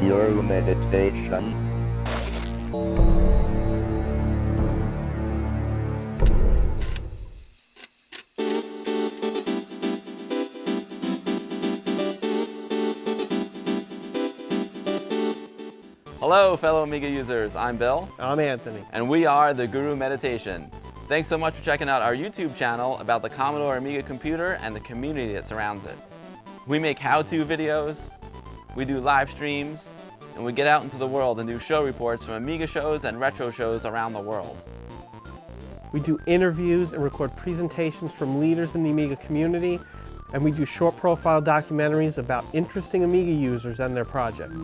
Your meditation. Hello fellow Amiga users, I'm Bill. I'm Anthony. And we are the Guru Meditation. Thanks so much for checking out our YouTube channel about the Commodore Amiga computer and the community that surrounds it. We make how-to videos, we do live streams, and we get out into the world and do show reports from Amiga shows and retro shows around the world. We do interviews and record presentations from leaders in the Amiga community, and we do short profile documentaries about interesting Amiga users and their projects.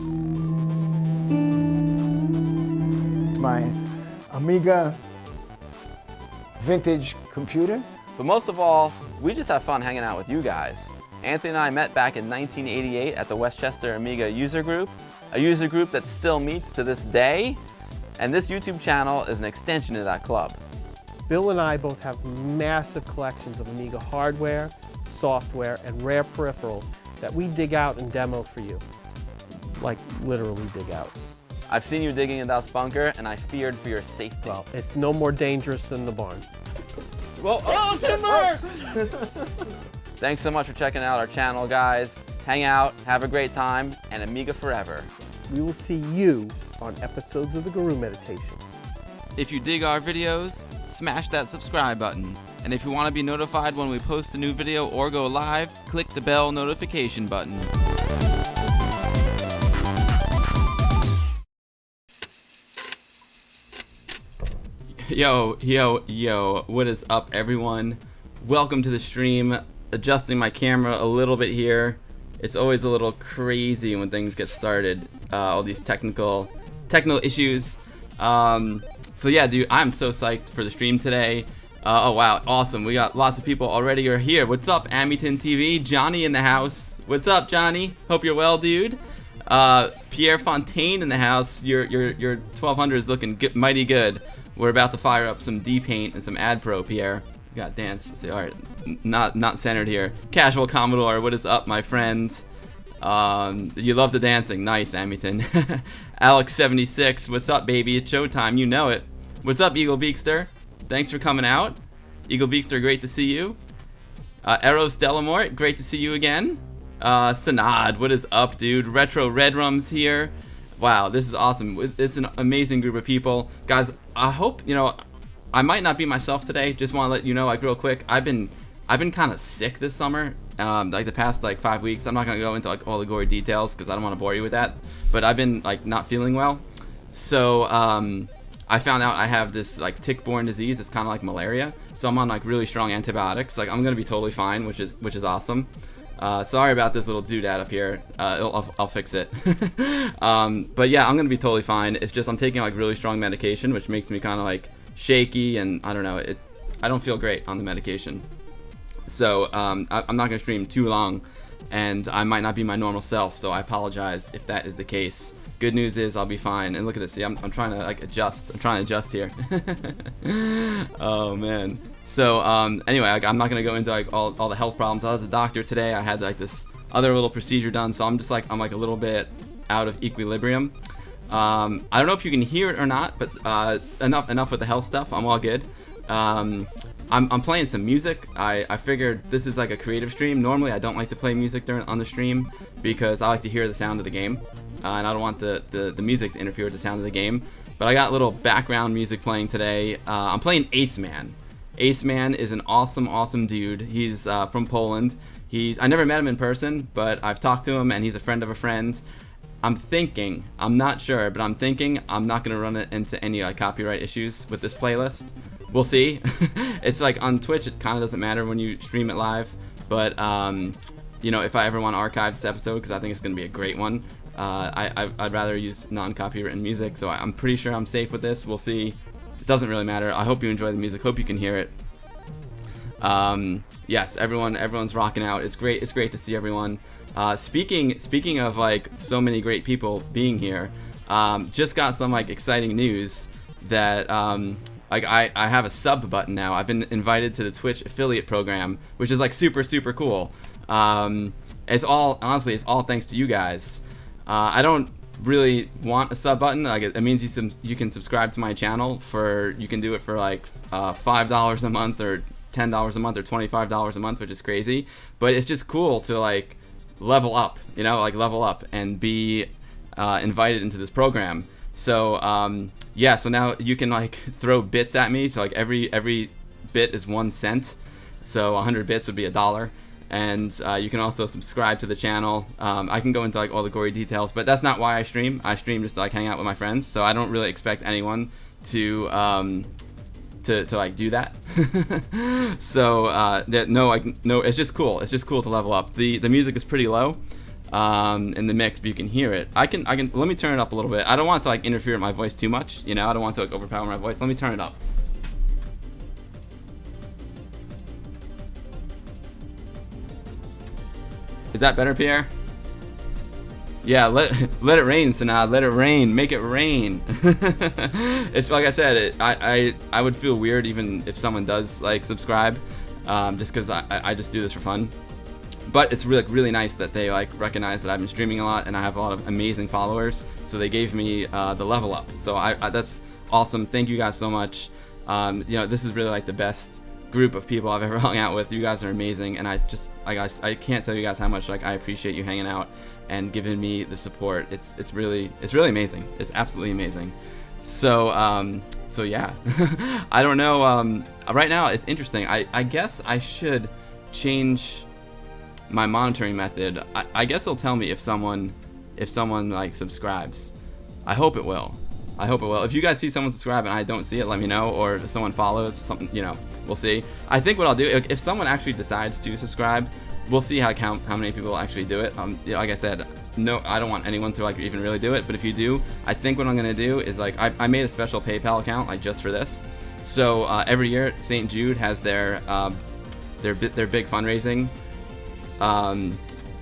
My Amiga vintage computer. But most of all, we just have fun hanging out with you guys. Anthony and I met back in 1988 at the Westchester Amiga user group, a user group that still meets to this day, and this YouTube channel is an extension of that club. Bill and I both have massive collections of Amiga hardware, software, and rare peripherals that we dig out and demo for you. Like, literally dig out. I've seen you digging in Das bunker, and I feared for your safety. Well, it's no more dangerous than the barn. Whoa, oh, timber! Thanks so much for checking out our channel, guys. Hang out, have a great time, and Amiga forever. We will see you on episodes of the Guru Meditation. If you dig our videos, smash that subscribe button. And if you want to be notified when we post a new video or go live, click the bell notification button. Yo, what is up, everyone? Welcome to the stream. Adjusting my camera a little bit here. It's always a little crazy when things get started. All these technical issues. So yeah, dude, I'm so psyched for the stream today. Oh wow, awesome. We got lots of people already are here. What's up, Amiton TV? Johnny in the house. What's up, Johnny? Hope you're well, dude. Pierre Fontaine in the house. Your 1200 is looking mighty good. We're about to fire up some DPaint and some AdPro, Pierre. You got dance. Say, all right, not centered here. Casual Commodore, what is up, my friends? You love the dancing. Nice, Amiton. Alex76, what's up, baby? It's showtime. You know it. What's up, Eagle Beakster? Thanks for coming out. Eagle Beakster, great to see you. Eros Delamort, great to see you again. Sanad, what is up, dude? Retro Redrum's here. Wow, this is awesome. It's an amazing group of people. Guys, I hope, I might not be myself today. Just want to let you know, real quick, I've been kind of sick this summer, like the past 5 weeks. I'm not gonna go into all the gory details because I don't want to bore you with that. But I've been not feeling well, so I found out I have this tick-borne disease. It's kind of like malaria, so I'm on really strong antibiotics. I'm gonna be totally fine, which is awesome. Sorry about this little doodad up here. I'll fix it. But yeah, I'm gonna be totally fine. It's just I'm taking really strong medication, which makes me kind of shaky, and I don't know. I don't feel great on the medication. So I'm not gonna stream too long, and I might not be my normal self. So I apologize if that is the case. Good news is I'll be fine. And look at this. See, I'm trying to adjust. I'm trying to adjust here. Oh man. So anyway, I'm not gonna go into all the health problems. I was at the doctor today. I had this other little procedure done, so I'm just I'm a little bit out of equilibrium. I don't know if you can hear it or not, but enough with the health stuff. I'm all good. I'm playing some music. I figured this is a creative stream. Normally I don't like to play music on the stream because I like to hear the sound of the game, and I don't want the music to interfere with the sound of the game. But I got a little background music playing today. I'm playing Ace Man. Ace Man is an awesome dude. He's from Poland. I never met him in person, but I've talked to him, and he's a friend of a friend. I'm not sure, but I'm thinking I'm not going to run it into any copyright issues with this playlist. We'll see. It's on Twitch, it kind of doesn't matter when you stream it live, but if I ever want to archive this episode, because I think it's going to be a great one, I'd rather use non-copywritten music, so I'm pretty sure I'm safe with this. We'll see. It doesn't really matter. I hope you enjoy the music. Hope you can hear it. Yes, everyone's rocking out. It's great to see everyone. Speaking of so many great people being here, just got some exciting news that I have a sub button now. I've been invited to the Twitch affiliate program, which is super cool. It's all thanks to you guys. I don't really want a sub button. It means you can subscribe to my channel you can do it for $5 a month or $10 a month or $25 a month, which is crazy. But it's just cool to level up, level up and be invited into this program. So yeah, so now you can throw bits at me. So every bit is 1 cent. So 100 bits would be $1. And you can also subscribe to the channel. I can go into all the gory details, but that's not why I stream. I stream just to hang out with my friends. So I don't really expect anyone to do that. So no, it's just cool. It's just cool to level up. The music is pretty low in the mix, but you can hear it. I can let me turn it up a little bit. I don't want to interfere with my voice too much. I don't want to overpower my voice. Let me turn it up. Is that better, Pierre? Yeah, let it rain, Sanad. Let it rain. Make it rain. It's like I said. I would feel weird even if someone does subscribe, just because I just do this for fun. But it's really nice that they recognize that I've been streaming a lot and I have a lot of amazing followers. So they gave me the level up. So that's awesome. Thank you guys so much. This is really the best group of people I've ever hung out with. You guys are amazing, and I can't tell you guys how much I appreciate you hanging out and giving me the support. It's really amazing. It's absolutely amazing. So yeah. I don't know. Right now it's interesting. I guess I should change my monitoring method. I guess it'll tell me if someone subscribes. I hope it will. If you guys see someone subscribe and I don't see it, let me know. Or if someone follows something, we'll see. I think what I'll do, if someone actually decides to subscribe, we'll see how many people actually do it. Like I said, no, I don't want anyone to even really do it. But if you do, I think what I'm gonna do is I made a special PayPal account just for this. So every year St. Jude has their big fundraising.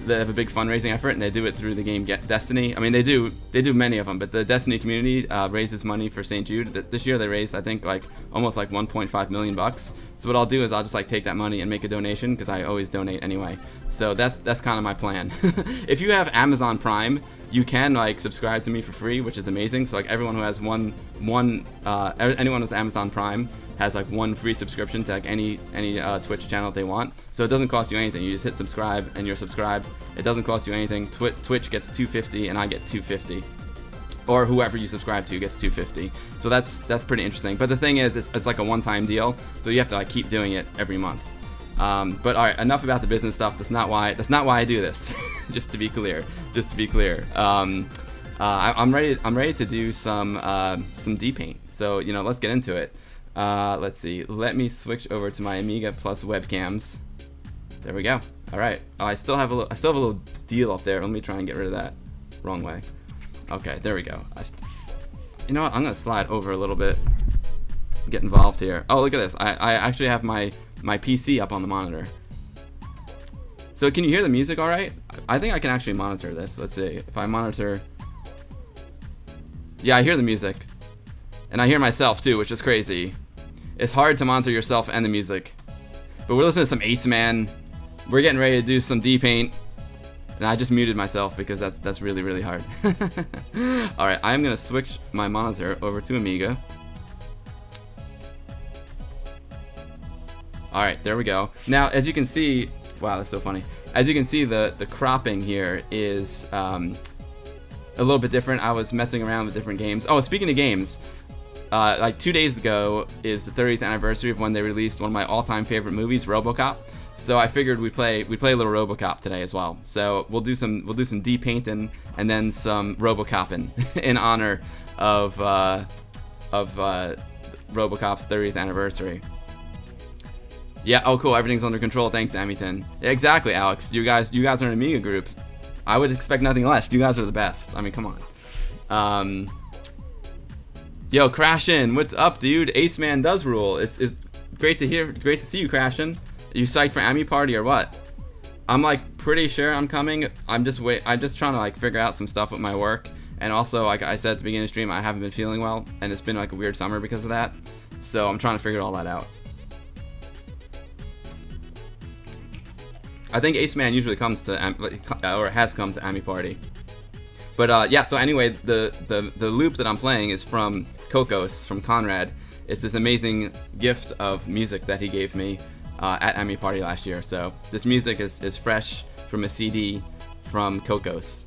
They have a big fundraising effort, and they do it through the game Destiny. I mean, they do many of them, but the Destiny community raises money for St. Jude. This year they raised, I think, almost $1.5 million bucks. So what I'll do is I'll just take that money and make a donation, because I always donate anyway. So that's kind of my plan. If you have Amazon Prime, you can subscribe to me for free, which is amazing. So everyone who has anyone who has Amazon Prime has like 1 free subscription to like any Twitch channel that they want. So it doesn't cost you anything. You just hit subscribe and you're subscribed. It doesn't cost you anything. Twitch gets $2.50 and I get $2.50. Or whoever you subscribe to gets $2.50. So that's pretty interesting. But the thing is, it's like a one-time deal, so you have to like keep doing it every month. But all right, enough about the business stuff. That's not why I do this. Just to be clear. I'm ready to do some DPaint. So let's get into it. Let's see. Let me switch over to my Amiga Plus webcams. There we go. All right. Oh, I still have a little deal up there. Let me try and get rid of that. Wrong way. Okay, there we go. You know what? I'm gonna slide over a little bit. Get involved here. Oh, look at this. I actually have my PC up on the monitor. So can you hear the music all right? I think I can actually monitor this. Let's see. If I monitor... Yeah, I hear the music. And I hear myself too, which is crazy. It's hard to monitor yourself and the music. But we're listening to some Ace Man. We're getting ready to do some DPaint. And I just muted myself because that's really, really hard. Alright, I'm going to switch my monitor over to Amiga. Alright, there we go. Now, as you can see... Wow, that's so funny. As you can see, the cropping here is a little bit different. I was messing around with different games. Oh, speaking of games, like 2 days ago is the 30th anniversary of when they released one of my all-time favorite movies, RoboCop. So I figured we'd play a little RoboCop today as well. So we'll do some DPainting and then some RoboCopping in honor of RoboCop's 30th anniversary. Yeah. Oh, cool. Everything's under control. Thanks, Amyton. Yeah, exactly, Alex. You guys are an Amiga group. I would expect nothing less. You guys are the best. I mean, come on. Yo, Crash In. What's up, dude? Ace Man does rule. It's great to hear. Great to see you, Crash In. Are you psyched for Ami Party or what? I'm like pretty sure I'm coming. I'm just trying to like figure out some stuff with my work. And also, like I said at the beginning of the stream, I haven't been feeling well, and it's been like a weird summer because of that. So I'm trying to figure all that out. I think Ace Man usually comes to, or has come to Ami Party. But yeah, so anyway, the loop that I'm playing is from Kokos, from Conrad. It's this amazing gift of music that he gave me at Ami Party last year. So this music is fresh from a CD from Kokos.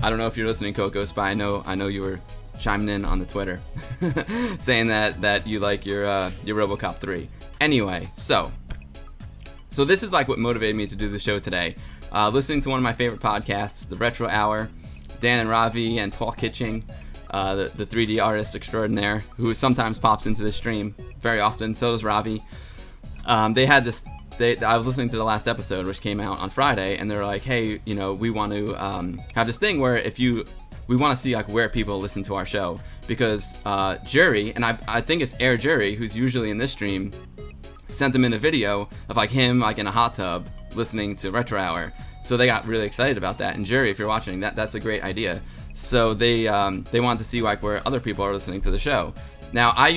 I don't know if you're listening, Kokos, but I know you were chiming in on the Twitter saying that you like your RoboCop 3. Anyway, so this is like what motivated me to do the show today. Listening to one of my favorite podcasts, the RetroHour, Dan and Ravi and Paul Kitching, the 3D artist extraordinaire, who sometimes pops into the stream very often. So does Ravi. They had this. I was listening to the last episode, which came out on Friday, and they were like, "Hey, we want to have this thing where we want to see like where people listen to our show, because Jury, and I think it's Air Jury, who's usually in this stream, sent them in a video of like him like in a hot tub listening to RetroHour." So they got really excited about that. And Jury, if you're watching, that's a great idea. So they wanted to see like where other people are listening to the show. Now I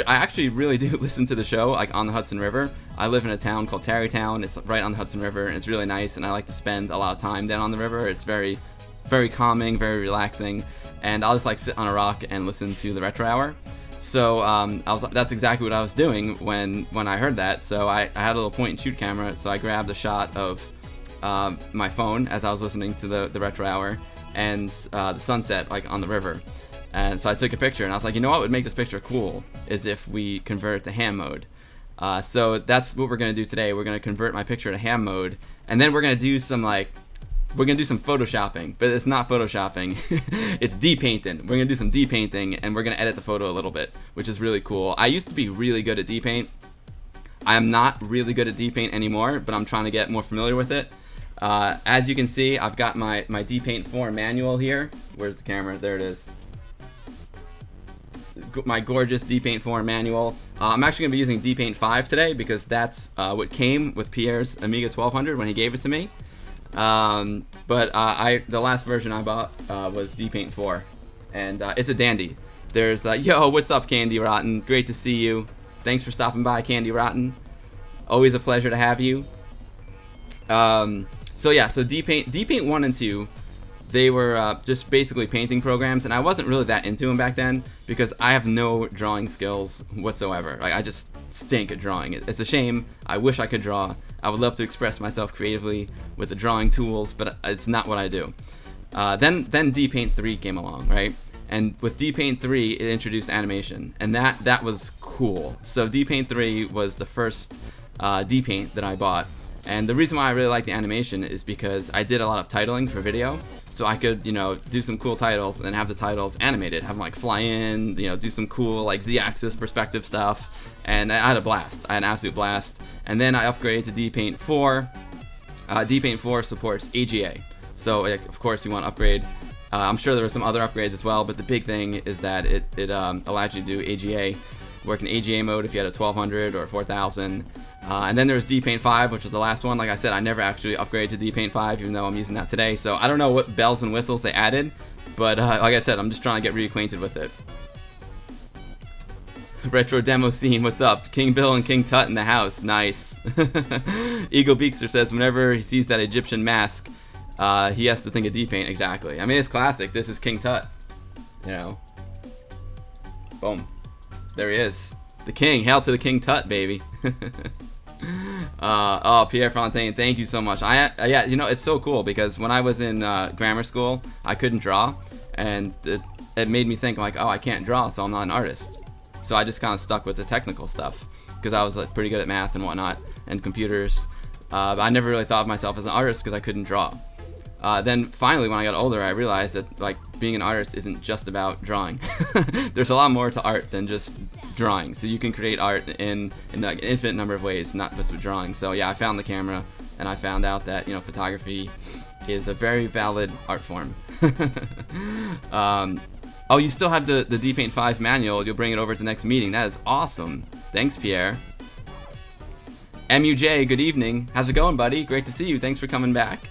actually really do listen to the show like on the Hudson River. I live in a town called Tarrytown. It's right on the Hudson River, and it's really nice, and I like to spend a lot of time down on the river. It's very, very calming, very relaxing, and I'll just like sit on a rock and listen to the RetroHour. So that's exactly what I was doing when I heard that. So I had a little point and shoot camera, so I grabbed a shot of my phone as I was listening to the RetroHour and the sunset like on the river. And so I took a picture, and I was like, you know what would make this picture cool is if we convert it to ham mode. So that's what we're going to do today. We're going to convert my picture to ham mode, and then we're going to do some photoshopping, but it's not photoshopping. It's DPainting. We're going to do some DPainting, and we're going to edit the photo a little bit, which is really cool. I used to be really good at DPaint. I am not really good at DPaint anymore, but I'm trying to get more familiar with it. As you can see, I've got my DPaint 4 manual here. Where's the camera? There it is. My gorgeous DPaint 4 manual. I'm actually going to be using DPaint 5 today because that's what came with Pierre's Amiga 1200 when he gave it to me. But the last version I bought was DPaint 4, and it's a dandy. There's yo, what's up, Candy Rotten? Great to see you. Thanks for stopping by, Candy Rotten. Always a pleasure to have you. So yeah, so DPaint 1 and 2 they were just basically painting programs, and I wasn't really that into them back then because I have no drawing skills whatsoever. Like, I just stink at drawing. It's a shame. I wish I could draw. I would love to express myself creatively with the drawing tools, but it's not what I do. Then DPaint 3 came along, right? And with DPaint 3, it introduced animation, and that was cool. So DPaint 3 was the first DPaint that I bought. And the reason why I really like the animation is because I did a lot of titling for video. So I could, you know, do some cool titles and then have the titles animated, have them like fly in, you know, do some cool like Z-axis perspective stuff. And I had a blast. I had an absolute blast. And then I upgraded to DPaint 4. DPaint 4 supports AGA. So of course you want to upgrade. I'm sure there were some other upgrades as well, but the big thing is that it allows you to do AGA. Work in AGA mode if you had a 1200 or 4000. And then there's DPaint 5, which is the last one. Like I said, I never actually upgraded to DPaint 5, even though I'm using that today. So I don't know what bells and whistles they added, but like I said, I'm just trying to get reacquainted with it. Retro demo scene, what's up? King Bill and King Tut in the house, nice. Eagle Beakster says whenever he sees that Egyptian mask, he has to think of DPaint, exactly. I mean, it's classic. This is King Tut, you know. Boom. There he is. The king. Hail to the King Tut, baby. Oh, Pierre Fontaine, thank you so much. Yeah, you know, it's so cool because when I was in grammar school, I couldn't draw, and it made me think like, oh, I can't draw, so I'm not an artist. So I just kind of stuck with the technical stuff because I was like pretty good at math and whatnot and computers. But I never really thought of myself as an artist because I couldn't draw. Then finally, when I got older, I realized that like being an artist isn't just about drawing. There's a lot more to art than just drawing. So you can create art in like an infinite number of ways, not just with drawing. So yeah, I found the camera, and I found out that, you know, photography is a very valid art form. Oh, you still have the DPaint 5 manual. You'll bring it over to the next meeting. That is awesome. Thanks, Pierre. MUJ, good evening. How's it going, buddy? Great to see you. Thanks for coming back.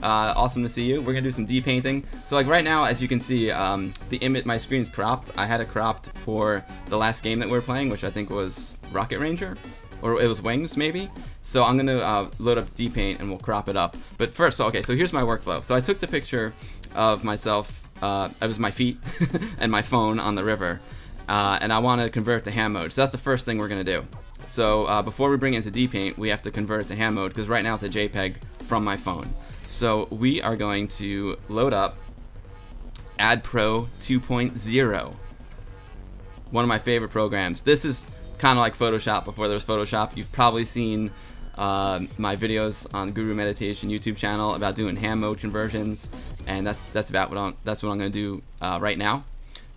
Awesome to see you. We're gonna do some depainting. So like right now, as you can see, the image, my screen's cropped. I had it cropped for the last game that we were playing, which I think was Rocket Ranger, or it was Wings maybe. So I'm gonna load up DPaint and we'll crop it up. But first, so here's my workflow. So I took the picture of myself. It was my feet and my phone on the river, and I want to convert to ham mode. So that's the first thing we're gonna do. So before we bring it into DPaint, we have to convert it to ham mode because right now it's a JPEG from my phone. So we are going to load up AdPro 2.0, one of my favorite programs. This is kind of like Photoshop before there was Photoshop. You've probably seen my videos on Guru Meditation YouTube channel about doing ham mode conversions, and that's what I'm going to do right now.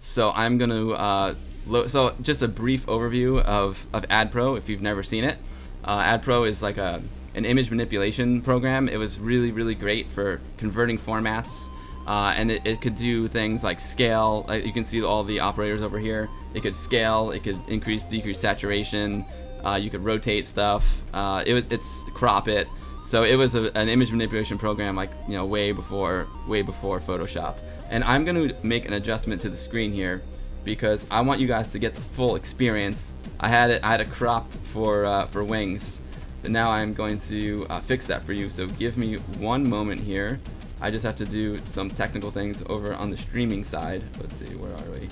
So I'm going to so just a brief overview of AdPro if you've never seen it. AdPro is like an image manipulation program. It was really, really great for converting formats, and it could do things like scale. You can see all the operators over here. It could scale, it could increase, decrease saturation, you could rotate stuff, it's crop it. So it was an image manipulation program, like, you know, way before Photoshop. And I'm going to make an adjustment to the screen here because I want you guys to get the full experience. I had it cropped for Wings. But now I'm going to fix that for you, so give me one moment here. I just have to do some technical things over on the streaming side. Let's see, where are we?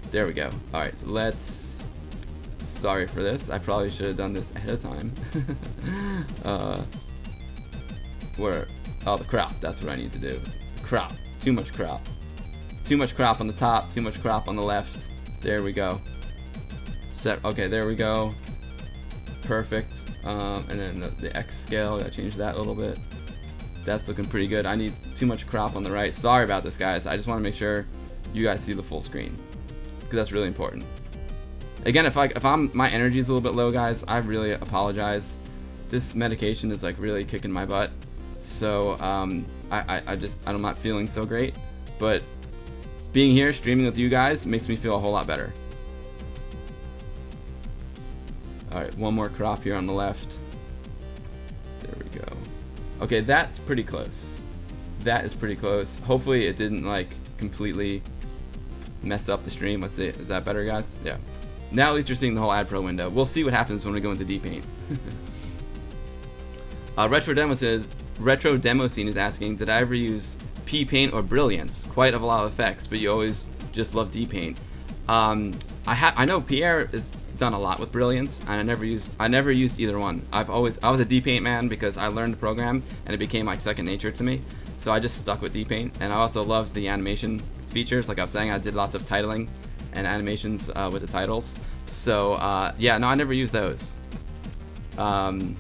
There we go. Alright, so let's... Sorry for this. I probably should have done this ahead of time. Where? Oh, the crop. That's what I need to do. Crop. Too much crop. Too much crop on the top, too much crop on the left. There we go. Set. Okay, there we go. Perfect. And then the X scale, gotta change that a little bit. That's looking pretty good. I need too much crop on the right. Sorry about this, guys. I just want to make sure you guys see the full screen because that's really important. Again, if my energy is a little bit low, guys, I really apologize. This medication is like really kicking my butt, so I'm not feeling so great. But being here streaming with you guys makes me feel a whole lot better. Alright, one more crop here on the left. There we go. Okay, that's pretty close. That is pretty close. Hopefully it didn't like completely mess up the stream. Let's see. Is that better, guys? Yeah. Now at least you're seeing the whole AdPro window. We'll see what happens when we go into DPaint. Retro Demo says, Retro Demo Scene is asking, did I ever use DPaint or Brilliance? Quite a lot of effects, but you always just love DPaint. I know Pierre has done a lot with Brilliance, and I never used either one. I was a DPaint man because I learned the program and it became like second nature to me. So I just stuck with DPaint, and I also loved the animation features. Like I was saying, I did lots of titling and animations with the titles. So yeah, no, I never used those. And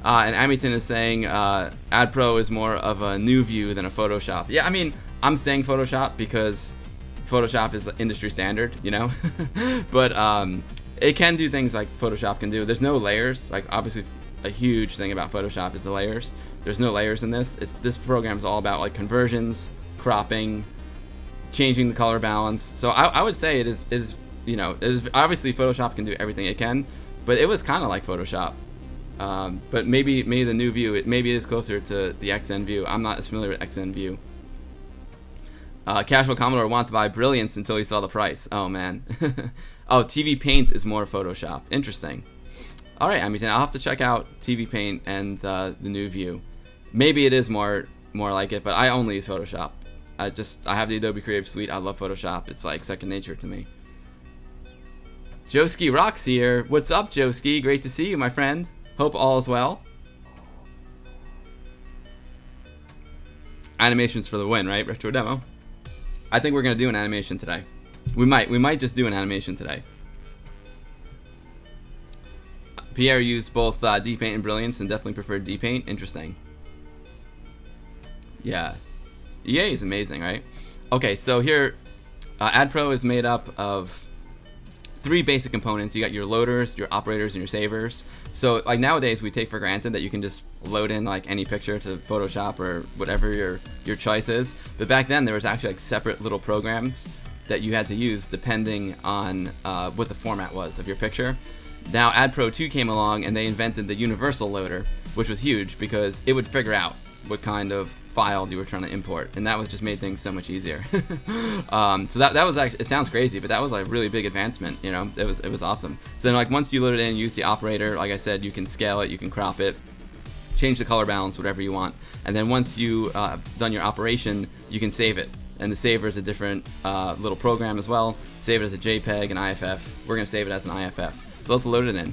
Amyton is saying AdPro is more of a new view than a Photoshop. Yeah, I mean, I'm saying Photoshop because Photoshop is industry standard, you know? But it can do things like Photoshop can do. There's no layers. Like, obviously, a huge thing about Photoshop is the layers. There's no layers in this. This program is all about like conversions, cropping, changing the color balance. So I would say it is you know, obviously Photoshop can do everything it can, but it was kind of like Photoshop. But maybe the new view, maybe it is closer to the XN view. I'm not as familiar with XN view. Casual Commodore wanted to buy Brilliance until he saw the price. Oh man. Oh, TV Paint is more Photoshop. Interesting. All right, Amyton, I'll have to check out TV Paint and the new view. Maybe it is more like it, but I only use Photoshop. I have the Adobe Creative Suite. I love Photoshop. It's like second nature to me. Joski Rocks here. What's up, Joski? Great to see you, my friend. Hope all is well. Animations for the win, right? Retro Demo. I think we're gonna do an animation today. We might just do an animation today. Pierre used both DPaint and Brilliance and definitely preferred DPaint. Interesting. Yeah. EA is amazing, right? Okay, so here, AdPro is made up of 3 basic components. You got your loaders, your operators, and your savers. So like nowadays we take for granted that you can just load in like any picture to Photoshop or whatever your choice is. But back then there was actually like separate little programs that you had to use depending on what the format was of your picture. Now AdPro 2 came along and they invented the universal loader, which was huge because it would figure out what kind of file you were trying to import, and that was just made things so much easier. So that was actually, it sounds crazy, but that was like a really big advancement, you know. It was awesome. So like once you load it in, use the operator, like I said, you can scale it, you can crop it, change the color balance, whatever you want, and then once you done your operation, you can save it, and the saver is a different little program as well. Save it as a JPEG, an IFF. We're gonna save it as an IFF. So let's load it in.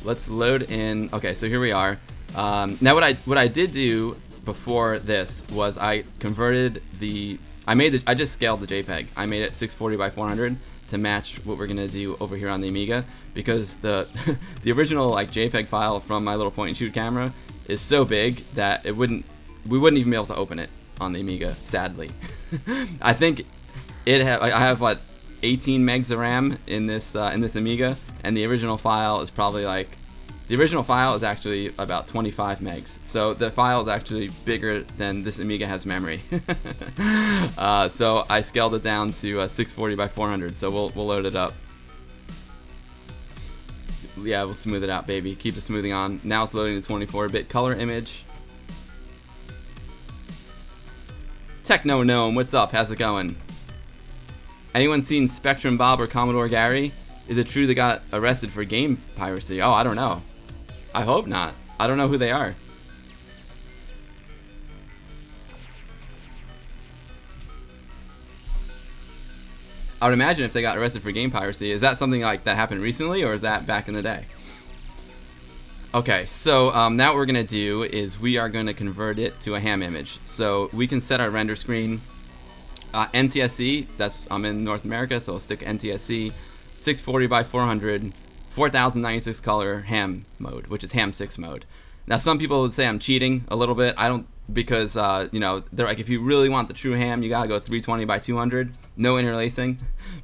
Let's load in. Okay, so here we are. Now what I did do before this was I converted I just scaled the JPEG. I made it 640 by 400 to match what we're gonna do over here on the Amiga, because the original like JPEG file from my little point and shoot camera is so big that we wouldn't even be able to open it on the Amiga, sadly. I think I have what, 18 megs of RAM in this Amiga, and the original file is probably like, the original file is actually about 25 megs. So the file is actually bigger than this Amiga has memory. So I scaled it down to 640 by 400. So we'll load it up. Yeah, we'll smooth it out, baby. Keep the smoothing on. Now it's loading the 24-bit color image. Techno Gnome, what's up? How's it going? Anyone seen Spectrum Bob or Commodore Gary? Is it true they got arrested for game piracy? Oh, I don't know. I hope not. I don't know who they are. I would imagine if they got arrested for game piracy, is that something like that happened recently, or is that back in the day? Okay, so now what we're gonna do is we are gonna convert it to a ham image. So we can set our render screen NTSC. I'm in North America, so I'll stick NTSC 640 by 400. 4096 color ham mode, which is ham 6 mode. Now some people would say I'm cheating a little bit. I don't, because you know, they're like, if you really want the true ham, you gotta go 320 by 200, no interlacing.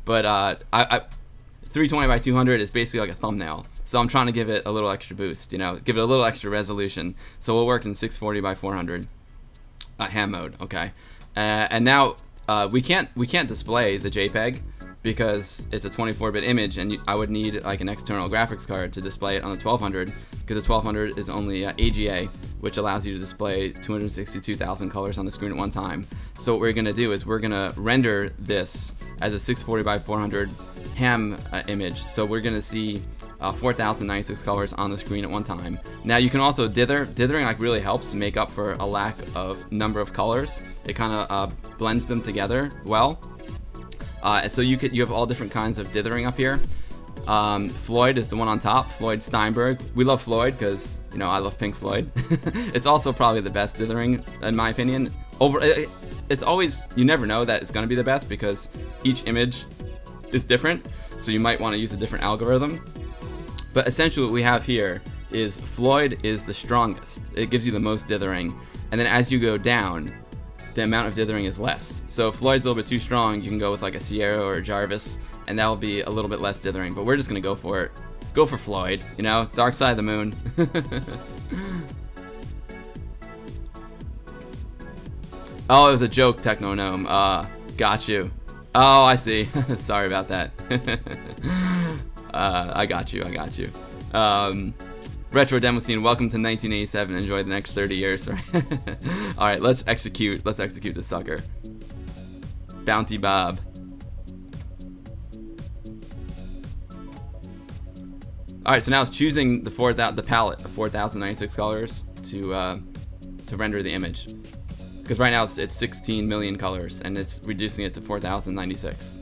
But 320 by 200 is basically like a thumbnail, so I'm trying to give it a little extra boost, you know, give it a little extra resolution. So we'll work in 640 by 400 ham mode. Okay, and now we can't display the JPEG because it's a 24-bit image, and I would need like an external graphics card to display it on the 1200, because the 1200 is only AGA, which allows you to display 262,000 colors on the screen at one time. So what we're gonna do is we're gonna render this as a 640 by 400 ham image. So we're gonna see 4096 colors on the screen at one time. Now you can also dither. Dithering like really helps make up for a lack of number of colors. It kind of blends them together well. And so you have all different kinds of dithering up here. Floyd is the one on top, Floyd Steinberg. We love Floyd because, you know, I love Pink Floyd. It's also probably the best dithering, in my opinion. It's always, you never know that it's going to be the best because each image is different, so you might want to use a different algorithm. But essentially what we have here is Floyd is the strongest. It gives you the most dithering, and then as you go down, the amount of dithering is less. So if Floyd's a little bit too strong, you can go with like a Sierra or a Jarvis, and that'll be a little bit less dithering, but we're just gonna go for it. Go for Floyd, you know, Dark Side of the Moon. Oh, it was a joke, Techno Gnome. Got you. Oh, I see. Sorry about that. I got you. Retro Demo Scene, welcome to 1987. Enjoy the next 30 years. Alright, let's execute the sucker. Bounty Bob. Alright, so now it's choosing the palette of 4096 colors to render the image. Because right now it's 16 million colors, and it's reducing it to 4096.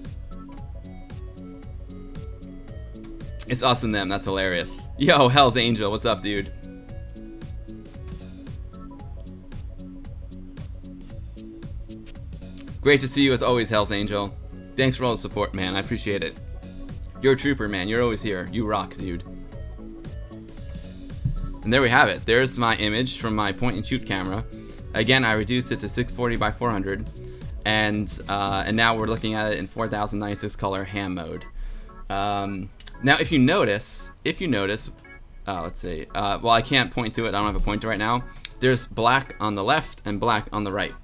It's us and them, that's hilarious. Yo, Hell's Angel, what's up, dude? Great to see you as always, Hell's Angel. Thanks for all the support, man, I appreciate it. You're a trooper, man, you're always here. You rock, dude. And there we have it. There's my image from my point and shoot camera. Again, I reduced it to 640 by 400, and now we're looking at it in 4096 color ham mode. Now, if you notice, let's see. Well, I can't point to it. I don't have a pointer right now. There's black on the left and black on the right.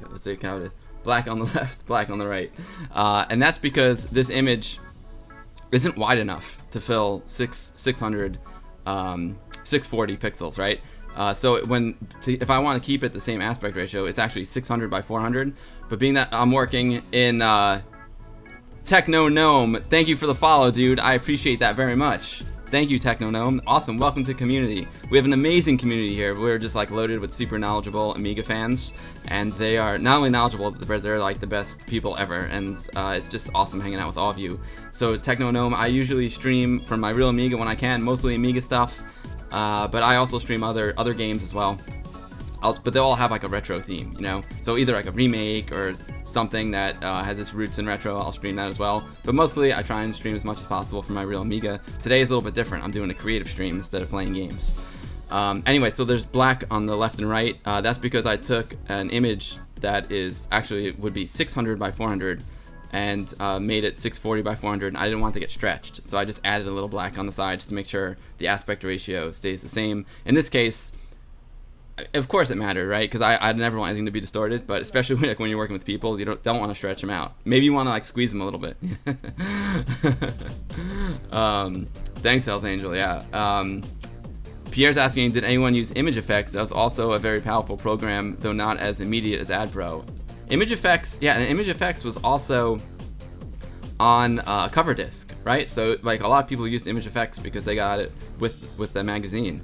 Let's see how it is. Black on the left, black on the right, and that's because this image isn't wide enough to fill 640 pixels, right? So if I want to keep it the same aspect ratio, it's actually 600 by 400. But being that I'm working in Techno Gnome, thank you for the follow, dude. I appreciate that very much. Thank you, Techno Gnome. Awesome. Welcome to the community. We have an amazing community here. We're just like loaded with super knowledgeable Amiga fans, and they are not only knowledgeable, but they're like the best people ever. And it's just awesome hanging out with all of you. So Techno Gnome, I usually stream from my real Amiga when I can, mostly Amiga stuff. But I also stream other games as well. But they all have like a retro theme, you know? So either like a remake or something that has its roots in retro, I'll stream that as well. But mostly I try and stream as much as possible from my real Amiga. Today is a little bit different. I'm doing a creative stream instead of playing games. Anyway, so there's black on the left and right. That's because I took an image that would be 600 by 400 and made it 640 by 400, and I didn't want it to get stretched. So I just added a little black on the sides to make sure the aspect ratio stays the same. In this case, of course it mattered, right? Because I never want anything to be distorted, but especially when you're working with people, you don't want to stretch them out. Maybe you want to like squeeze them a little bit. Thanks, Hell's Angel. Yeah. Pierre's asking, did anyone use Image Effects? That was also a very powerful program, though not as immediate as AdPro. Image Effects, yeah, and Image Effects was also on cover disc, right? So like a lot of people used Image Effects because they got it with the magazine.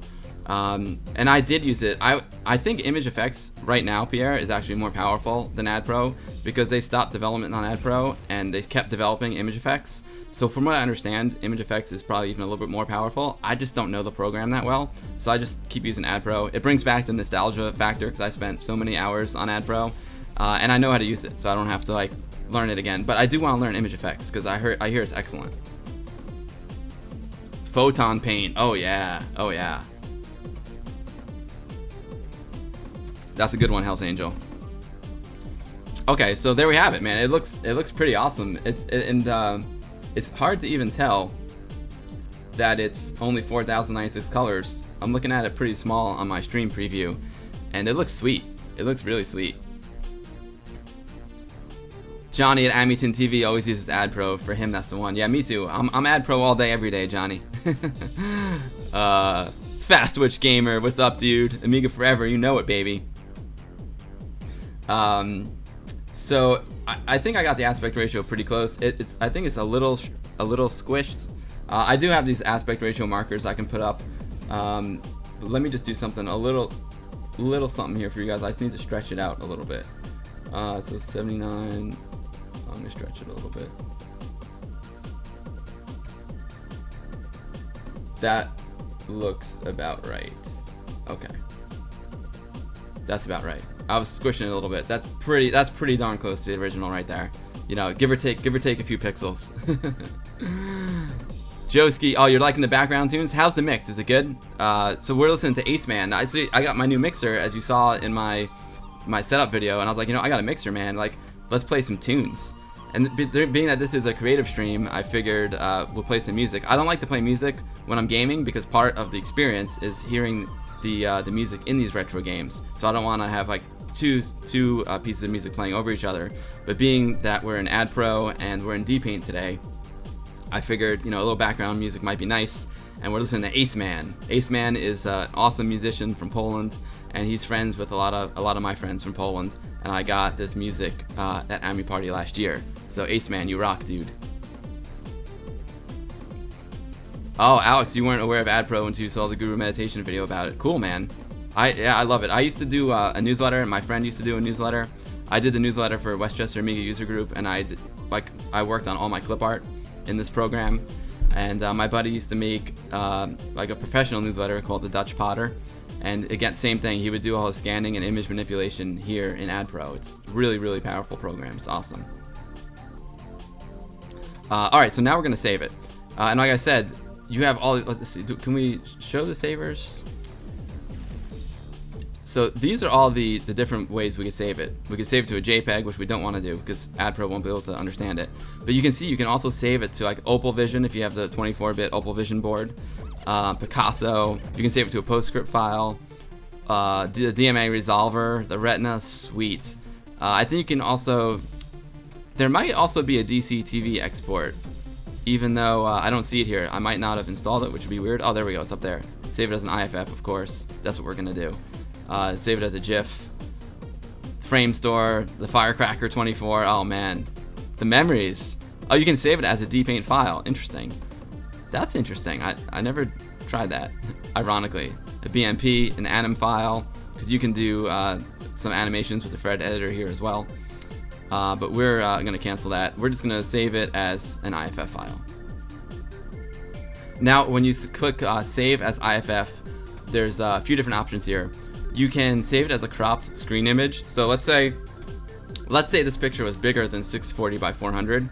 And I did use it. I think Image Effects right now, Pierre, is actually more powerful than AdPro because they stopped development on AdPro and they kept developing Image Effects. So from what I understand, Image Effects is probably even a little bit more powerful. I just don't know the program that well, so I just keep using AdPro. It brings back the nostalgia factor because I spent so many hours on AdPro, and I know how to use it, so I don't have to like learn it again. But I do want to learn Image Effects because I hear it's excellent. Photon Paint. Oh yeah. Oh yeah. That's a good one, Hell's Angel. Okay, so there we have it, man. It looks pretty awesome. It's hard to even tell that it's only 4096 colors. I'm looking at it pretty small on my stream preview, and it looks sweet. It looks really sweet. Johnny at Amington TV always uses AdPro. For him, that's the one. Yeah, me too. I'm AdPro all day, every day, Johnny. Fast Switch Gamer, what's up, dude? Amiga forever, you know it, baby. So I think I got the aspect ratio pretty close. I think it's a little squished. I do have these aspect ratio markers I can put up. But let me just do something a little something here for you guys. I just need to stretch it out a little bit. So 79. I'm gonna stretch it a little bit. That looks about right. Okay. That's about right. I was squishing it a little bit. That's pretty darn close to the original right there. You know, give or take a few pixels. Joski, oh, you're liking the background tunes? How's the mix? Is it good? So we're listening to Ace Man. I got my new mixer, as you saw in my setup video, and I was like, you know, I got a mixer, man. Like, let's play some tunes. And being that this is a creative stream, I figured we'll play some music. I don't like to play music when I'm gaming because part of the experience is hearing the music in these retro games. So I don't want to have like two pieces of music playing over each other. But being that we're in AdPro and we're in DPaint today, I figured, you know, a little background music might be nice, and we're listening to Ace Man. Ace Man is an awesome musician from Poland, and he's friends with a lot of my friends from Poland, and I got this music at Ami Party last year. So Ace Man, you rock, dude. Oh, Alex, you weren't aware of AdPro until you saw the Guru Meditation video about it. Cool, man. I love it. I used to do a newsletter, and my friend used to do a newsletter. I did the newsletter for Westchester Amiga user group, and I worked on all my clip art in this program, and my buddy used to make like a professional newsletter called the Dutch Potter, and again, same thing, he would do all his scanning and image manipulation here in AdPro. It's really powerful program. It's awesome. Alright, so now we're gonna save it, and like I said, you have all, let's see, can we show the savers? So these are all the different ways we can save it. We can save it to a JPEG, which we don't want to do because AdPro won't be able to understand it. But you can see you can also save it to like Opal Vision if you have the 24-bit Opal Vision board. Picasso. You can save it to a PostScript file. The DMA Resolver, the Retina, sweet. I think you can also. There might also be a DC TV export, even though I don't see it here. I might not have installed it, which would be weird. Oh, there we go. It's up there. Save it as an IFF, of course. That's what we're gonna do. Save it as a GIF. Frame Store, the Firecracker 24. Oh man, the memories. Oh, you can save it as a DPaint file. Interesting. That's interesting. I never tried that. Ironically, a BMP, an anim file, because you can do some animations with the Fred editor here as well. But we're gonna cancel that. We're just gonna save it as an IFF file. Now, when you click Save as IFF, there's a few different options here. You can save it as a cropped screen image. So let's say this picture was bigger than 640 by 400,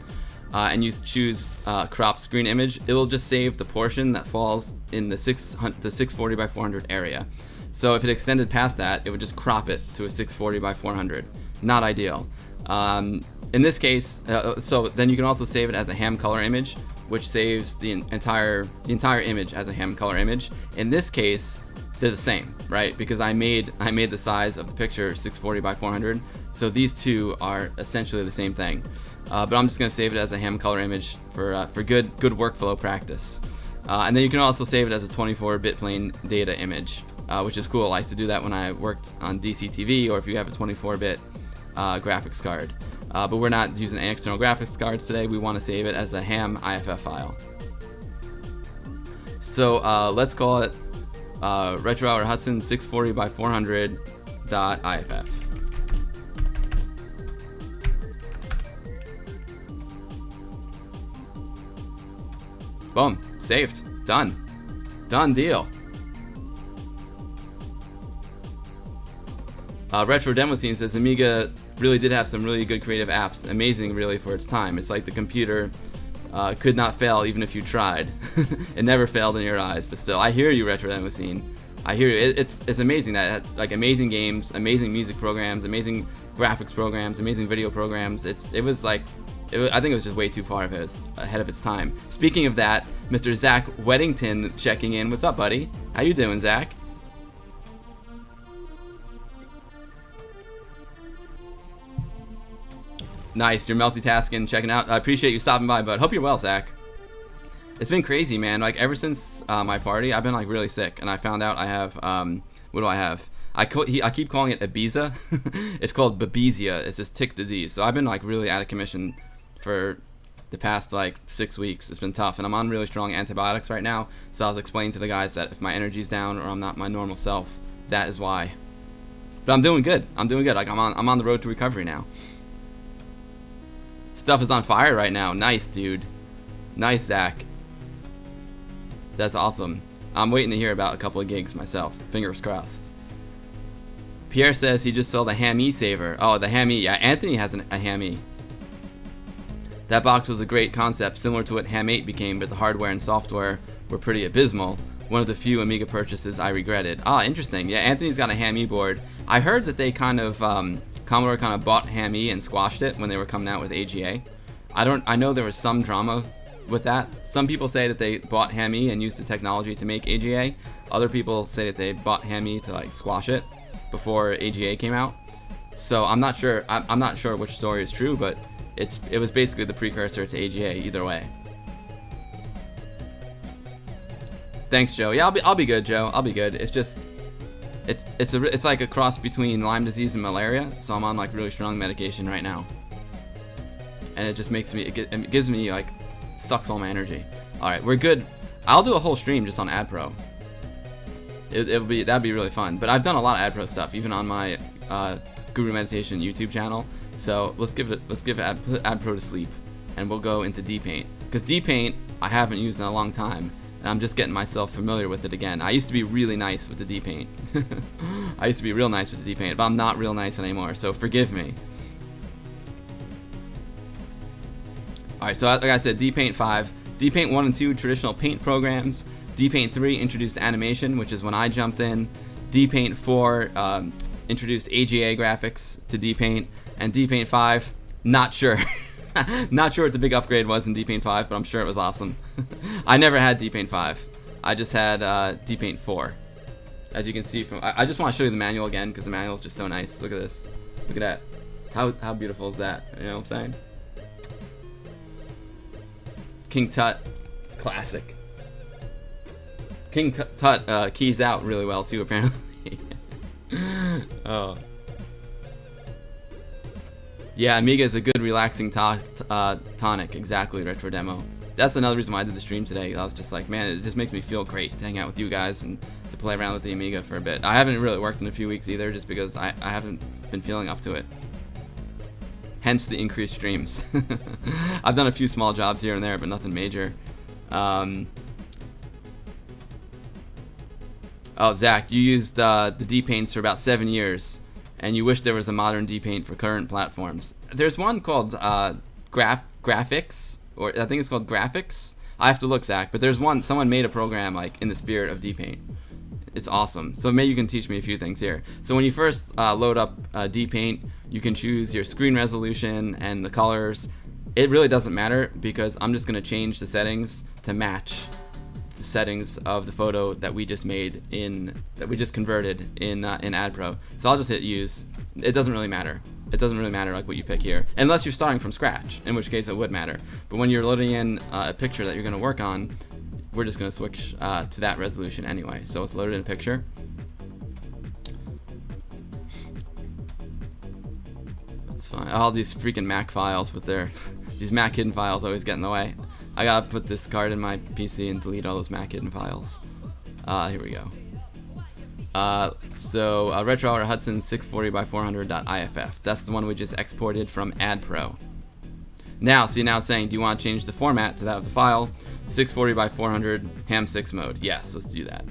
and you choose cropped screen image. It will just save the portion that falls in the 640 by 400 area. So if it extended past that, it would just crop it to a 640 by 400. Not ideal. In this case, so then you can also save it as a ham color image, which saves the entire image as a ham color image. In this case, they're the same, right? Because I made the size of the picture 640 by 400, so these two are essentially the same thing. But I'm just gonna save it as a ham color image for good workflow practice. And then you can also save it as a 24-bit plain data image, which is cool. I used to do that when I worked on DC TV, or if you have a 24-bit graphics card. But we're not using any external graphics cards today. We want to save it as a ham IFF file. So let's call it RetroHour Hudson 640 by 400.iff. Boom, saved, done deal. Retro Demo Scene says Amiga really did have some really good creative apps, amazing really for its time. It's like the computer could not fail even if you tried. It never failed in your eyes, but still, I hear you, Retro Demo Scene. I hear you. It's amazing that it's like amazing games, amazing music programs, amazing graphics programs, amazing video programs. I think it was just way too far ahead of its time. Speaking of that, Mr. Zach Weddington checking in. What's up, buddy? How you doing, Zach? Nice, you're multitasking, checking out. I appreciate you stopping by, bud. Hope you're well, Zach. It's been crazy, man. Like, ever since my party, I've been like really sick, and I found out I have what do I have? I keep calling it Ibiza. It's called Babesia. It's this tick disease. So I've been like really out of commission for the past like 6 weeks. It's been tough, and I'm on really strong antibiotics right now. So I was explaining to the guys that if my energy's down or I'm not my normal self, that is why. But I'm doing good. I'm doing good. Like I'm on the road to recovery now. Stuff is on fire right now. Nice, dude. Nice, Zach. That's awesome. I'm waiting to hear about a couple of gigs myself. Fingers crossed. Pierre says he just sold a Ham-E saver. Oh, the Ham-E. Yeah, Anthony has a Ham-E. That box was a great concept, similar to what Ham 8 became, but the hardware and software were pretty abysmal. One of the few Amiga purchases I regretted. Ah, interesting. Yeah, Anthony's got a Ham-E board. I heard that they kind of, Commodore kind of bought Ham-E and squashed it when they were coming out with AGA. I know there was some drama with that. Some people say that they bought Ham-E and used the technology to make AGA. Other people say that they bought Ham-E to like squash it before AGA came out. So I'm not sure. I'm not sure which story is true, but it was basically the precursor to AGA either way. Thanks, Joe. Yeah, I'll be good, Joe. I'll be good. It's just it's like a cross between Lyme disease and malaria. So I'm on like really strong medication right now, and it just makes me it gives me like sucks all my energy. All right, we're good. I'll do a whole stream just on AdPro. That'd be really fun. But I've done a lot of AdPro stuff, even on my Guru Meditation YouTube channel. So let's give AdPro to sleep, and we'll go into DPaint, because DPaint I haven't used in a long time, and I'm just getting myself familiar with it again. I used to be really nice with the DPaint. I used to be real nice with the DPaint, but I'm not real nice anymore, so forgive me. Alright, so like I said, DPaint 5, DPaint 1 and 2 traditional paint programs, DPaint 3 introduced animation, which is when I jumped in, DPaint 4 introduced AGA graphics to DPaint, and DPaint 5, not sure. Not sure what the big upgrade was in DPaint 5, but I'm sure it was awesome. I never had DPaint 5. I just had DPaint 4. As you can see from, I just want to show you the manual again, because the manual is just so nice. Look at this. Look at that. How beautiful is that? You know what I'm saying? King Tut. It's classic. King Tut keys out really well too, apparently. Oh. Yeah, Amiga is a good relaxing tonic. Exactly, Retro Demo. That's another reason why I did the stream today. I was just like, man, it just makes me feel great to hang out with you guys and to play around with the Amiga for a bit. I haven't really worked in a few weeks either, just because I haven't been feeling up to it. Hence the increased streams. I've done a few small jobs here and there, but nothing major. Oh, Zach, you used the DPaints for about 7 years, and you wish there was a modern DPaint for current platforms. There's one called Graphics, or I think it's called Graphics. I have to look, Zach, but there's one. Someone made a program like in the spirit of DPaint. It's awesome. So maybe you can teach me a few things here. So when you first load up DPaint, you can choose your screen resolution and the colors. It really doesn't matter, because I'm just going to change the settings to match the settings of the photo that we just made that we just converted in AdPro. So I'll just hit use. It doesn't really matter. It doesn't really matter like what you pick here, unless you're starting from scratch, in which case it would matter. But when you're loading in a picture that you're going to work on, we're just going to switch to that resolution anyway. So let's load in a picture. That's fine. All these freaking Mac files with their these Mac hidden files always get in the way. I gotta put this card in my PC and delete all those Mac hidden files. Here we go. So RetroHour Hudson 640x400.iff. That's the one we just exported from AdPro. Now, so you're now saying, do you want to change the format to that of the file? 640x400 ham6 mode. Yes, let's do that.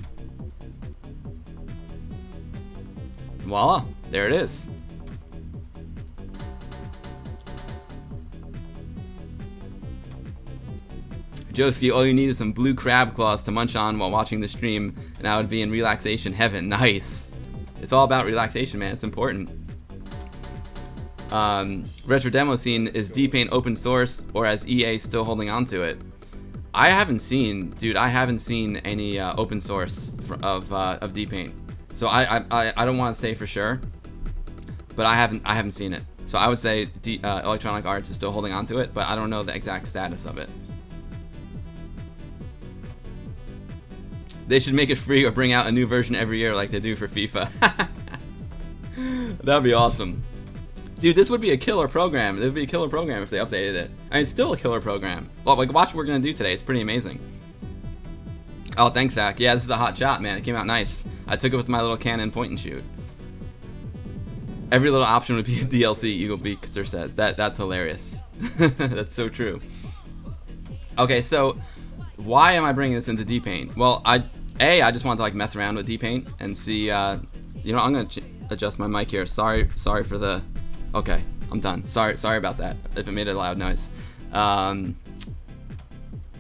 Voila, there it is. Joski, all you need is some blue crab claws to munch on while watching the stream, and I would be in relaxation heaven. Nice. It's all about relaxation, man. It's important. Retro Demo Scene, is DPaint open source, or is EA still holding on to it? I haven't seen any open source of DPaint. So I don't want to say for sure, but I haven't seen it. So I would say Electronic Arts is still holding on to it, but I don't know the exact status of it. They should make it free or bring out a new version every year like they do for FIFA. That'd be awesome. Dude, this would be a killer program. It would be a killer program if they updated it. I mean, it's still a killer program. Well, like, watch what we're gonna do today. It's pretty amazing. Oh, thanks, Zach. Yeah, this is a hot shot, man. It came out nice. I took it with my little Canon point and shoot. Every little option would be a DLC, Eagle Beakster says. That's hilarious. That's so true. Okay, so why am I bringing this into DPaint? Well, I just wanted to like mess around with DPaint and see. You know, I'm gonna adjust my mic here. Sorry for the. Okay, I'm done. Sorry about that. If it made a loud noise.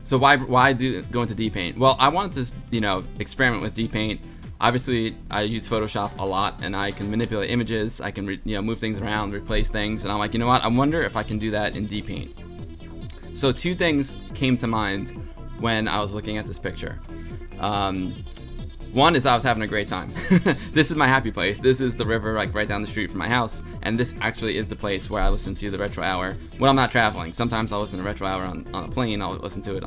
So why go into DPaint? Well, I wanted to experiment with DPaint. Obviously, I use Photoshop a lot, and I can manipulate images. I can move things around, replace things, and I'm like, you know what? I wonder if I can do that in DPaint. So two things came to mind when I was looking at this picture. One is I was having a great time. This is my happy place. This is the river like right down the street from my house, and this actually is the place where I listen to the Retro Hour when I'm not traveling. Sometimes I'll listen to Retro Hour on a plane. I'll listen to it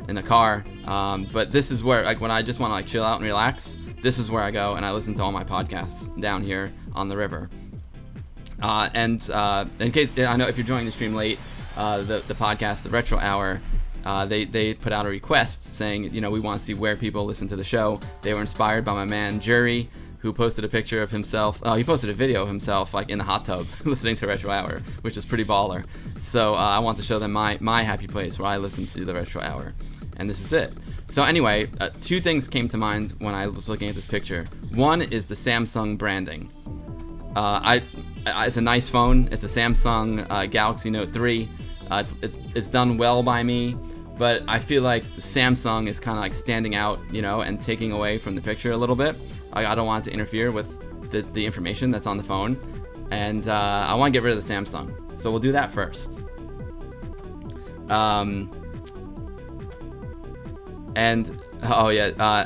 in the car. But this is where, like, when I just want to like chill out and relax, this is where I go and I listen to all my podcasts down here on the river. And in case I know if you're joining the stream late, the podcast, the Retro Hour, they put out a request saying, we want to see where people listen to the show. They were inspired by my man Jury, who posted a picture of himself. He posted a video of himself like in the hot tub listening to Retro Hour, which is pretty baller. So I want to show them my happy place where I listen to the Retro Hour, and this is it. So anyway, two things came to mind when I was looking at this picture. One is the Samsung branding. It's a nice phone. It's a Samsung Galaxy Note 3. It's done well by me, but I feel like the Samsung is kind of like standing out, and taking away from the picture a little bit. I don't want it to interfere with the information that's on the phone, and I want to get rid of the Samsung. So we'll do that first.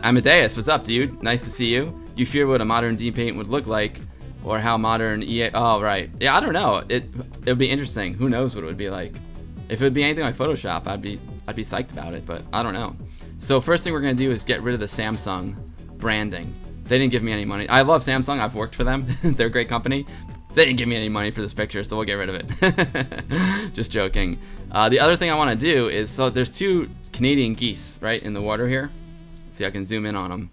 Amadeus, what's up, dude? Nice to see you. You fear what a modern DPaint would look like, or how modern EA? Oh, right. Yeah, I don't know. It would be interesting. Who knows what it would be like? If it would be anything like Photoshop, I'd be psyched about it, but I don't know. So first thing we're gonna do is get rid of the Samsung branding. They didn't give me any money. I love Samsung. I've worked for them. They're a great company. They didn't give me any money for this picture, so we'll get rid of it. Just joking. The other thing I want to do is, so there's two Canadian geese right in the water here. Let's see, I can zoom in on them.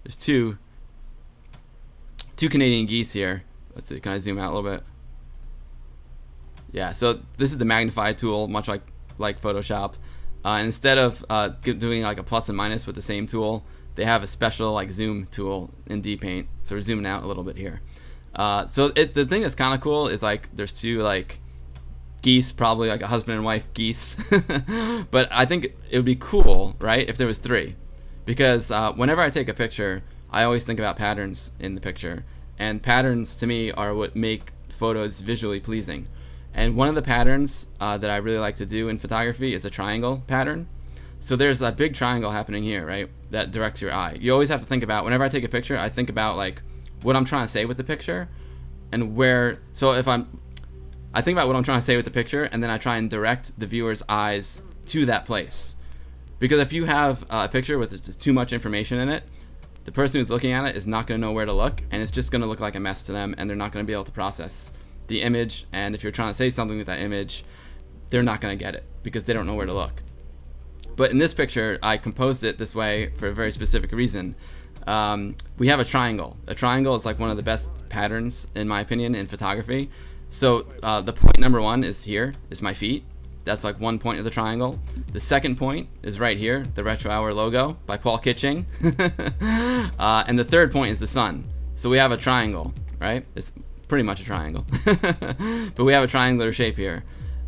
There's two Canadian geese here. Let's see, can I zoom out a little bit? Yeah, so this is the magnify tool, much like Photoshop. And instead of doing like a plus and minus with the same tool, they have a special like zoom tool in DPaint. So we're zooming out a little bit here. So the thing that's kind of cool is like there's two like geese, probably like a husband and wife geese. But I think it would be cool, right, if there was three, because whenever I take a picture, I always think about patterns in the picture, and patterns to me are what make photos visually pleasing. And one of the patterns that I really like to do in photography is a triangle pattern. So there's a big triangle happening here, right, that directs your eye. You always have to think about, whenever I take a picture, I think about like what I'm trying to say with the picture, and where. So I think about what I'm trying to say with the picture, and then I try and direct the viewer's eyes to that place. Because if you have a picture with just too much information in it, the person who's looking at it is not going to know where to look, and it's just going to look like a mess to them, and they're not going to be able to process the image. And if you're trying to say something with that image, they're not going to get it because they don't know where to look. But in this picture, I composed it this way for a very specific reason. We have a triangle. A triangle is like one of the best patterns, in my opinion, in photography. So the point number one is here, is my feet. That's like one point of the triangle. The second point is right here, the Retro Hour logo by Paul Kitching. And the third point is the sun. So we have a triangle, right? It's pretty much a triangle. But we have a triangular shape here.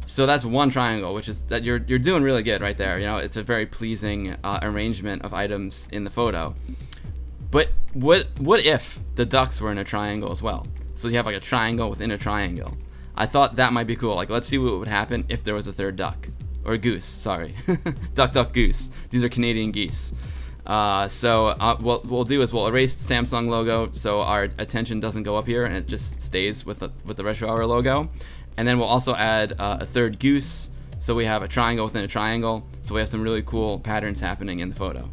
So that's one triangle, which is that you're doing really good right there. It's a very pleasing arrangement of items in the photo. But what if the ducks were in a triangle as well? So you have like a triangle within a triangle. I thought that might be cool. Like, let's see what would happen if there was a third duck. Or goose, sorry. Duck, duck, goose. These are Canadian geese. So what we'll do is we'll erase the Samsung logo so our attention doesn't go up here and it just stays with the Retro Hour logo. And then we'll also add a third goose, so we have a triangle within a triangle. So we have some really cool patterns happening in the photo.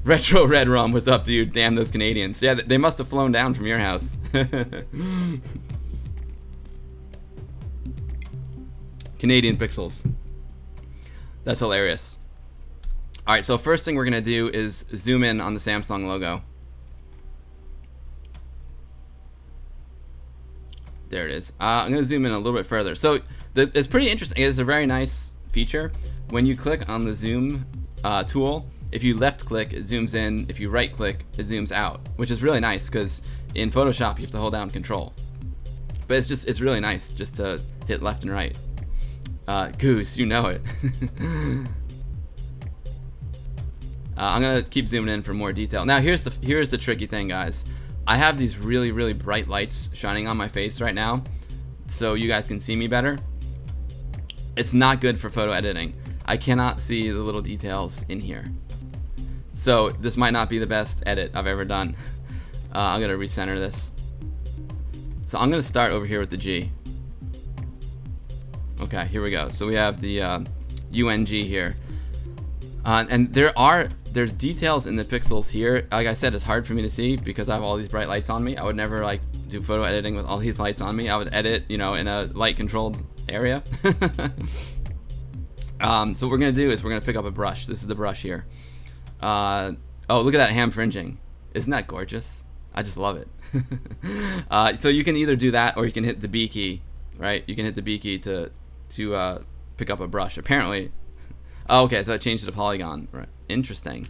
Retro Red Rum, what's up, dude? Damn those Canadians. Yeah, they must have flown down from your house. Canadian pixels. That's hilarious. All right, so first thing we're gonna do is zoom in on the Samsung logo. There it is. I'm gonna zoom in a little bit further. So it's pretty interesting. It's a very nice feature. When you click on the zoom tool, if you left click, it zooms in. If you right click, it zooms out, which is really nice because in Photoshop you have to hold down Control. But it's really nice just to hit left and right. Goose, you know it. I'm gonna keep zooming in for more detail. Now here's the tricky thing, guys. I have these really bright lights shining on my face right now, so you guys can see me better. It's not good for photo editing. I cannot see the little details in here. So this might not be the best edit I've ever done. I'm gonna recenter this. So I'm gonna start over here with the G. Okay, here we go. So we have the UNG here. And there's details in the pixels here. Like I said, it's hard for me to see because I have all these bright lights on me. I would never like do photo editing with all these lights on me. I would edit, you know, in a light controlled area. So what we're gonna do is we're gonna pick up a brush. This is the brush here. Oh, look at that ham fringing. Isn't that gorgeous? I just love it. So you can either do that or you can hit the B key, right? You can hit the B key to pick up a brush. Apparently. Oh, okay, so I changed it to polygon. Right. Interesting.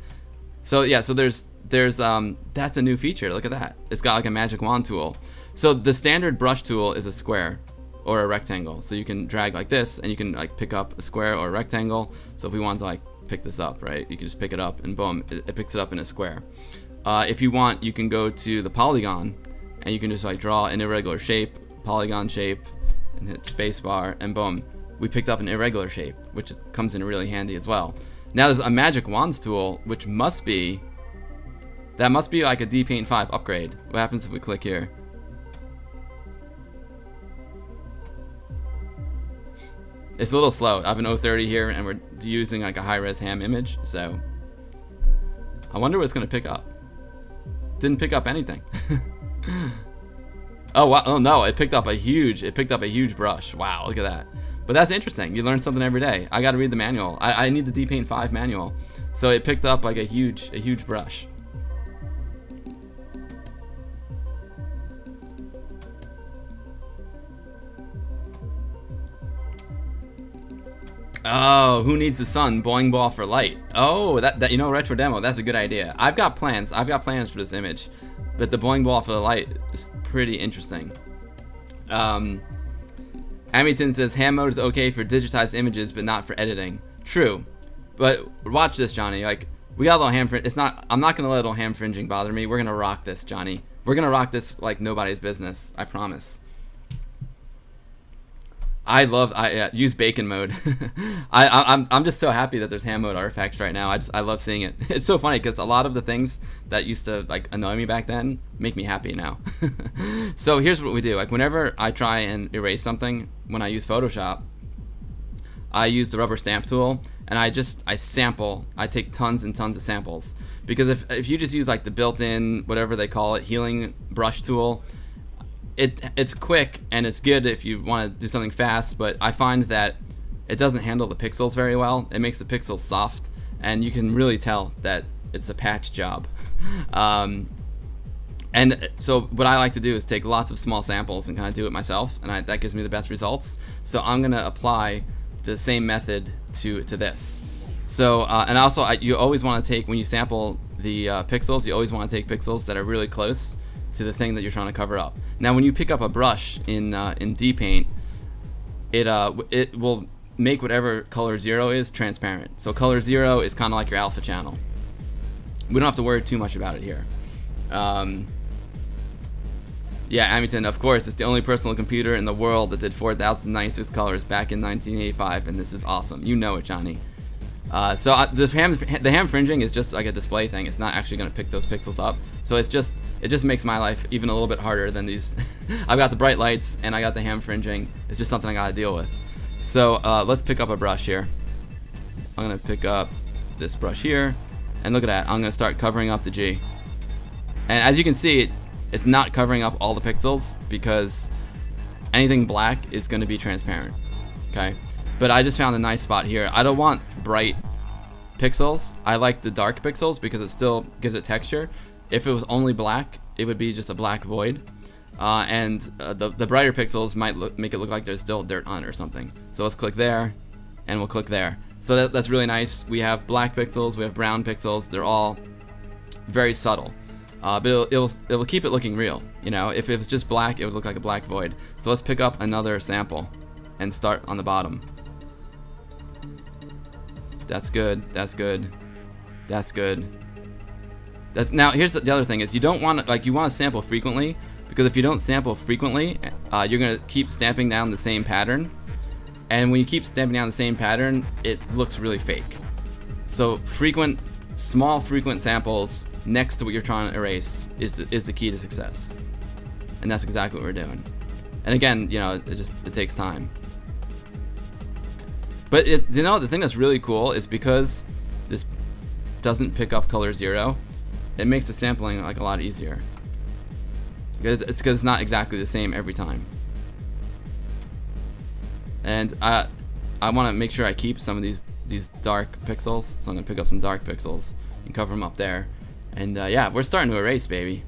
So yeah, so there's that's a new feature. Look at that. It's got like a magic wand tool. So the standard brush tool is a square or a rectangle. So you can drag like this and you can like pick up a square or a rectangle. So if we want to like pick this up, right, you can just pick it up and boom, it picks it up in a square. If you want, you can go to the polygon and you can just like draw an irregular shape, polygon shape, and hit spacebar and boom, we picked up an irregular shape, which comes in really handy as well. Now there's a magic wands tool, which must be like a DPaint 5 upgrade. What happens if we click here? It's a little slow. I have an 030 here and we're using like a high-res ham image, so I wonder what it's gonna pick up. Didn't pick up anything. Oh wow! Oh no! It picked up a huge brush. Wow! Look at that. But that's interesting. You learn something every day. I got to read the manual. I need the DPaint 5 manual. So it picked up like a huge brush. Oh, who needs the sun? Boing ball for light. Oh, that you know, retro demo. That's a good idea. I've got plans for this image, but the boing ball for the light is pretty interesting. Hamilton says ham mode is okay for digitized images, but not for editing. True, but watch this, Johnny. Like we got a little ham fring. I'm not gonna let a little ham fringing bother me. We're gonna rock this, Johnny. We're gonna rock this like nobody's business. I promise. I use bacon mode. I'm just so happy that there's ham mode artifacts right now. I love seeing it. It's so funny because a lot of the things that used to like annoy me back then make me happy now. So here's what we do. Like whenever I try and erase something when I use Photoshop, I use the rubber stamp tool and I sample. I take tons and tons of samples because if you just use like the built-in whatever they call it healing brush tool, it's quick and it's good if you want to do something fast, but I find that it doesn't handle the pixels very well. It makes the pixels soft and you can really tell that it's a patch job. And so what I like to do is take lots of small samples and kind of do it myself, and that gives me the best results. So I'm gonna apply the same method to this. So and also you always want to take, when you sample the pixels, you always want to take pixels that are really close to the thing that you're trying to cover up. Now when you pick up a brush in DPaint, it will make whatever color 0 is transparent. So color 0 is kind of like your alpha channel. We don't have to worry too much about it here. Yeah, Amington, of course, it's the only personal computer in the world that did 4096 colors back in 1985, and this is awesome. You know it, Johnny. So the ham fringing is just like a display thing. It's not actually going to pick those pixels up. So it just makes my life even a little bit harder than these. I've got the bright lights and I got the ham fringing. It's just something I got to deal with. So let's pick up a brush here. I'm going to pick up this brush here, and look at that. I'm going to start covering up the G. And as you can see, it's not covering up all the pixels because anything black is going to be transparent. Okay. but I just found a nice spot here. I don't want bright pixels. I like the dark pixels because it still gives it texture. If it was only black, it would be just a black void. The brighter pixels might make it look like there's still dirt on it or something. So let's click there, and we'll click there. So that's really nice. We have black pixels, we have brown pixels. They're all very subtle, but it'll keep it looking real. You know, if it was just black, it would look like a black void. So let's pick up another sample and start on the bottom. That's good. That's good. That's good. Now here's the other thing is you don't want to, you want to sample frequently, because if you don't sample frequently, you're gonna keep stamping down the same pattern, and when you keep stamping down the same pattern, it looks really fake. So small frequent samples next to what you're trying to erase is the key to success, and that's exactly what we're doing. And again, you know, it takes time. But you know, the thing that's really cool is because this doesn't pick up color 0, it makes the sampling like a lot easier. It's because it's not exactly the same every time. And I want to make sure I keep some of these dark pixels, so I'm gonna pick up some dark pixels and cover them up there. And yeah, we're starting to erase, baby.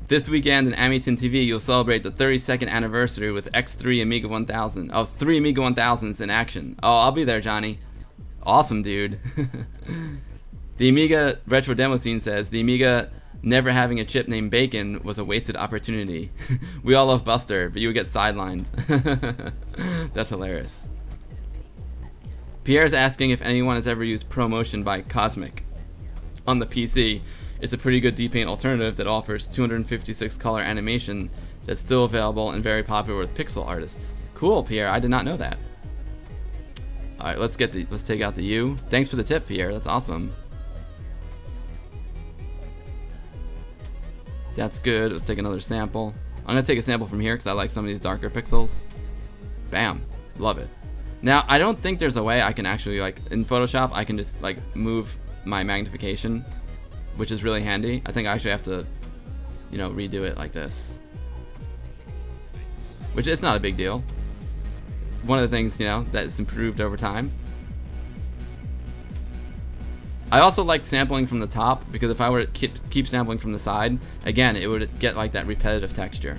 This weekend in Amiton TV, you'll celebrate the 32nd anniversary with X3 Amiga 1000. Oh, it's 3 Amiga 1000s in action. Oh, I'll be there, Johnny. Awesome, dude. The Amiga Retro Demo Scene says, the Amiga never having a chip named Bacon was a wasted opportunity. We all love Buster, but you would get sidelined. That's hilarious. Pierre's asking if anyone has ever used ProMotion by Cosmic on the PC. It's a pretty good DPaint alternative that offers 256 color animation that's still available and very popular with pixel artists. Cool, Pierre. I did not know that. All right, let's take out the U. Thanks for the tip, Pierre. That's awesome. That's good. Let's take another sample. I'm gonna take a sample from here because I like some of these darker pixels. Bam, love it. Now I don't think there's a way I can actually in Photoshop I can just move my magnification, which is really handy. I think I actually have to, you know, redo it like this, which is not a big deal. One of the things, you know, that's improved over time. I also like sampling from the top because if I were to keep sampling from the side, again, it would get like that repetitive texture.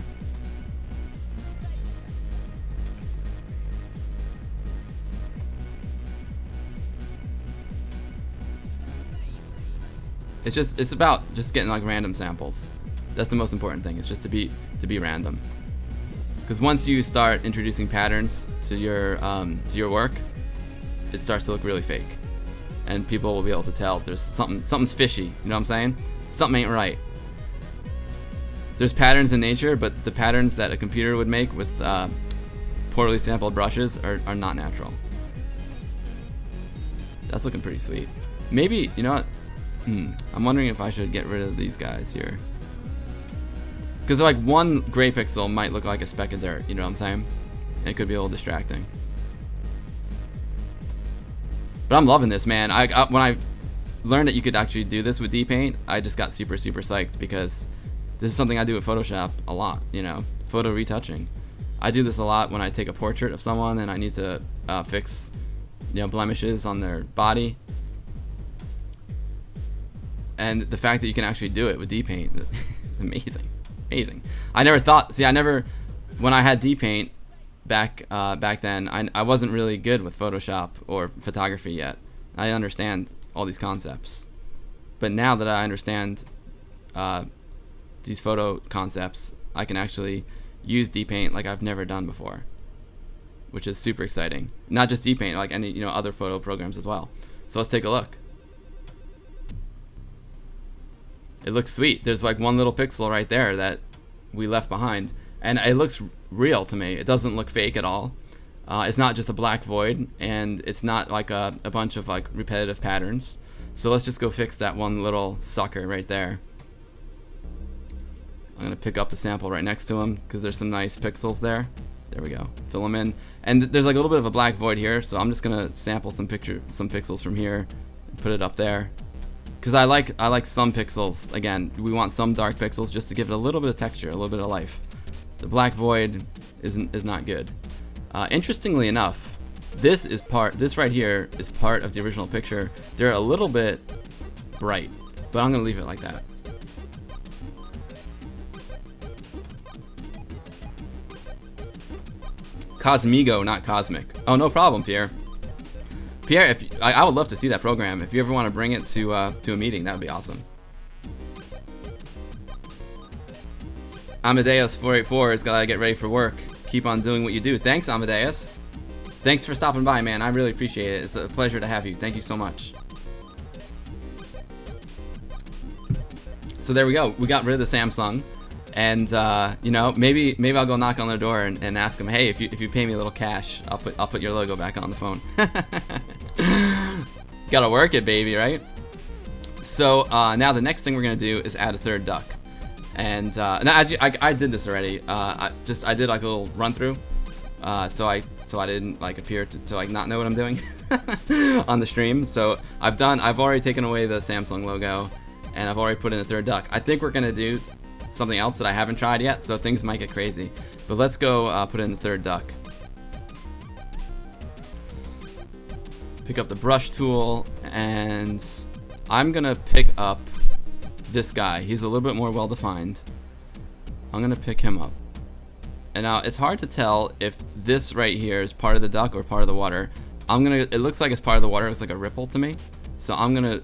It's about just getting like random samples. That's the most important thing. It's just to be random. Because once you start introducing patterns to your work, it starts to look really fake, and people will be able to tell there's something's fishy. You know what I'm saying? Something ain't right. There's patterns in nature, but the patterns that a computer would make with poorly sampled brushes are not natural. That's looking pretty sweet. Maybe, you know what? I'm wondering if I should get rid of these guys here. Because like one gray pixel might look like a speck of dirt, you know what I'm saying? It could be a little distracting. But I'm loving this, man. When I learned that you could actually do this with DPaint, I just got super psyched because this is something I do with Photoshop a lot, you know, photo retouching. I do this a lot when I take a portrait of someone and I need to fix, you know, blemishes on their body. And the fact that you can actually do it with DPaint is amazing. Amazing. I never thought, when I had DPaint back then, I wasn't really good with Photoshop or photography yet. I didn't understand all these concepts. But now that I understand these photo concepts, I can actually use DPaint like I've never done before, which is super exciting. Not just DPaint, like any, you know, other photo programs as well. So let's take a look. It looks sweet. There's like one little pixel right there that we left behind, and it looks real to me. It doesn't look fake at all. It's not just a black void, and it's not like a bunch of like repetitive patterns. So let's just go fix that one little sucker right there. I'm gonna pick up the sample right next to him because there's some nice pixels there. There we go. Fill them in, and there's like a little bit of a black void here. So I'm just gonna sample some pixels from here and put it up there. because I like some pixels. Again, we want some dark pixels just to give it a little bit of texture, a little bit of life. The black void is not good. Interestingly enough, this right here is part of the original picture. They're a little bit bright, but I'm gonna leave it like that. Cosmigo, not cosmic. Oh, no problem, Pierre. Pierre, I would love to see that program. If you ever want to bring it to a meeting, that would be awesome. Amadeus484 has got to get ready for work. Keep on doing what you do. Thanks, Amadeus. Thanks for stopping by, man. I really appreciate it. It's a pleasure to have you. Thank you so much. So there we go. We got rid of the Samsung. And you know, maybe I'll go knock on their door and ask them, hey, if you pay me a little cash, I'll put your logo back on the phone. Gotta work it, baby, right? So now the next thing we're gonna do is add a third duck. And now I did this already. I did like a little run through, so I didn't like appear to like not know what I'm doing on the stream. So I've already taken away the Samsung logo, and I've already put in a third duck. I think we're gonna do something else that I haven't tried yet, so things might get crazy. But let's go put in the third duck. Pick up the brush tool, and I'm gonna pick up this guy. He's a little bit more well defined. I'm gonna pick him up. And now it's hard to tell if this right here is part of the duck or part of the water. It looks like it's part of the water. It looks like a ripple to me. So I'm gonna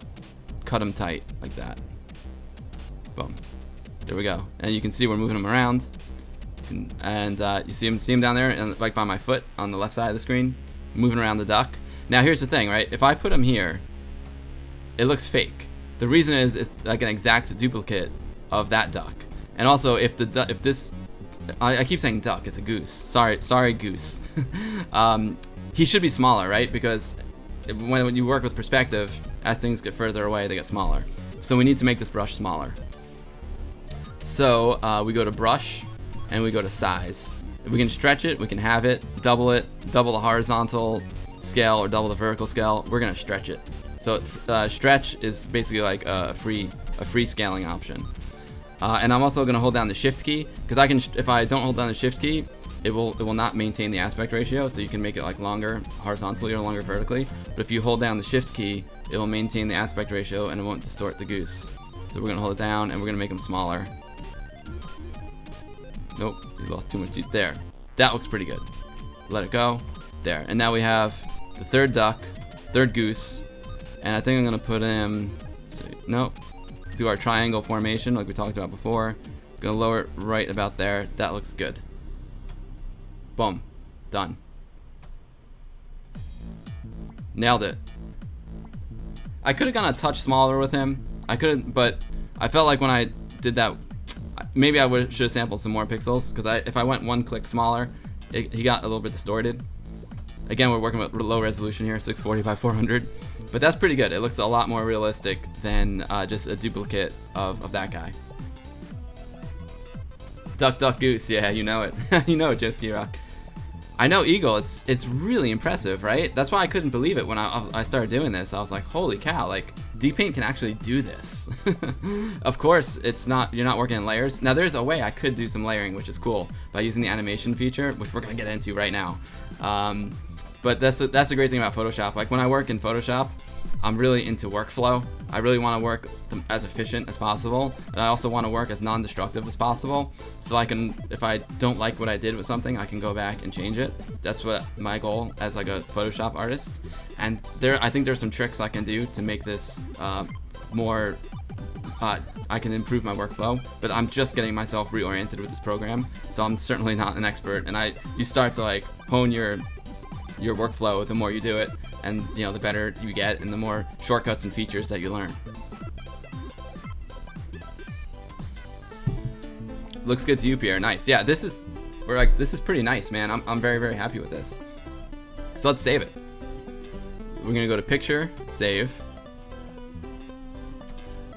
cut him tight like that. Boom. There we go. And you can see we're moving him around. And you see him down there, and like by my foot on the left side of the screen, moving around the duck. Now here's the thing, right? If I put him here, it looks fake. The reason is it's like an exact duplicate of that duck. And also, if this, I keep saying duck, it's a goose. Sorry, goose. He should be smaller, right? Because when you work with perspective, as things get further away, they get smaller. So we need to make this brush smaller. So we go to brush, and we go to size. If we can stretch it, we can have it, double the horizontal scale or double the vertical scale. We're gonna stretch it. So stretch is basically like a free scaling option. And I'm also gonna hold down the shift key, because if I don't hold down the shift key, it will not maintain the aspect ratio. So you can make it like longer horizontally or longer vertically. But if you hold down the shift key, it will maintain the aspect ratio and it won't distort the goose. So we're gonna hold it down and we're gonna make them smaller. Nope, he lost too much deep there. That looks pretty good. Let it go. There. And now we have the third duck, third goose, and I think I'm gonna put him. Nope. Do our triangle formation like we talked about before. Gonna lower it right about there. That looks good. Boom. Done. Nailed it. I could have gone a touch smaller with him. I couldn't, but I felt like when I did that, maybe I should have sampled some more pixels, because if I went one click smaller, he got a little bit distorted. Again, we're working with low resolution here, 640 by 400, but that's pretty good. It looks a lot more realistic than just a duplicate of that guy. Duck, duck, goose. Yeah, you know it. You know it, Joski Rock. I know Eagle. It's really impressive, right? That's why I couldn't believe it when I started doing this. I was like, holy cow! Like DPaint can actually do this. Of course, you're not working in layers. Now there's a way I could do some layering, which is cool, by using the animation feature, which we're gonna get into right now. But that's a great thing about Photoshop. Like when I work in Photoshop, I'm really into workflow. I really want to work as efficient as possible, and I also want to work as non-destructive as possible. So I can, if I don't like what I did with something, I can go back and change it. That's what my goal as like a Photoshop artist. And I think there's some tricks I can do to make this more. I can improve my workflow, but I'm just getting myself reoriented with this program, so I'm certainly not an expert. And you start to like hone your workflow the more you do it, and you know, the better you get and the more shortcuts and features that you learn. Looks good to you, Pierre. Nice. Yeah, this is pretty nice, man. I'm very, very happy with this. So let's save it. We're gonna go to picture, save,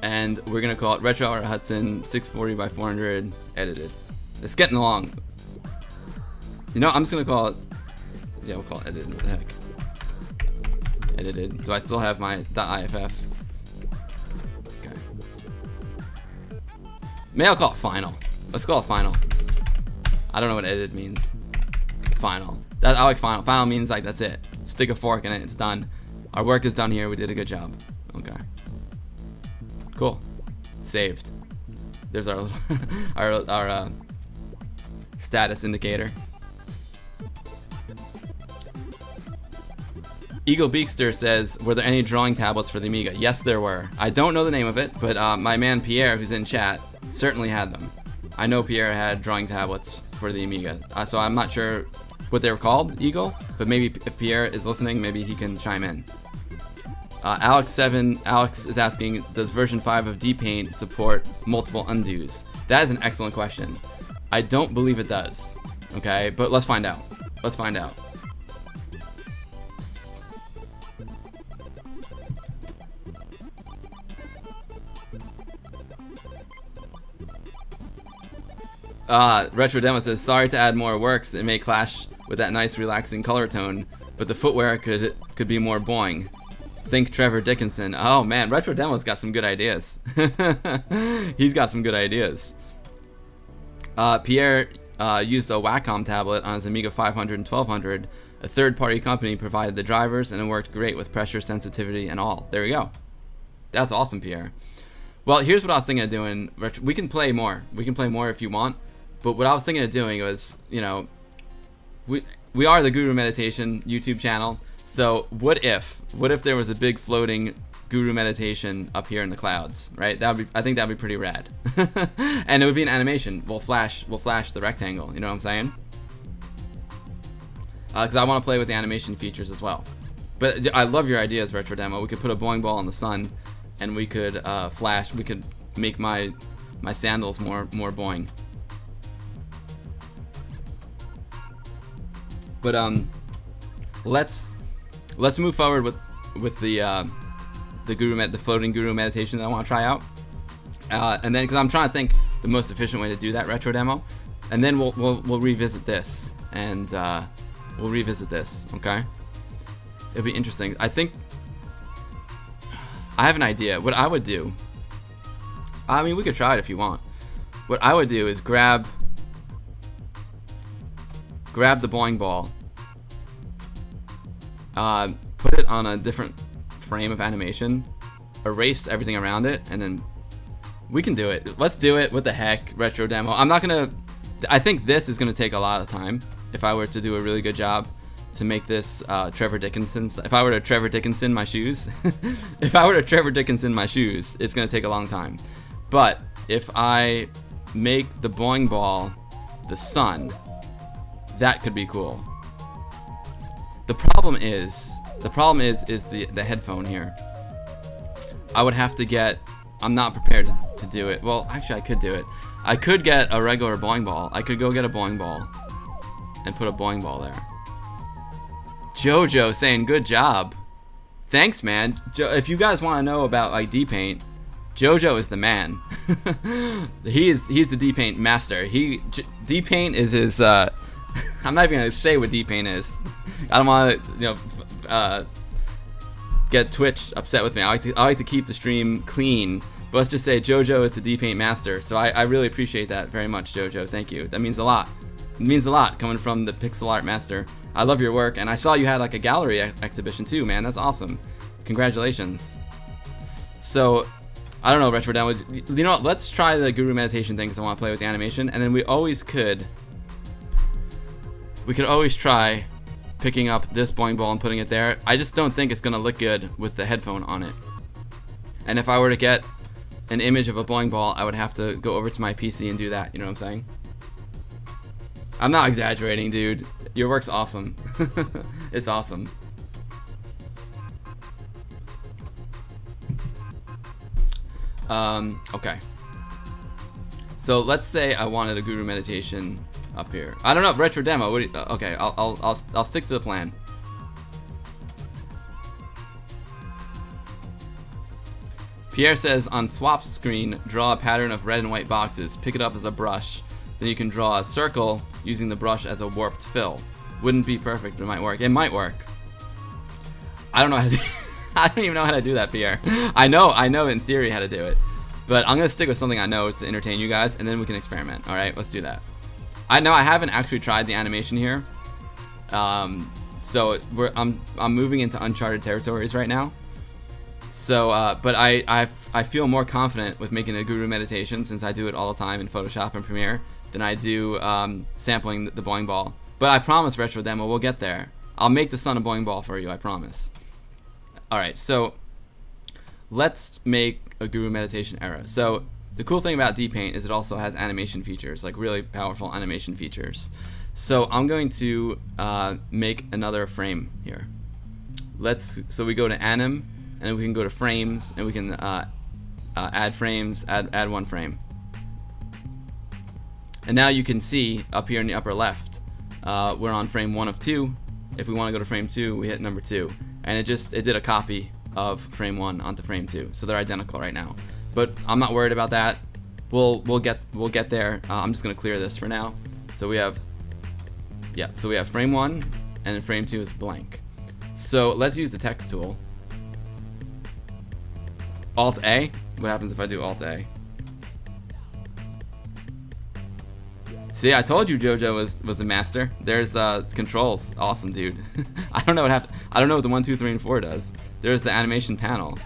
and we're gonna call it RetroHour Hudson 640 by 400 edited. It's getting along. You know, I'm just gonna call it. Yeah, we'll call it edited. What the heck? Edited. Do I still have my .iff? Maybe I'll call it final. Let's call it final. I don't know what edited means. Final. I like final. Final means like that's it. Stick a fork in it. It's done. Our work is done here. We did a good job. Okay. Cool. Saved. There's our little our status indicator. Eagle Beakster says, were there any drawing tablets for the Amiga? Yes, there were. I don't know the name of it, but my man Pierre, who's in chat, certainly had them. I know Pierre had drawing tablets for the Amiga, so I'm not sure what they were called, Eagle, but maybe if Pierre is listening, maybe he can chime in. Alex is asking, does version 5 of DPaint support multiple undos? That is an excellent question. I don't believe it does, okay, but let's find out. Let's find out. Retro Demo says, sorry to add more works, it may clash with that nice relaxing color tone, but the footwear could be more boing. Think Trevor Dickinson. Oh man, Retro Demo's got some good ideas. He's got some good ideas. Pierre used a Wacom tablet on his Amiga 500 and 1200. A third-party company provided the drivers, and it worked great with pressure sensitivity and all. There we go. That's awesome, Pierre. Well, here's what I was thinking of doing. We can play more. We can play more if you want. But what I was thinking of doing was, you know, we are the Guru Meditation YouTube channel. So what if there was a big floating Guru Meditation up here in the clouds, right? I think that'd be pretty rad. And it would be an animation. We'll flash the rectangle. You know what I'm saying? Because I want to play with the animation features as well. But I love your ideas, Retro Demo. We could put a bowling ball in the sun, and we could flash. We could make my sandals more boing. But let's move forward with the floating Guru meditation that I want to try out, and then because I'm trying to think the most efficient way to do that, Retro Demo, and then we'll revisit this, and we'll revisit this. Okay, it'll be interesting. I think I have an idea. What I would do, I mean, we could try it if you want. What I would do is grab the bowling ball, put it on a different frame of animation, erase everything around it, and then we can do it. Let's do it. What the heck, Retro Demo. I think this is gonna take a lot of time if I were to do a really good job to make this Trevor Dickinson. If I were to Trevor Dickinson my shoes, it's gonna take a long time. But if I make the bowling ball the sun, that could be cool. The problem is the headphone here. I would have to get. I'm not prepared to do it. Well, actually, I could do it. I could get a regular bowling ball. I could go get a bowling ball and put a bowling ball there. Jojo saying good job. Thanks, man. If you guys want to know about like DPaint, Jojo is the man. he's the DPaint master. DPaint is his. I'm not even gonna say what DPaint is. I don't want to, get Twitch upset with me. I like to keep the stream clean. But let's just say Jojo is the DPaint master. So I really appreciate that very much, Jojo. Thank you. That means a lot. It means a lot coming from the pixel art master. I love your work, and I saw you had like a gallery exhibition too, man. That's awesome. Congratulations. So I don't know, Retro Demo. You know what? Let's try the Guru Meditation thing because I want to play with the animation, and then we could always try picking up this bowling ball and putting it there. I just don't think it's gonna look good with the headphone on it. And if I were to get an image of a bowling ball, I would have to go over to my PC and do that. You know what I'm saying? I'm not exaggerating, dude. Your work's awesome. It's awesome. Okay. So let's say I wanted a Guru Meditation up here. I don't know, Retro Demo. What do you, okay, I'll stick to the plan. Pierre says on swap screen, draw a pattern of red and white boxes. Pick it up as a brush. Then you can draw a circle using the brush as a warped fill. Wouldn't be perfect, but it might work. It might work. I don't know how to do I don't even know how to do that, Pierre. I know in theory how to do it. But I'm gonna stick with something I know to entertain you guys, and then we can experiment. All right, let's do that. I know I haven't actually tried the animation here, so I'm moving into uncharted territories right now. So, but I feel more confident with making a guru meditation, since I do it all the time in Photoshop and Premiere, than I do sampling the bowling ball. But I promise, Retro Demo, we'll get there. I'll make the sun a bowling ball for you, I promise. Alright, so let's make a guru meditation era. So the cool thing about DPaint is it also has animation features, like really powerful animation features. So I'm going to make another frame here. So we go to anim, and then we can go to frames, and we can add frames, add one frame. And now you can see up here in the upper left, we're on frame 1 of 2. If we want to go to frame 2, we hit number 2, and it did a copy of frame 1 onto frame 2, so they're identical right now. But I'm not worried about that. We'll get there. I'm just gonna clear this for now. So we have frame 1, and then frame 2 is blank. So let's use the text tool. Alt A. What happens if I do Alt A? See, I told you JoJo was a master. There's controls. Awesome, dude. I don't know what happened. I don't know what the 1, 2, 3, and 4 does. There's the animation panel.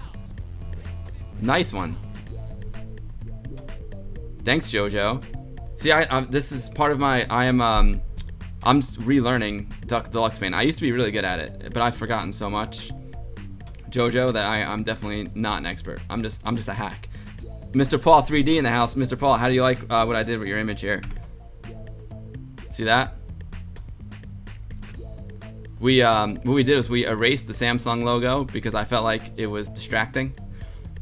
Nice one. Thanks, JoJo. See, this is part of my. I'm just relearning Deluxe Paint. I used to be really good at it, but I've forgotten so much, JoJo, that I'm definitely not an expert. I'm just a hack. Mr. Paul 3D in the house. Mr. Paul, how do you like what I did with your image here? See that? What we did was we erased the Samsung logo because I felt like it was distracting.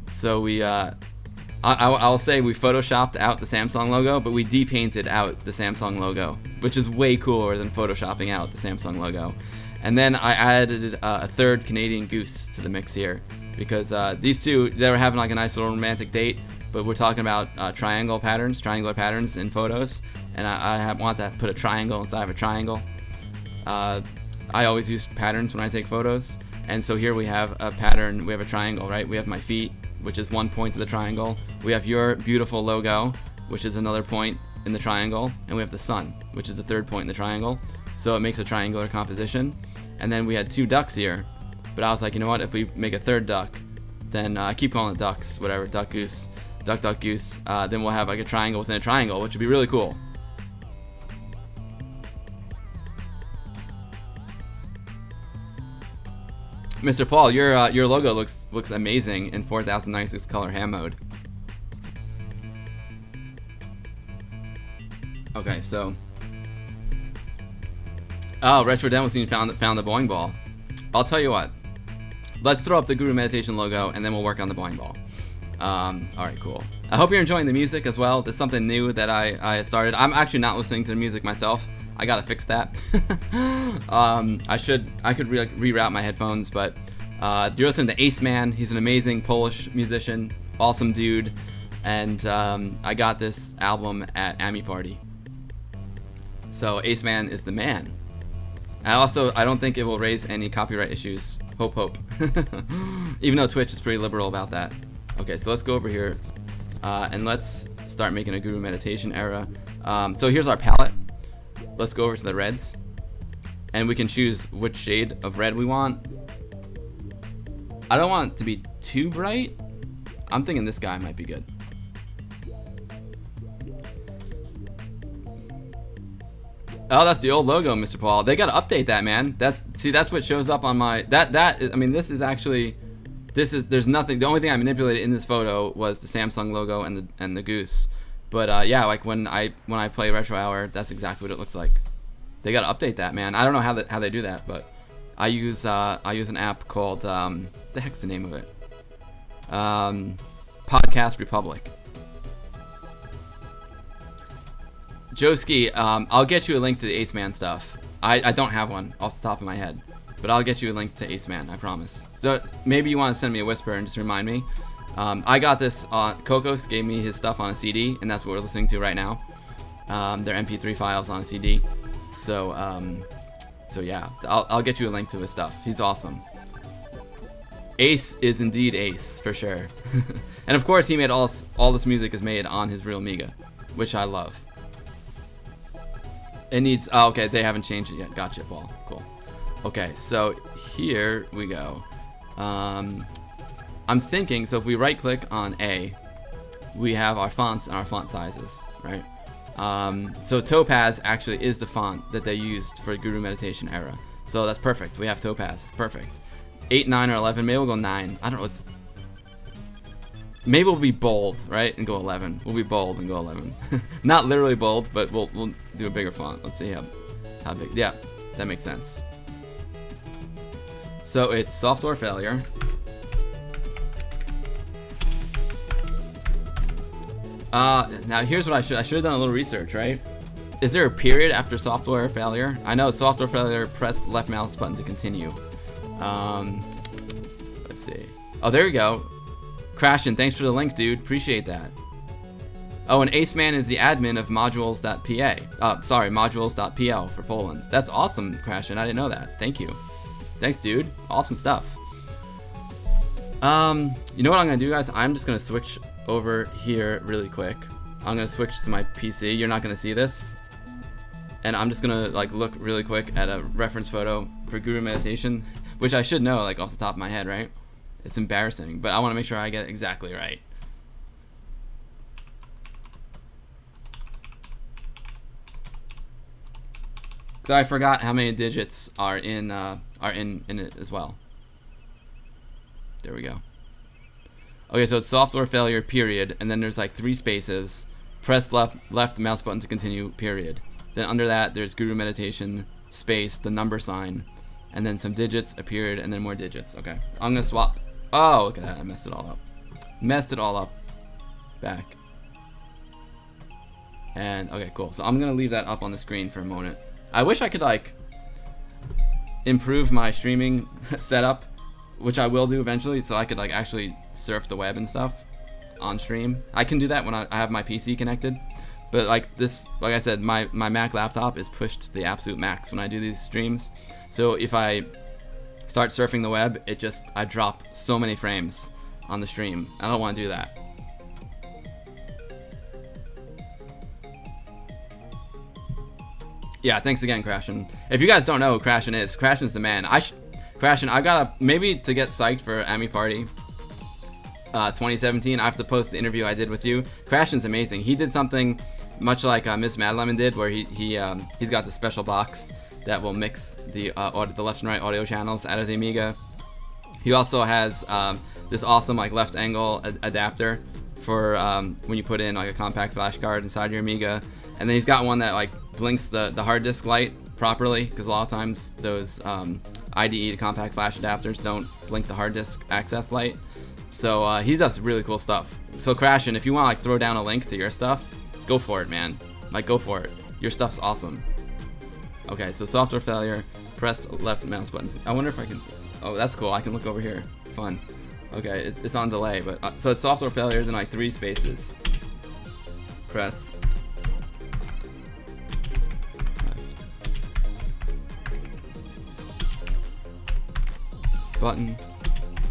So I'll say we photoshopped out the Samsung logo, but we depainted out the Samsung logo, which is way cooler than photoshopping out the Samsung logo. And then I added a third Canadian goose to the mix here, because these two, they were having like a nice little romantic date, but we're talking about triangular patterns in photos, and I want to put a triangle inside of a triangle. I always use patterns when I take photos, and so here we have a pattern, we have a triangle, right? We have my feet, which is one point of the triangle. We have your beautiful logo, which is another point in the triangle, and we have the sun, which is the third point in the triangle. So it makes a triangular composition. And then we had 2 ducks here, but I was like, you know what, if we make a third duck, then I keep calling it ducks, whatever, duck goose, duck goose, then we'll have like a triangle within a triangle, which would be really cool. Mr. Paul, your logo looks amazing in 4096 color ham mode. Okay, so Retro Demo Scene found the bowling ball. I'll tell you what. Let's throw up the Guru Meditation logo, and then we'll work on the bowling ball. Alright, cool. I hope you're enjoying the music as well. There's something new that I started. I'm actually not listening to the music myself. I gotta fix that. I could reroute my headphones, but you're listening to Ace Man. He's an amazing Polish musician, awesome dude, and I got this album at Ami Party. So Ace Man is the man. I don't think it will raise any copyright issues. Hope. Even though Twitch is pretty liberal about that. Okay, so let's go over here and let's start making a Guru Meditation era. So here's our palette. Let's go over to the reds, and we can choose which shade of red we want. I don't want it to be too bright. I'm thinking this guy might be good. Oh, that's the old logo, Mr. Paul. They gotta update that, man. That's what shows up on my I mean, there's nothing. The only thing I manipulated in this photo was the Samsung logo and the goose. But yeah, like when I play RetroHour, that's exactly what it looks like. They gotta update that, man. I don't know how they do that, but I use an app called the heck's the name of it? Podcast Republic. Joski, I'll get you a link to the Ace Man stuff. I don't have one off the top of my head, but I'll get you a link to Ace Man, I promise. So maybe you want to send me a whisper and just remind me. I got this Kokos gave me his stuff on a CD, and that's what we're listening to right now. Their MP3 files on a CD. So yeah, I'll get you a link to his stuff. He's awesome. Ace is indeed Ace, for sure. And of course, he made all this music is made on his real Amiga, which I love. It needs, oh, okay, they haven't changed it yet. Gotcha, Paul. Cool. Okay, so here we go. I'm thinking, so if we right click on A, we have our fonts and our font sizes, right? So Topaz actually is the font that they used for Guru Meditation era. So that's perfect. We have Topaz. It's perfect. 8, 9, or 11. Maybe we'll go 9. I don't know. Maybe we'll be bold, right? And go 11. We'll be bold and go 11. Not literally bold, but we'll do a bigger font. Let's see how big. Yeah, that makes sense. So it's software failure. Now here's what I should have done a little research, right? Is there a period after software failure? I know software failure, press left mouse button to continue. Let's see. Oh, there you go. Crashin', thanks for the link, dude. Appreciate that. Oh, and Aceman is the admin of modules.pa. Sorry, modules.pl for Poland. That's awesome, Crashin'. I didn't know that. Thank you. Thanks, dude. Awesome stuff. You know what I'm gonna do, guys? I'm just gonna switch over here really quick. I'm gonna switch to my PC. You're not gonna see this. And I'm just gonna like look really quick at a reference photo for Guru Meditation, which I should know like off the top of my head, right? It's embarrassing, but I want to make sure I get it exactly right. So I forgot how many digits are in it as well. There we go. Okay, so it's software failure period, and then there's like 3 spaces. Press left mouse button to continue period. Then under that there's Guru Meditation space, the number sign, and then some digits, a period, and then more digits. Okay, I'm gonna swap. Oh, look at that, I messed it all up. Messed it all up. Back. And okay, cool. So I'm gonna leave that up on the screen for a moment. I wish I could like improve my streaming setup, which I will do eventually, so I could like actually surf the web and stuff on stream. I can do that when I have my PC connected, but like this, like I said, my Mac laptop is pushed to the absolute max when I do these streams. So if I start surfing the web, I drop so many frames on the stream. I don't want to do that. Yeah, thanks again, Crashin'. If you guys don't know who Crashin' is, Crashin's the man. Crashin', I gotta, maybe to get psyched for Ami Party 2017, I have to post the interview I did with you. Crashin's amazing. He did something much like Miss Mad Lemon did, where he's got the special box that will mix the left and right audio channels out of the Amiga. He also has this awesome like left angle adapter for when you put in like a compact flash card inside your Amiga. And then he's got one that like blinks the hard disk light properly, because a lot of times those IDE to compact flash adapters don't blink the hard disk access light. So he does really cool stuff. So Crashin', if you want to like throw down a link to your stuff, go for it, man. Like go for it. Your stuff's awesome. Okay, so software failure, press left mouse button. I wonder if I can, oh, that's cool. I can look over here. Fun. Okay, it's on delay, but so it's software failures in like 3 spaces. Press button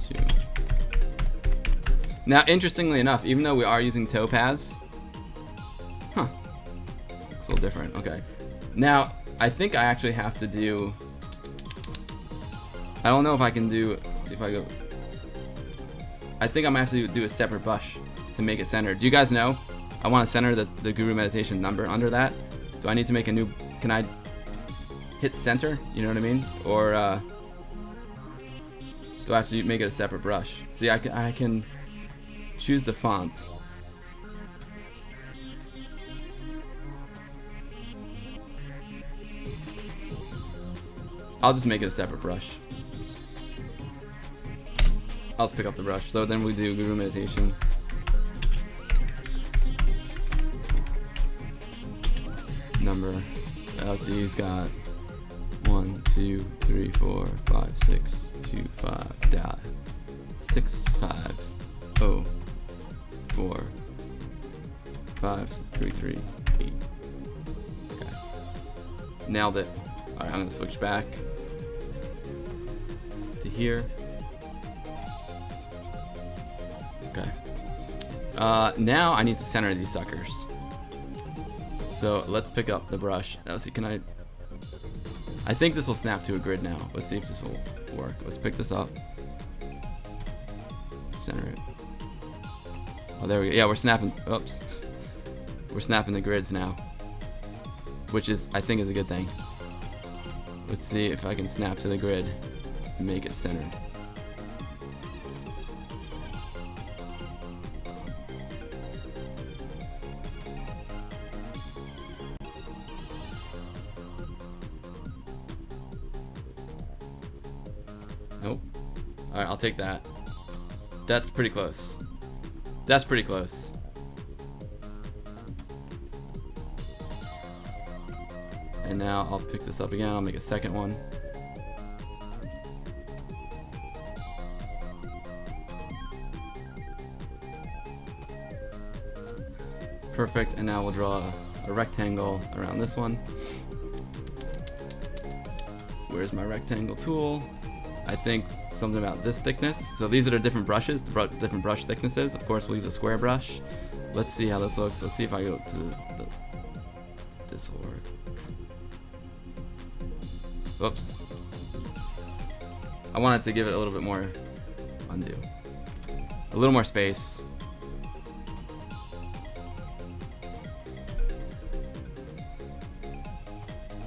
2. Now, interestingly enough, even though we are using Topaz, it's a little different. Okay. Now, I think I actually have to do, I don't know if I can do, let's see if I go, I think I'm gonna have to do a separate brush to make it centered. Do you guys know? I want to center the Guru Meditation number under that. Do I need to make a new, can I hit center? You know what I mean? Or do I have to make it a separate brush? See, I can choose the font. I'll just make it a separate brush. I'll just pick up the brush. So then we do Guru Meditation. Number. Let's see, he's got 1, 2, 3, 4, 5, 6, 2, 5, dot 6, 5, 0, 4, 5, 3, 3, 8. Okay. Nailed it. Alright, I'm gonna switch back to here. Okay. Now I need to center these suckers. So let's pick up the brush. Let's see, can I think this will snap to a grid now. Let's see if this will work. Let's pick this up. Center it. Oh, there we go. Yeah, we're snapping. Oops. We're snapping the grids now, which is, I think, is a good thing. Let's see if I can snap to the grid and make it centered. Nope. Alright, I'll take that. That's pretty close. That's pretty close. And now I'll pick this up again. I'll make a second one. Perfect. And now we'll draw a rectangle around this one. Where's my rectangle tool? I think something about this thickness. So these are the different brushes, different brush thicknesses. Of course, we'll use a square brush. Let's see how this looks. Let's see if I go to this will work. Whoops. I wanted to give it a little bit more undo. A little more space.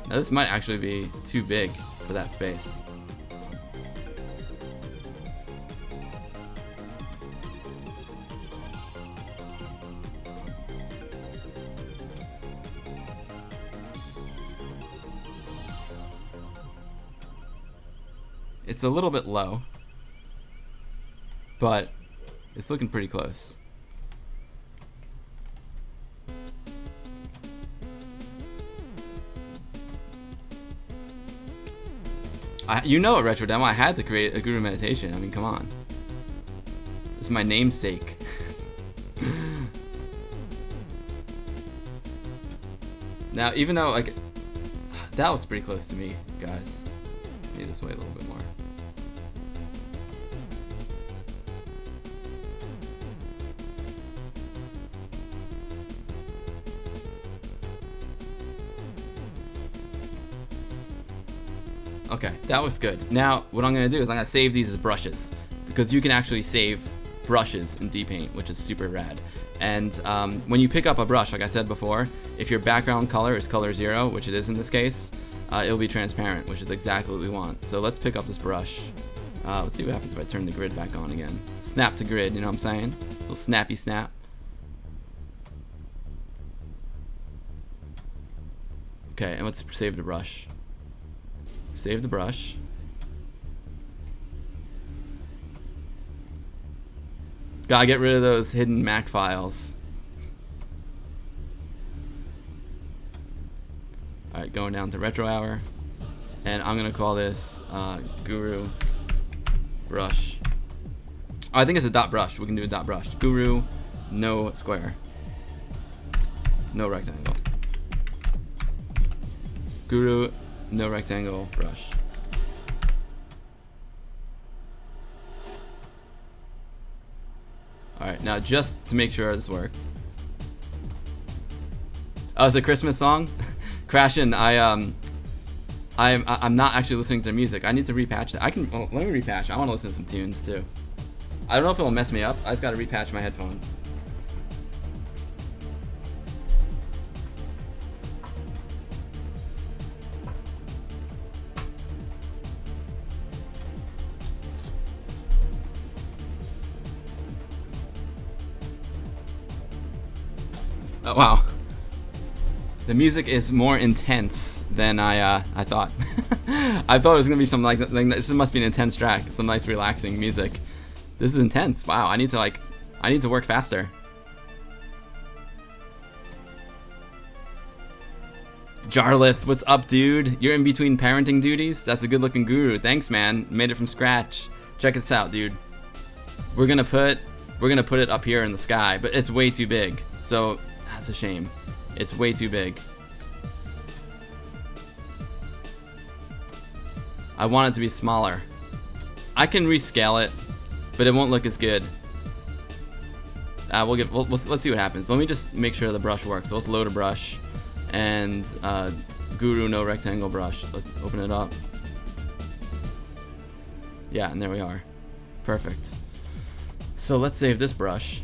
Now this might actually be too big for that space. It's a little bit low, but it's looking pretty close. You know at Retro Demo, I had to create a Guru meditation. I mean, come on. This is my namesake. Now, even though, like, that looks pretty close to me, guys. Need this way a little bit more. Okay, that looks good. Now, what I'm gonna do is I'm gonna save these as brushes, because you can actually save brushes in DPaint, which is super rad. And when you pick up a brush, like I said before, if your background color is color 0, which it is in this case, it'll be transparent, which is exactly what we want. So let's pick up this brush. Let's see what happens if I turn the grid back on again. Snap to grid, you know what I'm saying? A little snappy snap. Okay, and let's save the brush. Save the brush. Gotta get rid of those hidden Mac files. Alright, going down to RetroHour. And I'm gonna call this Guru Brush. Oh, I think it's a dot brush. We can do a dot brush. Guru, no square. No rectangle. Guru, no rectangle, brush. Alright, now just to make sure this worked. Oh, it's a Christmas song? Crashin', I'm not actually listening to music. I need to repatch that. Well, let me repatch. I want to listen to some tunes too. I don't know if it'll mess me up. I just gotta repatch my headphones. Oh, wow. The music is more intense than I thought. I thought it was gonna be something like this. Must be an intense track. Some nice relaxing music. This is intense. Wow. I need to work faster. Jarlith, what's up, dude? You're in between parenting duties? That's a good-looking Guru. Thanks, man. Made it from scratch. Check this out, dude. We're gonna put it up here in the sky, but it's way too big. So that's a shame. It's way too big. I want it to be smaller. I can rescale it, but it won't look as good. let's see what happens. Let me just make sure the brush works. So let's load a brush, and Guru no rectangle brush. Let's open it up. Yeah, and there we are. Perfect. So let's save this brush.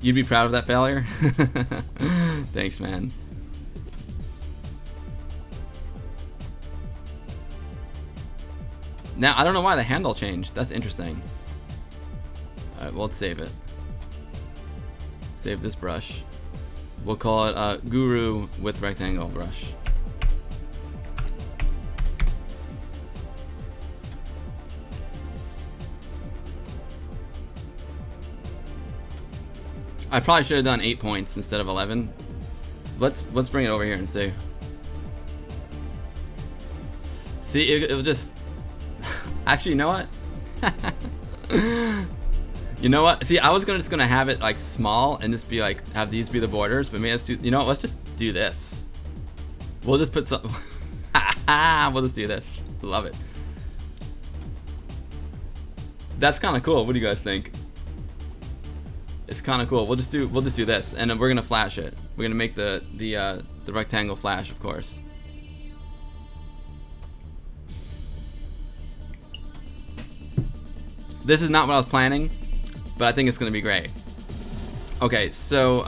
You'd be proud of that failure? Thanks, man. Now, I don't know why the handle changed. That's interesting. Alright, well, let's save it. Save this brush. We'll call it Guru with rectangle brush. I probably should have done 8 points instead of 11. Let's bring it over here and see. See, it'll just. Actually, you know what? You know what? See, I was just gonna have it like small and just be like have these be the borders, but maybe let's do. You know what? Let's just do this. We'll just put some. We'll just do this. Love it. That's kind of cool. What do you guys think? It's kind of cool. We'll just do this, and then we're gonna flash it. We're gonna make the rectangle flash, of course. This is not what I was planning, but I think it's gonna be great. Okay, so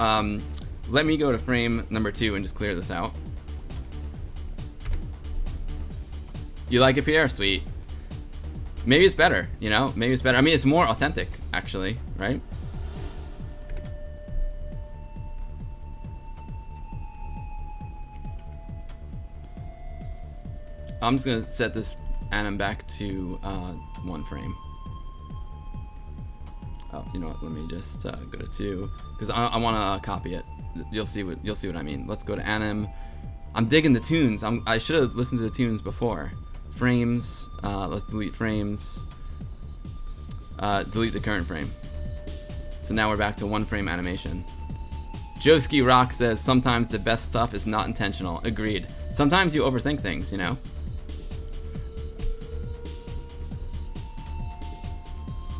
let me go to frame number 2 and just clear this out. You like it, Pierre? Sweet. Maybe it's better. You know, maybe it's better. I mean, it's more authentic, actually, right? I'm just gonna set this anim back to 1 frame. Oh, you know what? Let me just go to 2 because I want to copy it. You'll see what I mean. Let's go to anim. I'm digging the tunes. I should have listened to the tunes before. Frames. Let's delete frames. Delete the current frame. So now we're back to 1 frame animation. Joski Rock says sometimes the best stuff is not intentional. Agreed. Sometimes you overthink things, you know.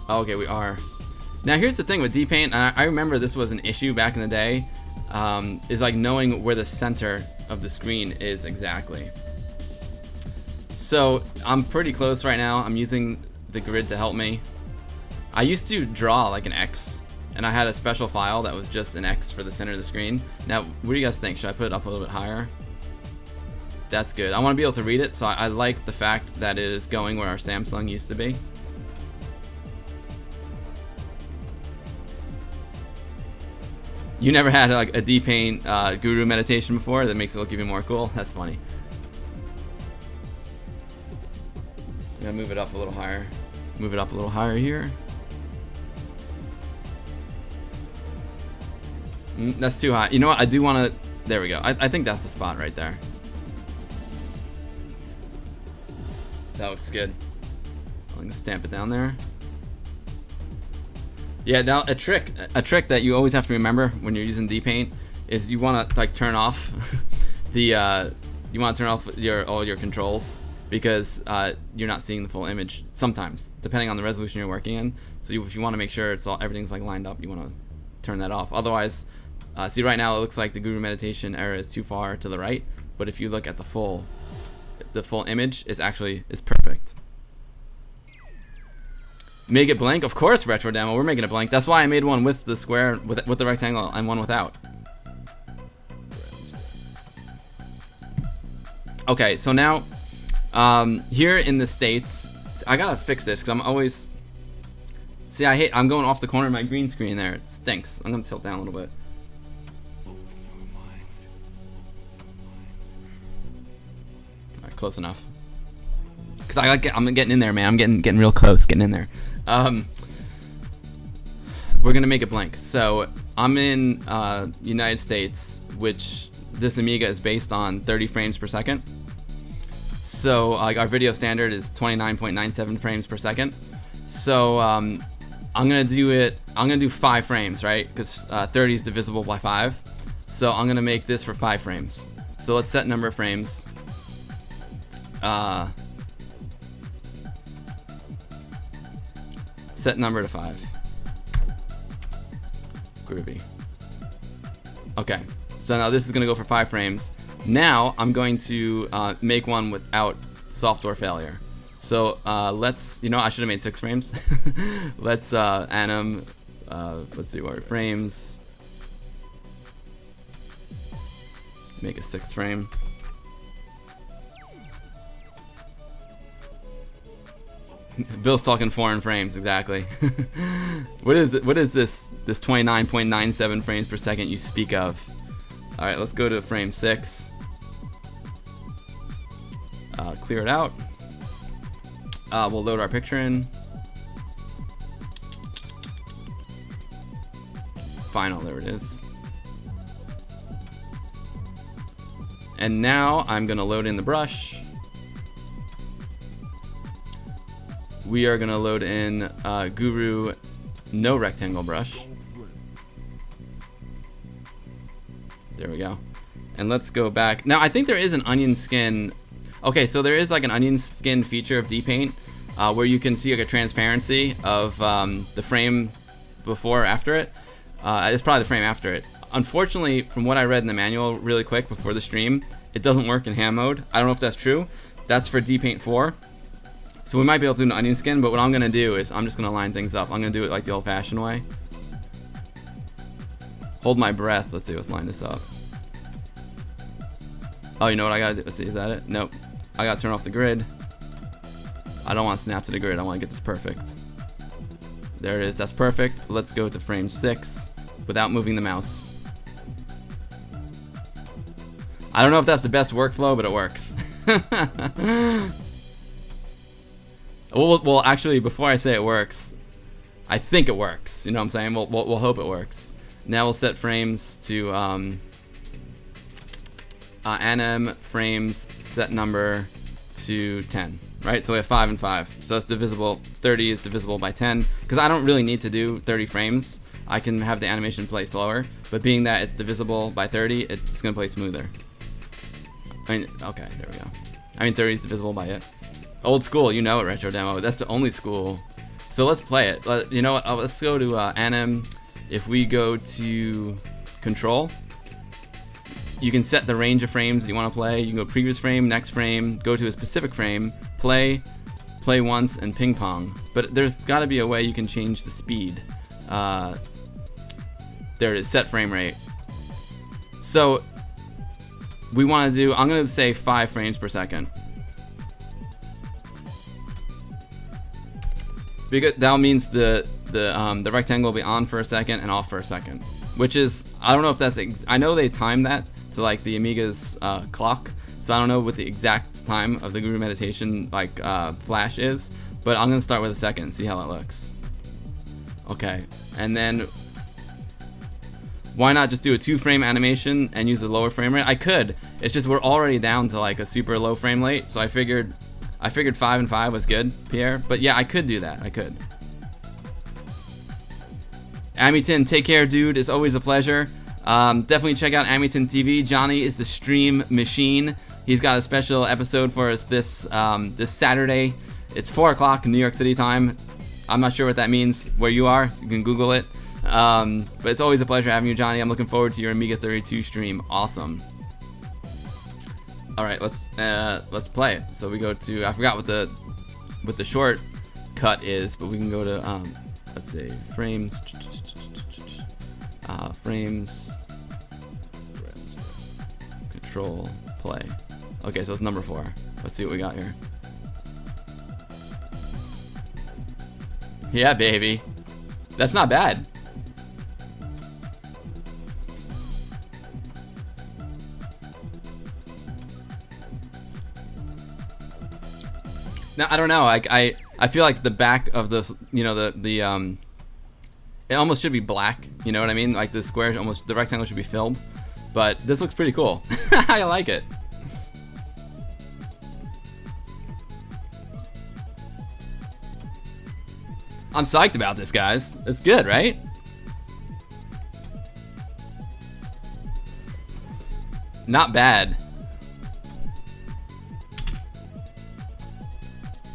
Oh, okay, we are. Now here's the thing with DPaint, and I remember this was an issue back in the day, is like knowing where the center of the screen is exactly. So I'm pretty close right now. I'm using the grid to help me. I used to draw like an X, and I had a special file that was just an X for the center of the screen. Now, what do you guys think? Should I put it up a little bit higher? That's good. I want to be able to read it, so I like the fact that it is going where our Samsung used to be. You never had like a DPaint Guru meditation before? That makes it look even more cool. That's funny. I'm gonna move it up a little higher. Move it up a little higher here. That's too high. You know what? I do want to. There we go. I think that's the spot right there. That looks good. I'm gonna stamp it down there. Yeah, now a trick that you always have to remember when you're using DPaint is you want to like turn off the you want to turn off all your controls because you're not seeing the full image sometimes depending on the resolution you're working in. So if you want to make sure everything's like lined up, you want to turn that off. Otherwise, see right now it looks like the Guru meditation error is too far to the right, but if you look at the full image is perfect. Make it blank? Of course, retro demo. We're making it blank. That's why I made one with the square, with the rectangle, and one without. Okay, so now, here in the States, I gotta fix this because I'm always. See, I'm going off the corner of my green screen there. It stinks. I'm gonna tilt down a little bit. All right, close enough. Cause I'm getting in there, man. I'm getting real close, getting in there. We're gonna make it blank. So I'm in United States, which this Amiga is based on 30 frames per second. So like our video standard is 29.97 frames per second. So I'm gonna do 5 frames, right? Because 30 is divisible by 5. So I'm gonna make this for 5 frames. So let's set number of frames. set number to 5. Groovy. Okay, so now this is gonna go for 5 frames. Now I'm going to make one without software failure. So let's, you know, I should have made 6 frames. Let's anim, let's see what frames. Make a 6th frame. Bill's talking foreign frames, exactly. What is it? What is this 29.97 frames per second you speak of? All right, let's go to frame 6. Clear it out. We'll load our picture in. Final, there it is. And now I'm gonna load in the brush. We are gonna load in Guru no rectangle brush. There we go. And let's go back. Now I think there is an onion skin. Okay, so there is like an onion skin feature of DPaint where you can see like a transparency of the frame before or after it. It's probably the frame after it. Unfortunately, from what I read in the manual really quick before the stream, it doesn't work in hand mode. I don't know if that's true. That's for DPaint 4. So we might be able to do an onion skin, but what I'm gonna do is I'm just gonna line things up. I'm gonna do it like the old-fashioned way. Hold my breath. Let's see, let's line this up. Oh, you know what I gotta do? Let's see, is that it? Nope. I gotta turn off the grid. I don't want to snap to the grid. I want to get this perfect. There it is. That's perfect. Let's go to frame 6 without moving the mouse. I don't know if that's the best workflow, but it works. Well, actually, before I say it works, I think it works. You know what I'm saying? We'll hope it works. Now we'll set frames to anim frames set number to 10. Right? So we have 5 and 5. So it's divisible. 30 is divisible by 10. Because I don't really need to do 30 frames. I can have the animation play slower. But being that it's divisible by 30, it's going to play smoother. I mean, okay, there we go. I mean, 30 is divisible by it. Old school, you know it, Retro Demo. That's the only school. So let's play it. You know what? Let's go to anim. If we go to control, you can set the range of frames that you want to play. You can go previous frame, next frame, go to a specific frame, play once, and ping pong. But there's got to be a way you can change the speed. There it is, set frame rate. So we want to do, I'm going to say 5 frames per second. Because that means the rectangle will be on for a second and off for a second. Which is, I don't know if that's, I know they time that to like the Amiga's clock. So I don't know what the exact time of the Guru Meditation like flash is. But I'm going to start with a second and see how that looks. Okay, and then why not just do a 2-frame animation and use a lower frame rate? I could. It's just we're already down to like a super low frame rate, so I figured 5 and 5 was good, Pierre. But yeah, I could do that. I could. Amiton, take care, dude. It's always a pleasure. Definitely check out Amiton TV. Johnny is the stream machine. He's got a special episode for us this Saturday. It's 4 o'clock New York City time. I'm not sure what that means where you are. You can Google it. But it's always a pleasure having you, Johnny. I'm looking forward to your Amiga 32 stream. Awesome. All right, let's play it. So we go to, I forgot what the short cut is, but we can go to let's see, frames, frames, control, play. Okay, so it's number 4. Let's see what we got here. Yeah, baby. That's not bad. Now I don't know. I feel like the back of this, you know, the it almost should be black. You know what I mean? Like the square, almost the rectangle should be filled. But this looks pretty cool. I like it. I'm psyched about this, guys. It's good, right? Not bad.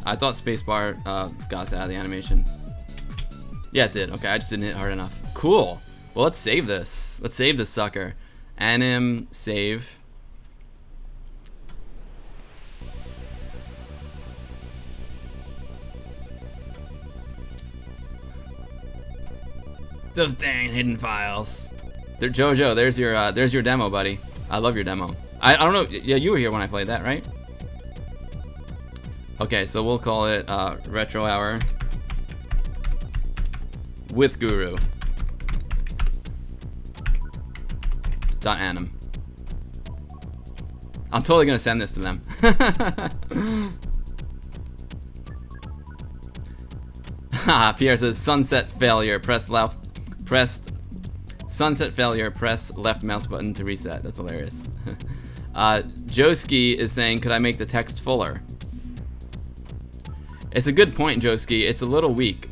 I thought spacebar got us out of the animation. Yeah, it did. Okay, I just didn't hit hard enough. Cool. Well, let's save this. Let's save this sucker. Anim, save. Those dang hidden files. There, Jojo, there's your demo, buddy. I love your demo. I don't know. Yeah, you were here when I played that, right? Okay, so we'll call it RetroHour with Guru. .anim. I'm totally gonna send this to them. Pierre says sunset failure. Press left. Pressed. Sunset failure. Press left mouse button to reset. That's hilarious. Joski is saying, could I make the text fuller? It's a good point, Joski. It's a little weak.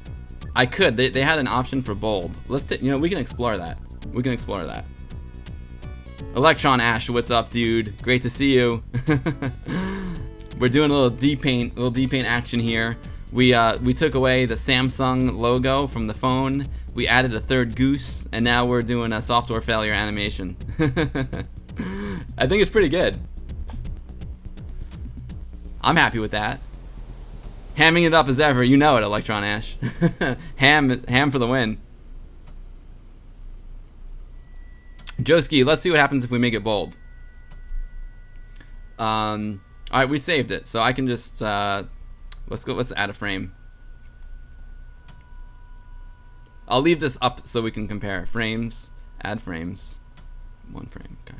I could. They had an option for bold. Let's you know, we can explore that. We can explore that. Electron Ash, what's up, dude? Great to see you. We're doing a little DPaint action here. We took away the Samsung logo from the phone. We added a third goose, and now we're doing a software failure animation. I think it's pretty good. I'm happy with that. Hamming it up as ever, you know it, Electron Ash. ham for the win. Joski, let's see what happens if we make it bold. Alright, we saved it, so I can just let's add a frame. I'll leave this up so we can compare. Frames, add frames. One frame, okay.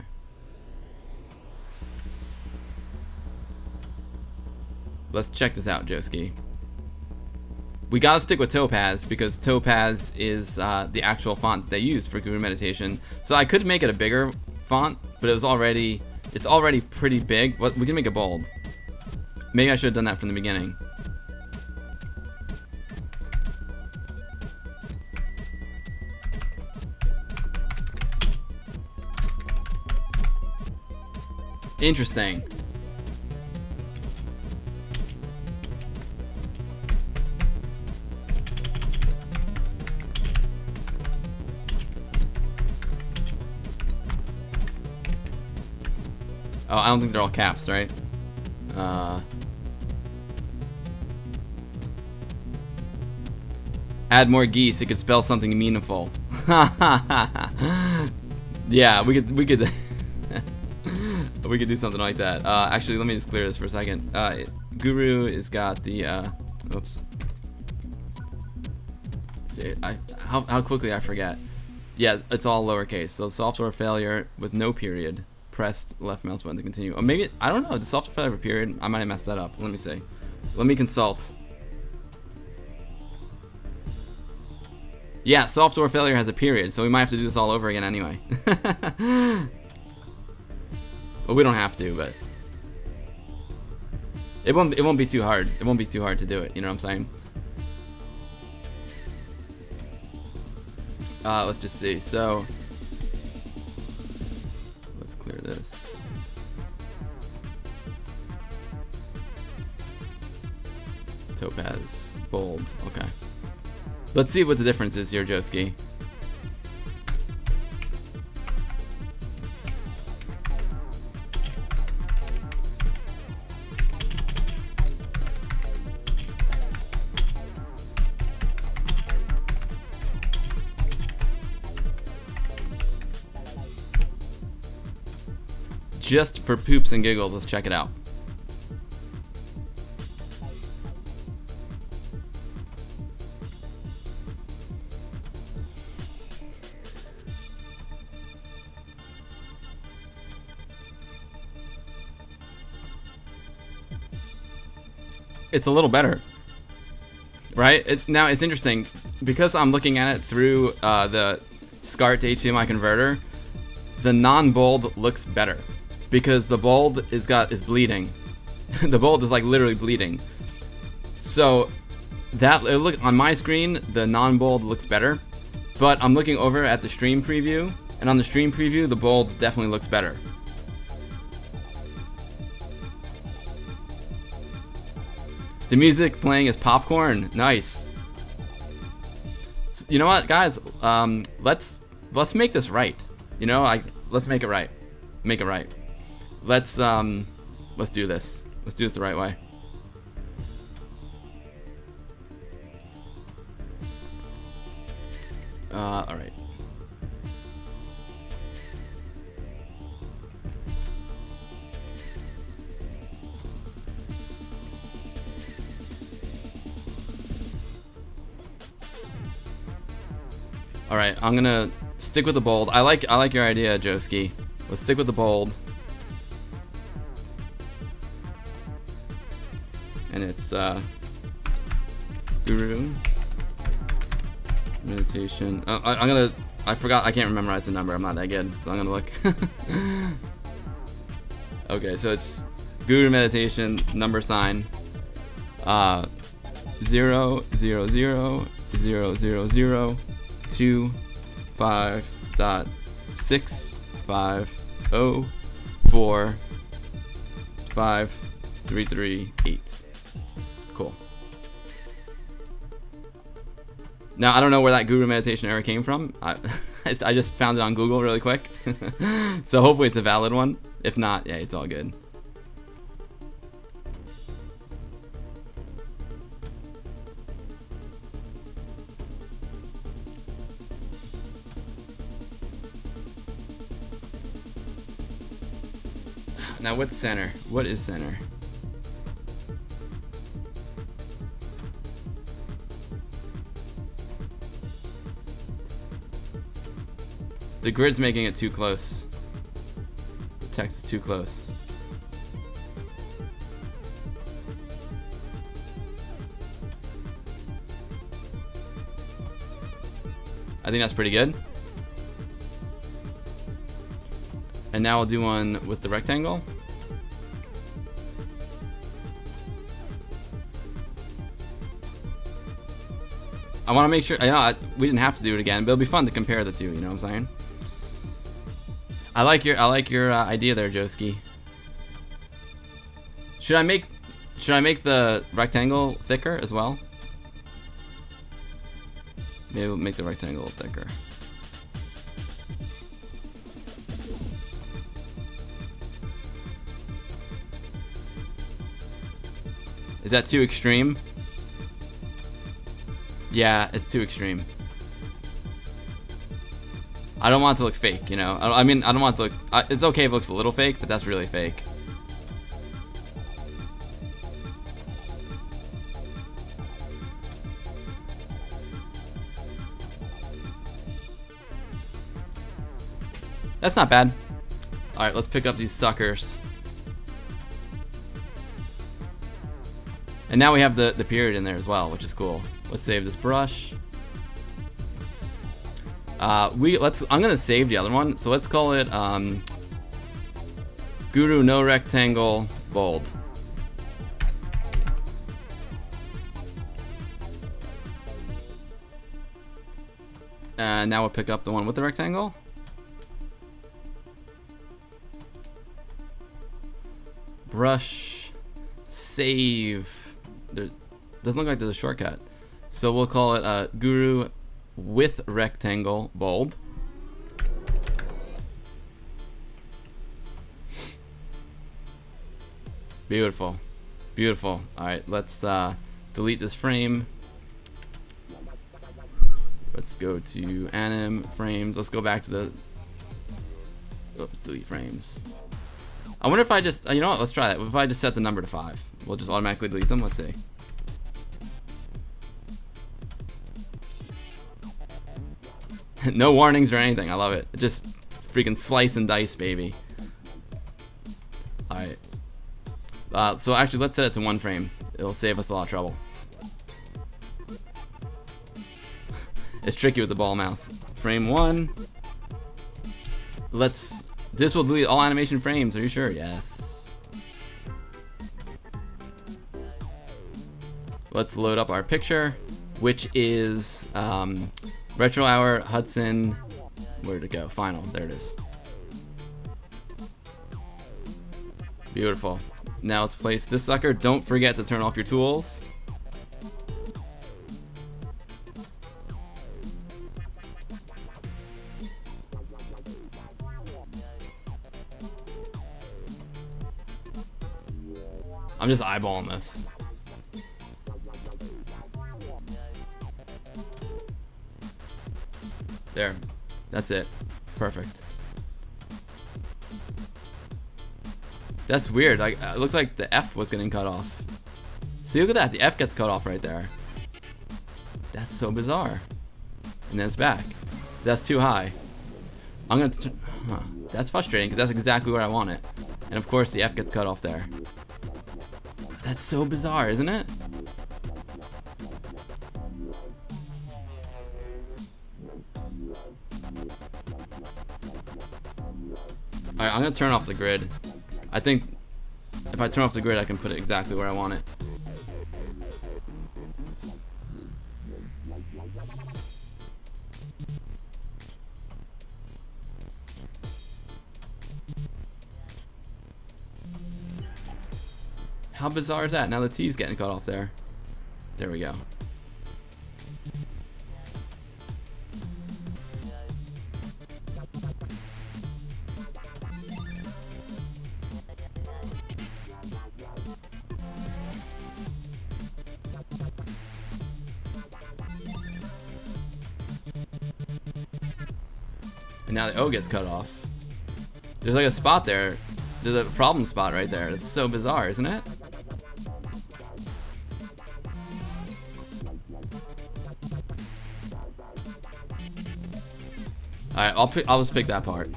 Let's check this out, Joski. We gotta stick with Topaz because Topaz is the actual font that they use for Guru Meditation. So I could make it a bigger font, but it's already pretty big. We can make it bold. Maybe I should have done that from the beginning. Interesting. Oh, I don't think they're all caps, right? Add more geese. It could spell something meaningful. Yeah, we could we could do something like that. Actually, let me just clear this for a second. Guru has got the oops. Let's see, how quickly I forget. Yeah, it's all lowercase. So software failure with no period. Pressed left mouse button to continue. Oh, maybe I don't know. The software failure with a period. I might have messed that up. Let me see. Let me consult. Yeah, software failure has a period, so we might have to do this all over again anyway. Well, we don't have to, but it won't be too hard. It won't be too hard to do it. You know what I'm saying? Let's just see. So let's clear this. Topaz, bold. Okay. Let's see what the difference is here, Joski. Just for poops and giggles, let's check it out. It's a little better, right? Now it's interesting because I'm looking at it through the SCART to HDMI converter. The non-bold looks better because the bold is bleeding. The bold is like literally bleeding. So that look on my screen, the non-bold looks better, but I'm looking over at the stream preview, and on the stream preview, the bold definitely looks better. The music playing is popcorn. Nice. you know what, guys? Let's make this right. You know, let's make it right. Make it right. Let's do this. Let's do this the right way. All right. All right, I'm gonna stick with the bold. I like your idea, Joski. Let's stick with the bold. And it's Guru meditation. I forgot. I can't memorize the number. I'm not that good, so I'm gonna look. Okay, so it's Guru meditation number sign. 0 0 0 0 0 0 2 5.650455338. Cool. Now I don't know where that Guru meditation error came from. I just found it on Google really quick. So hopefully it's a valid one. If not, yeah, it's all good. Now what's center? What is center? The grid's making it too close. The text is too close. I think that's pretty good. And now we'll do one with the rectangle. I want to make sure, we didn't have to do it again, but it'll be fun to compare the two, you know what I'm saying? I like your idea there, Joski. Should I make the rectangle thicker as well? Maybe we'll make the rectangle thicker. Is that too extreme? Yeah, it's too extreme. I don't want it to look fake, you know? I mean, I don't want it to look... it's okay if it looks a little fake, but that's really fake. That's not bad. Alright, let's pick up these suckers. And now we have the period in there as well, which is cool. Let's save this brush. I'm gonna save the other one, so let's call it Guru no rectangle bold. And now we'll pick up the one with the rectangle. Brush, save. There doesn't look like there's a shortcut, so we'll call it Guru with rectangle bold. Beautiful, beautiful. All right, let's delete this frame. Let's go to anim frames. Let's go back to the. Oops, delete frames. I wonder if I just, you know what? Let's try that. If I just set the number to 5, we'll just automatically delete them. Let's see. No warnings or anything. I love it. Just freaking slice and dice, baby. All right. So actually, let's set it to 1 frame. It'll save us a lot of trouble. It's tricky with the ball mouse. Frame 1. This will delete all animation frames. Are you sure? Yes. Let's load up our picture, which is RetroHour Hudson. Where'd it go? Final. There it is. Beautiful. Now let's place this sucker. Don't forget to turn off your tools. I'm just eyeballing this. There. That's it. Perfect. That's weird. Like, it looks like the F was getting cut off. See, look at that. The F gets cut off right there. That's so bizarre. And then it's back. That's too high. I'm gonna. Huh. That's frustrating because that's exactly where I want it. And of course, the F gets cut off there. That's so bizarre, isn't it? Alright, I'm gonna turn off the grid. I think if I turn off the grid, I can put it exactly where I want it. How bizarre is that? Now the T's getting cut off there. There we go. And now the O gets cut off. There's like a spot there. There's a problem spot right there. It's so bizarre, isn't it? Alright, I'll just pick that part.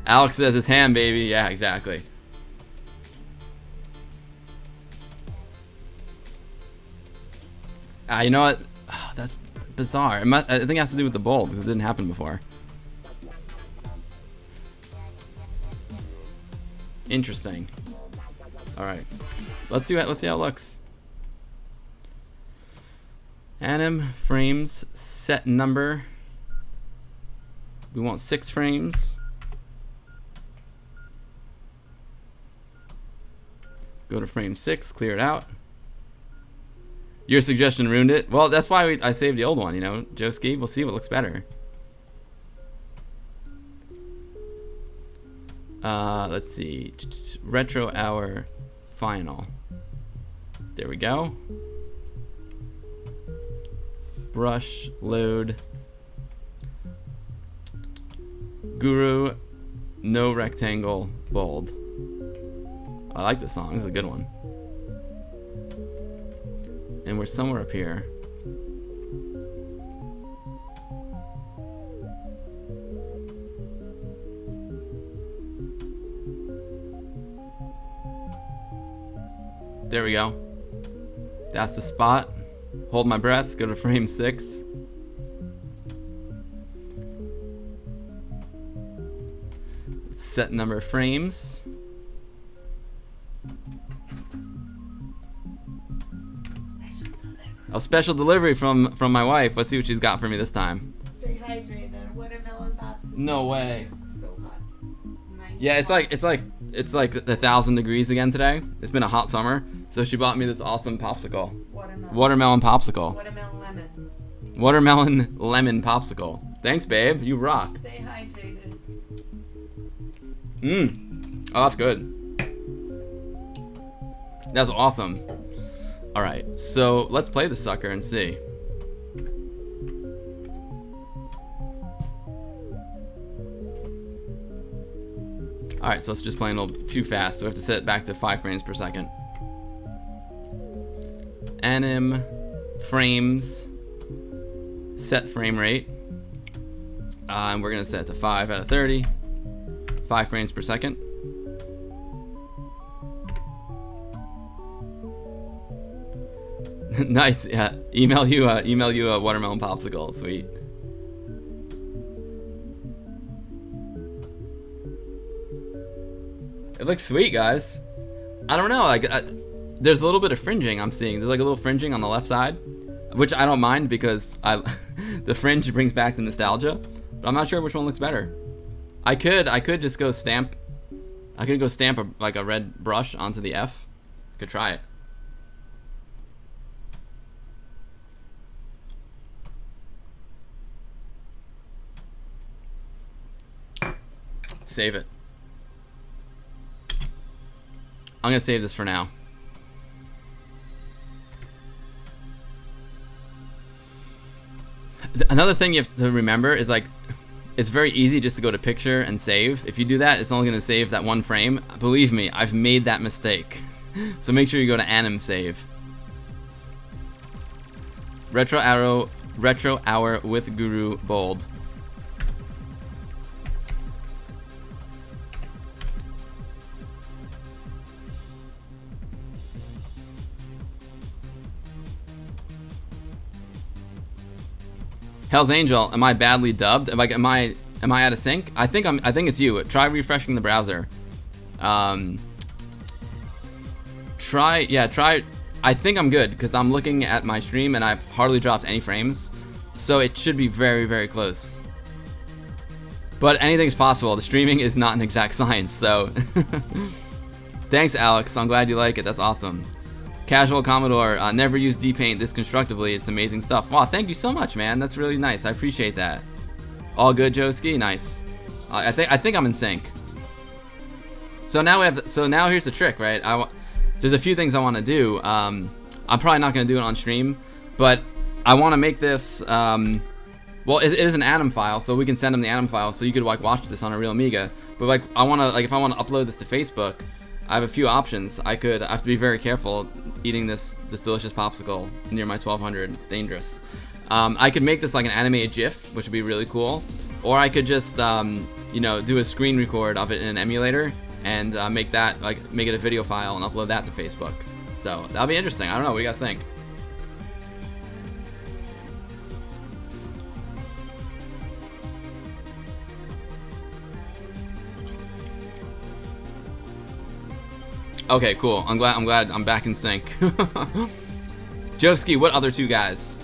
Alex says it's ham, baby. Yeah, exactly. You know what? Oh, that's bizarre. I think it has to do with the bold because it didn't happen before. Interesting. All right, let's see how it looks. Anim frames set number. We want 6 frames. Go to frame 6, clear it out. Your suggestion ruined it. Well, that's why I saved the old one, you know, Joski. We'll see what looks better. Let's see. RetroHour final. There we go. Brush, load. Guru, no rectangle, bold. I like this song. This is a good one. And we're somewhere up here. There we go. That's the spot. Hold my breath. Go to frame 6. Set number of frames. Oh, special delivery from my wife. Let's see what she's got for me this time. Stay hydrated. Watermelon popsicle. No way. It's so hot. Nice. Yeah, it's like 1,000 degrees again today. It's been a hot summer, so she bought me this awesome popsicle. Watermelon popsicle. Watermelon lemon. Watermelon lemon popsicle. Thanks, babe. You rock. Stay hydrated. Oh, that's good. That's awesome. All right, so let's play the sucker and see. All right, so it's just playing a little too fast, so we have to set it back to 5 frames per second. Anim frames set frame rate, and we're gonna set it to 5 out of 30. 5 frames per second. Nice. Yeah. Email you a watermelon popsicle. Sweet. It looks sweet, guys. I don't know. Like, there's a little bit of fringing I'm seeing. There's like a little fringing on the left side, which I don't mind because the fringe brings back the nostalgia. But I'm not sure which one looks better. I could just go stamp. I could go stamp like a red brush onto the F. Could try it. Save it. I'm gonna save this for now. Another thing you have to remember is like, it's very easy just to go to picture and save. If you do that, it's only gonna save that one frame. Believe me, I've made that mistake. So make sure you go to anim save. RetroHour with Guru bold. Hell's Angel, am I badly dubbed? Am I out of sync? I think it's you. Try refreshing the browser. Try. I think I'm good because I'm looking at my stream and I've hardly dropped any frames, so it should be very, very close. But anything's possible. The streaming is not an exact science, so. Thanks, Alex. I'm glad you like it. That's awesome. Casual Commodore, never use DPaint this constructively. It's amazing stuff. Wow, thank you so much, man. That's really nice. I appreciate that. All good, Joski. Nice. I think I'm in sync. So now here's the trick, right? There's a few things I want to do. I'm probably not going to do it on stream, but I want to make this. Well, it is an anim file, so we can send them the anim file, so you could like watch this on a real Amiga. But like, if I want to upload this to Facebook, I have a few options. I have to be very careful eating this delicious popsicle near my 1200. It's dangerous. I could make this like an animated GIF, which would be really cool. Or I could just, do a screen record of it in an emulator and make it a video file and upload that to Facebook. So that'll be interesting. I don't know. What do you guys think? Okay, cool. I'm glad I'm back in sync. Joski, what other two guys?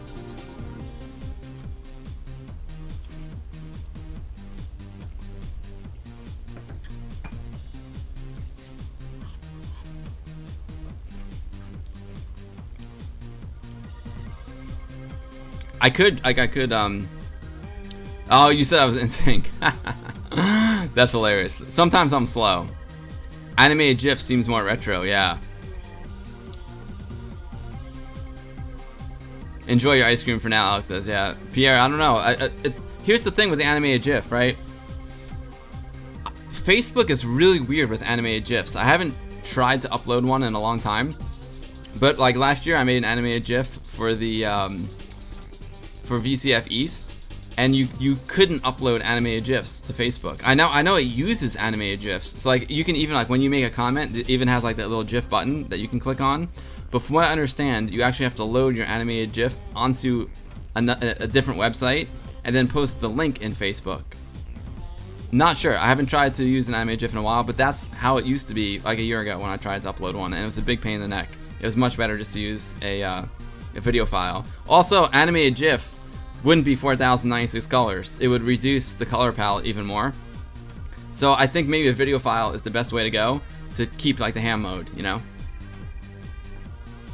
I could, oh, you said I was in sync. That's hilarious. Sometimes I'm slow. Animated GIF seems more retro, yeah. Enjoy your ice cream for now, Alex says, yeah. Pierre, I don't know. Here's the thing with the animated GIF, right? Facebook is really weird with animated GIFs. I haven't tried to upload one in a long time. But like last year, I made an animated GIF for the, for VCF East. And you couldn't upload animated GIFs to Facebook. I know it uses animated GIFs. So like you can even like when you make a comment, it even has like that little GIF button that you can click on. But from what I understand, you actually have to load your animated GIF onto a different website and then post the link in Facebook. Not sure. I haven't tried to use an animated GIF in a while, but that's how it used to be like a year ago when I tried to upload one, and it was a big pain in the neck. It was much better just to use a video file. Also, animated GIF wouldn't be 4096 colors. It would reduce the color palette even more. So I think maybe a video file is the best way to go to keep like the ham mode, you know?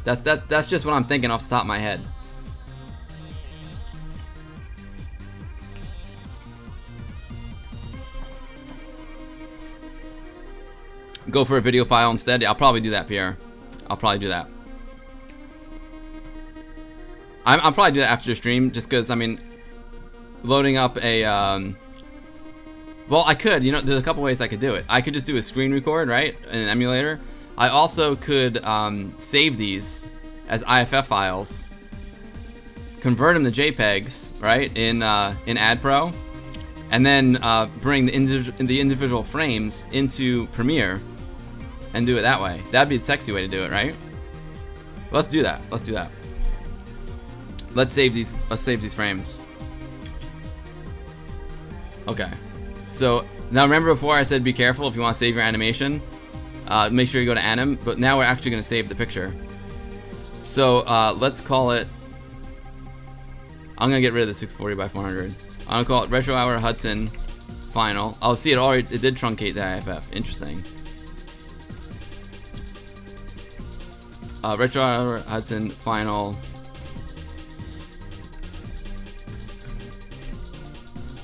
That's just what I'm thinking off the top of my head. Go for a video file instead? Yeah, I'll probably do that, Pierre. I'll probably do that. I'll probably do that after the stream, just because, I mean, loading up a, well, I could, there's a couple ways I could do it. I could just do a screen record, right, in an emulator. I also could save these as IFF files, convert them to JPEGs, right, in AdPro, and then bring the individual frames into Premiere and do it that way. That'd be the sexy way to do it, right? Let's do that. Let's do that. Let's save these frames. Okay. So now remember before I said be careful if you want to save your animation. Make sure you go to anim. But now we're actually going to save the picture. So let's call it. I'm going to get rid of the 640 by 400. I'm going to call it RetroHour Hudson Final. Oh, see, it did truncate the IFF. Interesting. RetroHour Hudson Final.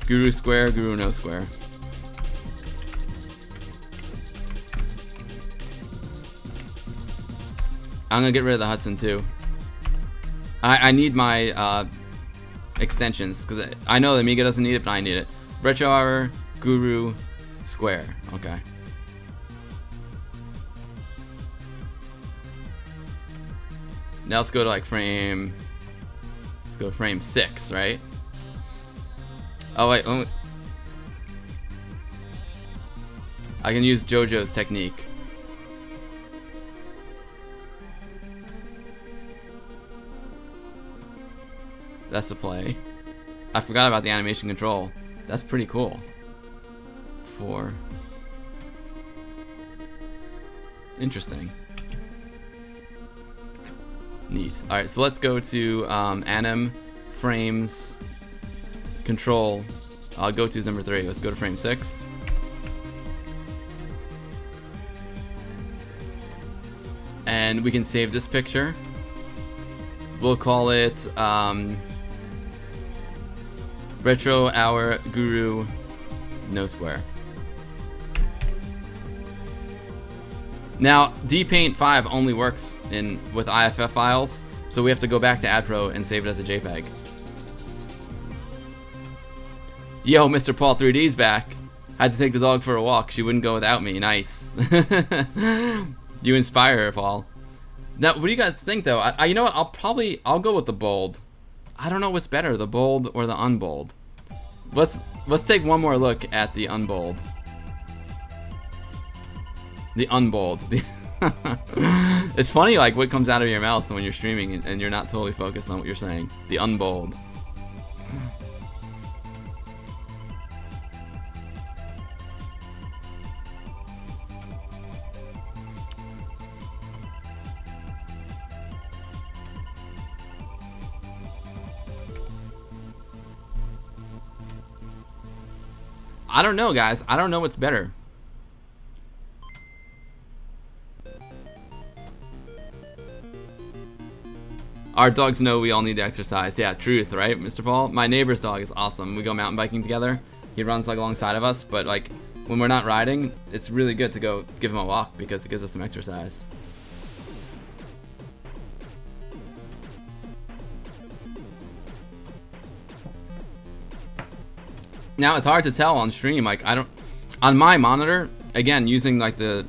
Guru square, Guru no square. I'm gonna get rid of the Hudson too. I need my extensions because I know the Amiga doesn't need it, but I need it. RetroHour, Guru, Square. Okay. Now let's go to like frame. Let's go to frame 6, right? Oh wait, I can use JoJo's technique. That's the play. I forgot about the animation control. That's pretty cool. 4. Interesting. Neat. Alright, so let's go to anim, frames, control. Go to number 3. Let's go to frame 6. And we can save this picture. We'll call it RetroHour Guru No Square. Now, DPaint 5 only works with IFF files, so we have to go back to AdPro and save it as a JPEG. Yo, Mr. Paul 3D's back. Had to take the dog for a walk. She wouldn't go without me. Nice. You inspire her, Paul. Now, what do you guys think, though? You know what? I'll go with the bold. I don't know what's better, the bold or the unbold. Let's take one more look at the unbold. The unbold. It's funny, like what comes out of your mouth when you're streaming and you're not totally focused on what you're saying. The unbold. I don't know, guys. I don't know what's better. Our dogs know we all need to exercise. Yeah, truth, right, Mr. Paul? My neighbor's dog is awesome. We go mountain biking together. He runs like alongside of us, but like when we're not riding, it's really good to go give him a walk because it gives us some exercise. Now it's hard to tell on stream. Like on my monitor, again using like the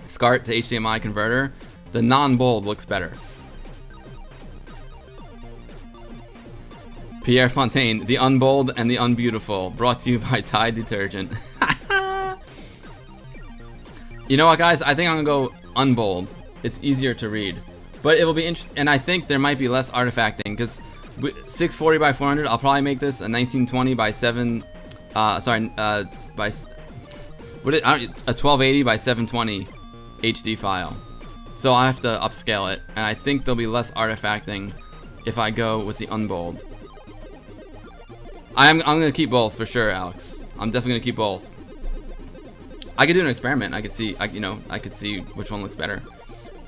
SCART to HDMI converter, the non-bold looks better. Pierre Fontaine, the unbold and the unbeautiful, brought to you by Tide detergent. You know what, guys? I think I'm gonna go unbold. It's easier to read, but it will be interesting, and I think there might be less artifacting because 640 by 400. I'll probably make this a 1920 by 7. A 1280 by 720 HD file. So I have to upscale it, and I think there'll be less artifacting if I go with the unbold. I'm gonna keep both for sure, Alex. I'm definitely gonna keep both. I could do an experiment. I could see, I could see which one looks better.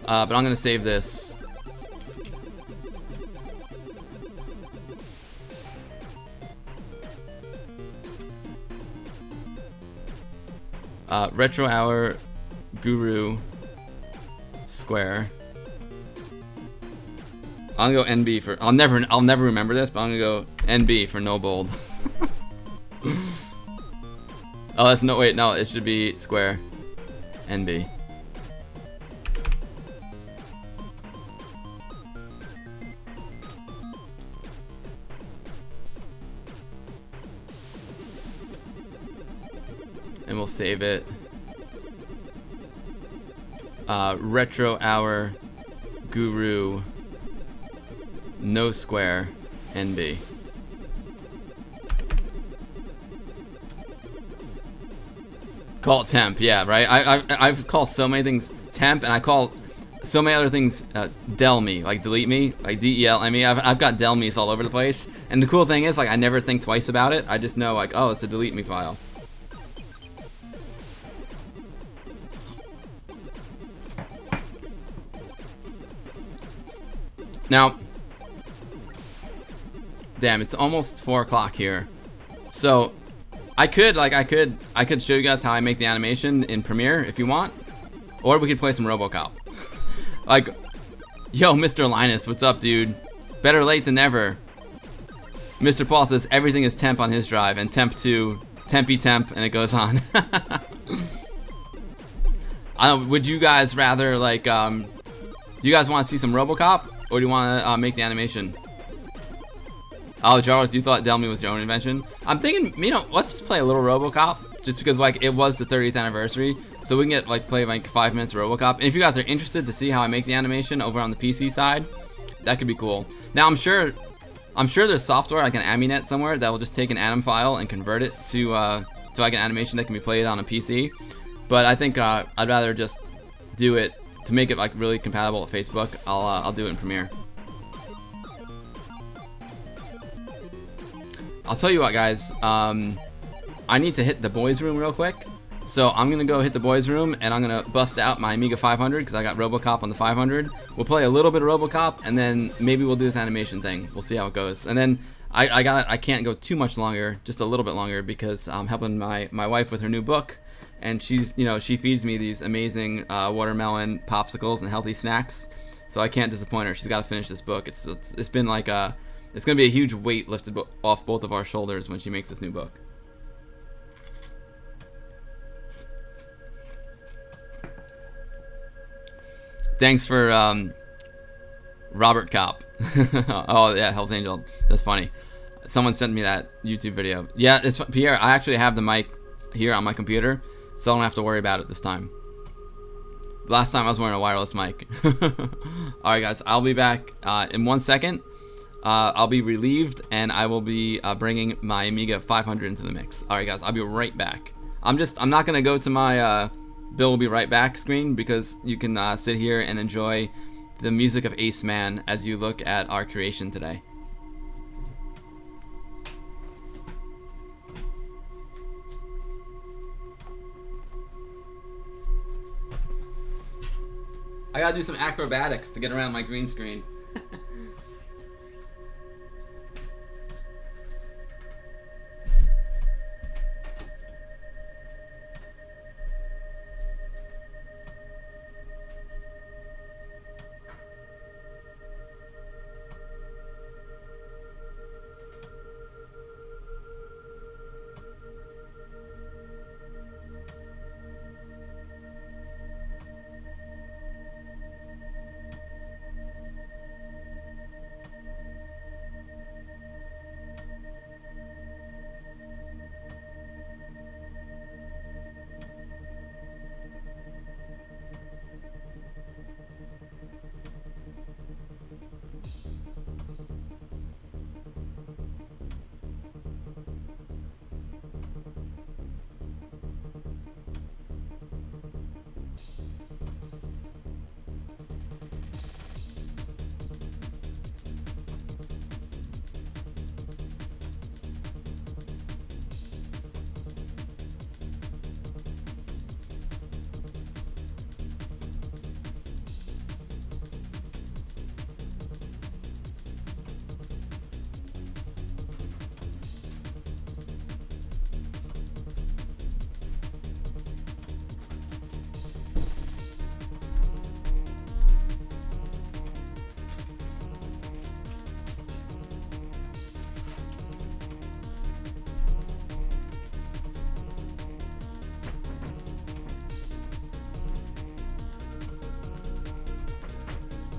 But I'm gonna save this. RetroHour Guru Square. I'm gonna go NB for. I'll never remember this, but I'm gonna go NB for no bold. Oh, that's no. Wait, no. It should be square. NB. And we'll save it. RetroHour Guru No Square NB. Call it temp, yeah, right? I've called so many things temp, and I call so many other things del me, like delete me, like DELME. I've got del me's all over the place. And the cool thing is, like, I never think twice about it. I just know, like, oh, it's a delete me file. Now, damn, it's almost 4 o'clock here. So I could show you guys how I make the animation in Premiere if you want, or we could play some RoboCop. Like, Yo, Mr. Linus, what's up, dude? Better late than never. Mr. Paul says everything is temp on his drive, and temp 2, tempy temp, and it goes on. I don't. Would you guys rather like? You guys want to see some RoboCop, or do you want to make the animation? Oh, Charles, you thought Delmy was your own invention? I'm thinking, you know, let's just play a little RoboCop, just because like it was the 30th anniversary, so we can get like play like 5 minutes of RoboCop. And if you guys are interested to see how I make the animation over on the PC side, that could be cool. Now I'm sure there's software like an Aminet somewhere that will just take an anim file and convert it to like an animation that can be played on a PC. But I think I'd rather just do it to make it like really compatible with Facebook. I'll do it in Premiere. I'll tell you what, guys. I need to hit the boys' room real quick, so I'm gonna go hit the boys' room and I'm gonna bust out my Amiga 500 because I got RoboCop on the 500. We'll play a little bit of RoboCop and then maybe we'll do this animation thing. We'll see how it goes. And then I can't go too much longer, just a little bit longer, because I'm helping my wife with her new book, and she's, you know, she feeds me these amazing watermelon popsicles and healthy snacks, so I can't disappoint her. She's got to finish this book. It's been like it's gonna be a huge weight lifted off both of our shoulders when she makes this new book. Thanks for Robert Cop. Oh yeah, Hell's Angel. That's funny. Someone sent me that YouTube video. Yeah, it's Pierre. I actually have the mic here on my computer, so I don't have to worry about it this time. Last time I was wearing a wireless mic. Alright guys, I'll be back in 1 second. I'll be relieved, and I will be bringing my Amiga 500 into the mix. Alright guys, I'll be right back. I'm not gonna go to my Bill will be right back screen, because you can sit here and enjoy the music of Ace Man as you look at our creation today. I gotta do some acrobatics to get around my green screen.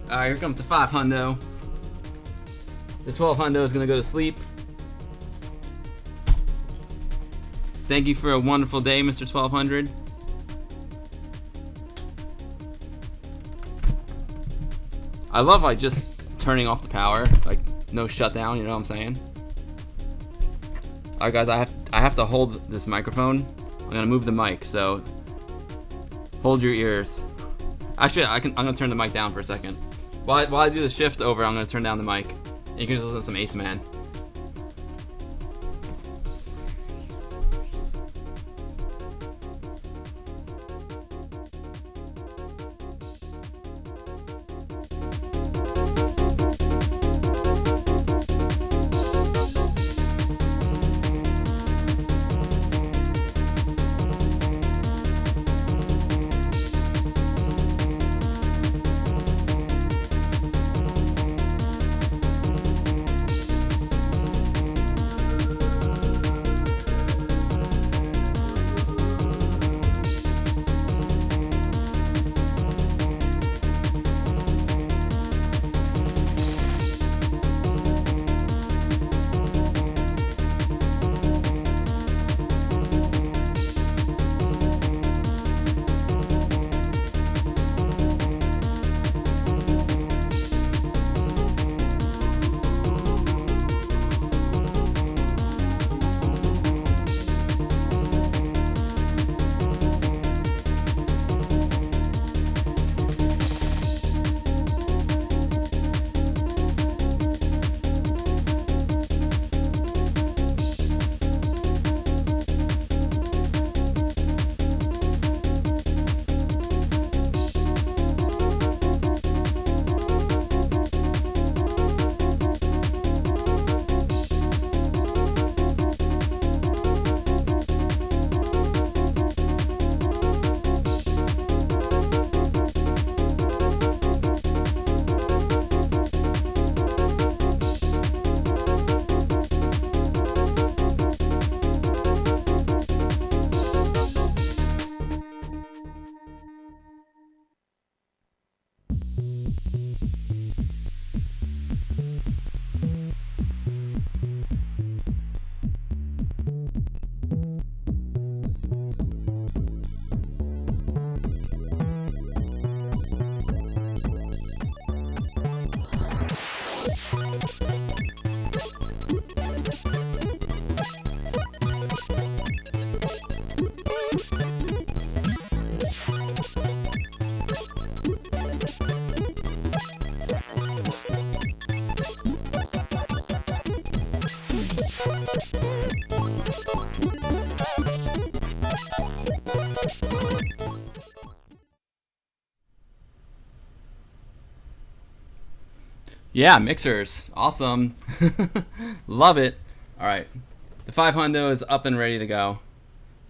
Alright, here comes the 5 hundo. The 12 hundo is gonna go to sleep. Thank you for a wonderful day, Mr. 1200. I love like just turning off the power, like no shutdown, you know what I'm saying? Alright guys, I have to hold this microphone. I'm gonna move the mic, so hold your ears. Actually, I'm gonna turn the mic down for a second. While I do the shift over, I'm gonna turn down the mic. And you can just listen to some Ace Man. Yeah, mixers. Awesome. Love it. All right. The 500 is up and ready to go.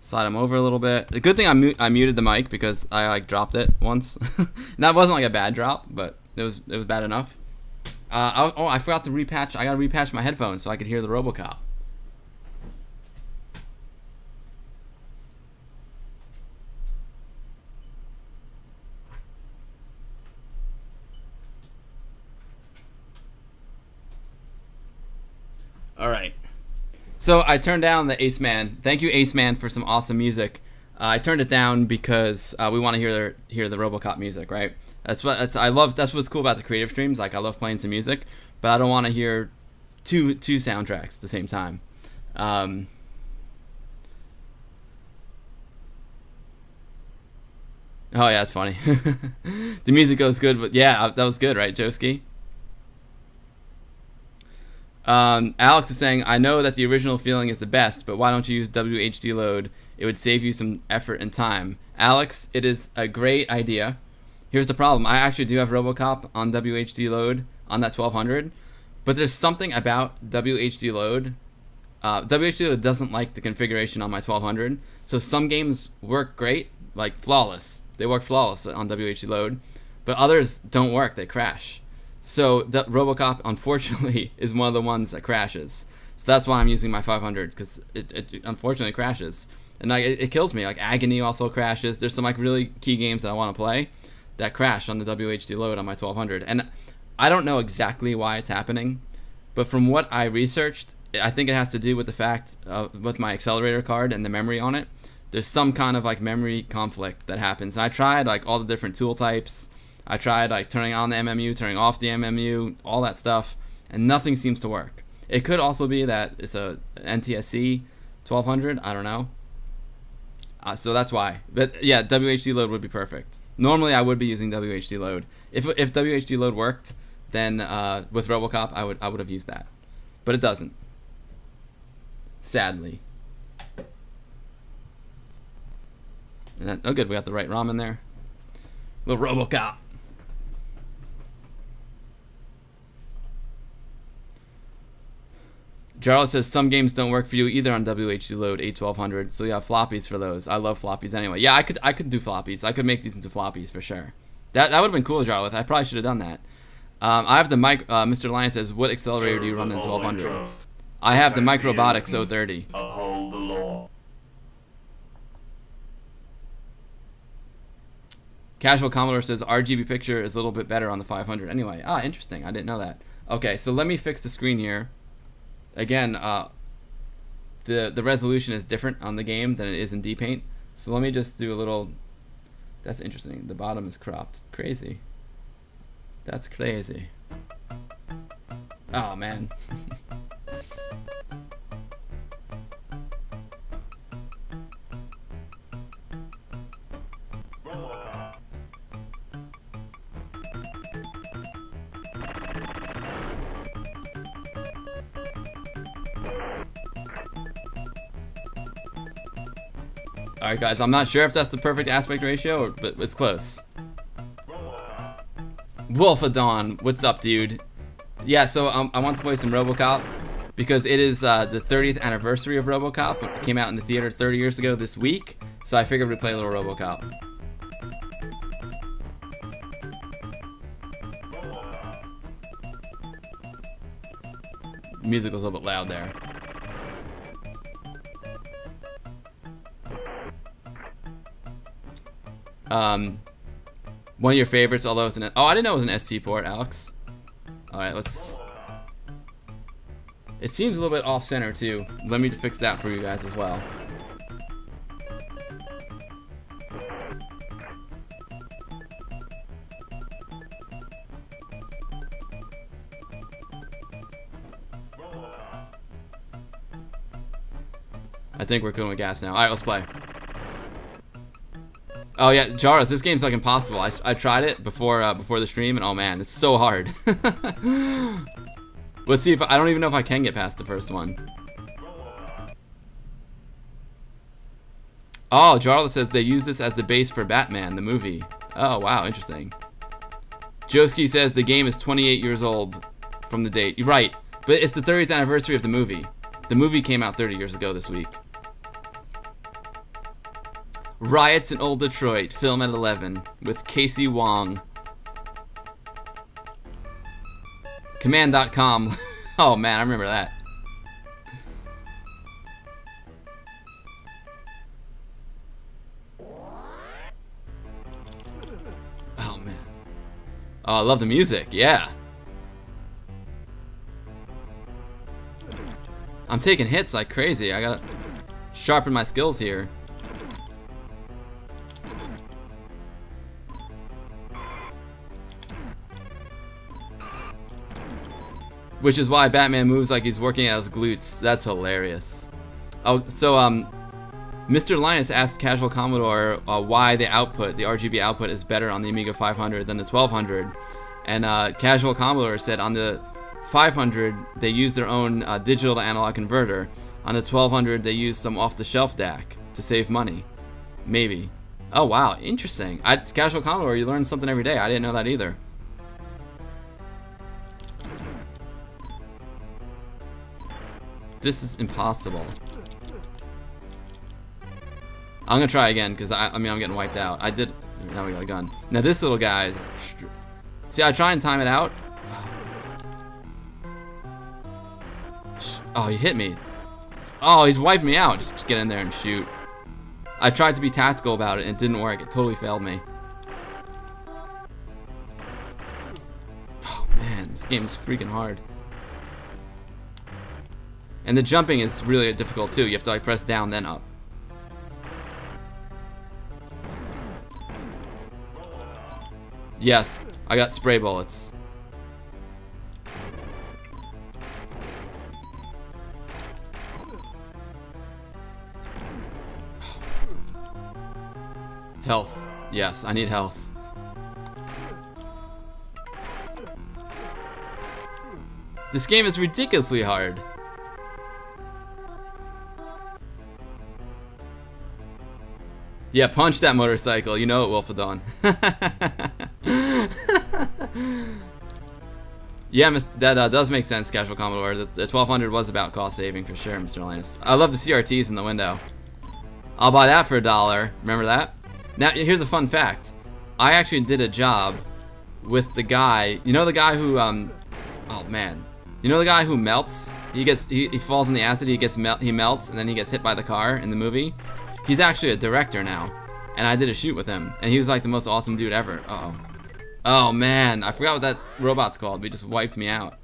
Slide them over a little bit. The good thing I muted the mic because I like dropped it once. And that wasn't like a bad drop, but it was bad enough. I forgot to repatch. I gotta repatch my headphones so I could hear the RoboCop. All right. So I turned down the Ace Man. Thank you, Ace Man, for some awesome music. I turned it down because we want to hear the RoboCop music, right? That's what's cool about the creative streams. Like I love playing some music, but I don't want to hear two soundtracks at the same time. Oh yeah, it's funny. The music goes good, but yeah, that was good, right, Joski? Alex is saying, I know that the original feeling is the best, but why don't you use WHD load? It would save you some effort and time. Alex, it is a great idea. Here's the problem. I actually do have RoboCop on WHD load on that 1200, but there's something about WHD load. WHD load doesn't like the configuration on my 1200, so some games work great, like flawless. They work flawless on WHD load, but others don't work. They crash. So the RoboCop, unfortunately, is one of the ones that crashes. So that's why I'm using my 500, because it unfortunately crashes. And like, it kills me. Like Agony also crashes. There's some like really key games that I want to play that crash on the WHD load on my 1200. And I don't know exactly why it's happening, but from what I researched, I think it has to do with the fact with my accelerator card and the memory on it. There's some kind of like memory conflict that happens. And I tried like all the different tool types. I tried like turning on the MMU, turning off the MMU, all that stuff, and nothing seems to work. It could also be that it's a NTSC 1200. I don't know. So that's why. But yeah, WHD load would be perfect. Normally I would be using WHD load. If WHD load worked, then with RoboCop I would have used that, but it doesn't. Sadly. And that, oh good, we got the right ROM in there. Little RoboCop. Jarl says some games don't work for you either on WHD load A1200, so you have floppies for those. I love floppies anyway. Yeah, I could do floppies. I could make these into floppies for sure. That would have been cool, Jarl. I probably should have done that. I have the mic. Mr. Lion says, what accelerator do you run in 1200? I have the Microbotics 030. Uphold the law. Casual Commodore says RGB picture is a little bit better on the 500. Anyway, interesting. I didn't know that. Okay, so let me fix the screen here. Again, the resolution is different on the game than it is in DPaint. So let me just do a little. That's interesting. The bottom is cropped. Crazy. That's crazy. Oh man. Alright guys, I'm not sure if that's the perfect aspect ratio, but it's close. Wolfadon, what's up dude? Yeah, so I want to play some RoboCop because it is the 30th anniversary of RoboCop. It came out in the theater 30 years ago this week, so I figured we'd play a little RoboCop. Music was a little bit loud there. One of your favorites, although it's an I didn't know it was an ST port, Alex. Alright, let's. It seems a little bit off center too. Let me fix that for you guys as well. I think we're good with gas now. Alright, let's play. Oh yeah, Jarvis, this game's like impossible. I tried it before the stream, and oh man, it's so hard. Let's see if I don't even know if I can get past the first one. Oh, Jarvis says they use this as the base for Batman, the movie. Oh wow, interesting. Joski says the game is 28 years old. from the date. You're right, but it's the 30th anniversary of the movie. The movie came out 30 years ago this week. Riots in Old Detroit, film at 11, with Casey Wong. Command.com. Oh man, I remember that. Oh man. Oh, I love the music, yeah. I'm taking hits like crazy. I gotta sharpen my skills here. Which is why Batman moves like he's working out his glutes. That's hilarious. Oh, so Mr. Linus asked Casual Commodore why the output, the RGB output, is better on the Amiga 500 than the 1200, and Casual Commodore said on the 500 they used their own digital to analog converter. On the 1200 they used some off-the-shelf DAC to save money. Maybe. Oh wow, interesting. Casual Commodore, you learn something every day. I didn't know that either. This is impossible. I'm gonna try again because I mean I'm getting wiped out. I did. Now we got a gun. Now this little guy. See, I try and time it out. Oh, he hit me. Oh, he's wiped me out. Just get in there and shoot. I tried to be tactical about it and it didn't work. It totally failed me. Oh man, this game is freaking hard. And the jumping is really difficult too. You have to like press down then up. Yes, I got spray bullets. Health. Yes, I need health. This game is ridiculously hard. Yeah, punch that motorcycle. You know it, Wolf of Dawn. Yeah, that does make sense, Casual Commodore. The 1200 was about cost saving for sure, Mr. Linus. I love the CRTs in the window. I'll buy that for $1. Remember that? Now, here's a fun fact. I actually did a job with the guy. You know the guy who, oh man. You know the guy who melts? He falls in the acid. He melts, and then he gets hit by the car in the movie. He's actually a director now, and I did a shoot with him, and he was like the most awesome dude ever. Uh-oh. Oh man, I forgot what that robot's called, but he just wiped me out.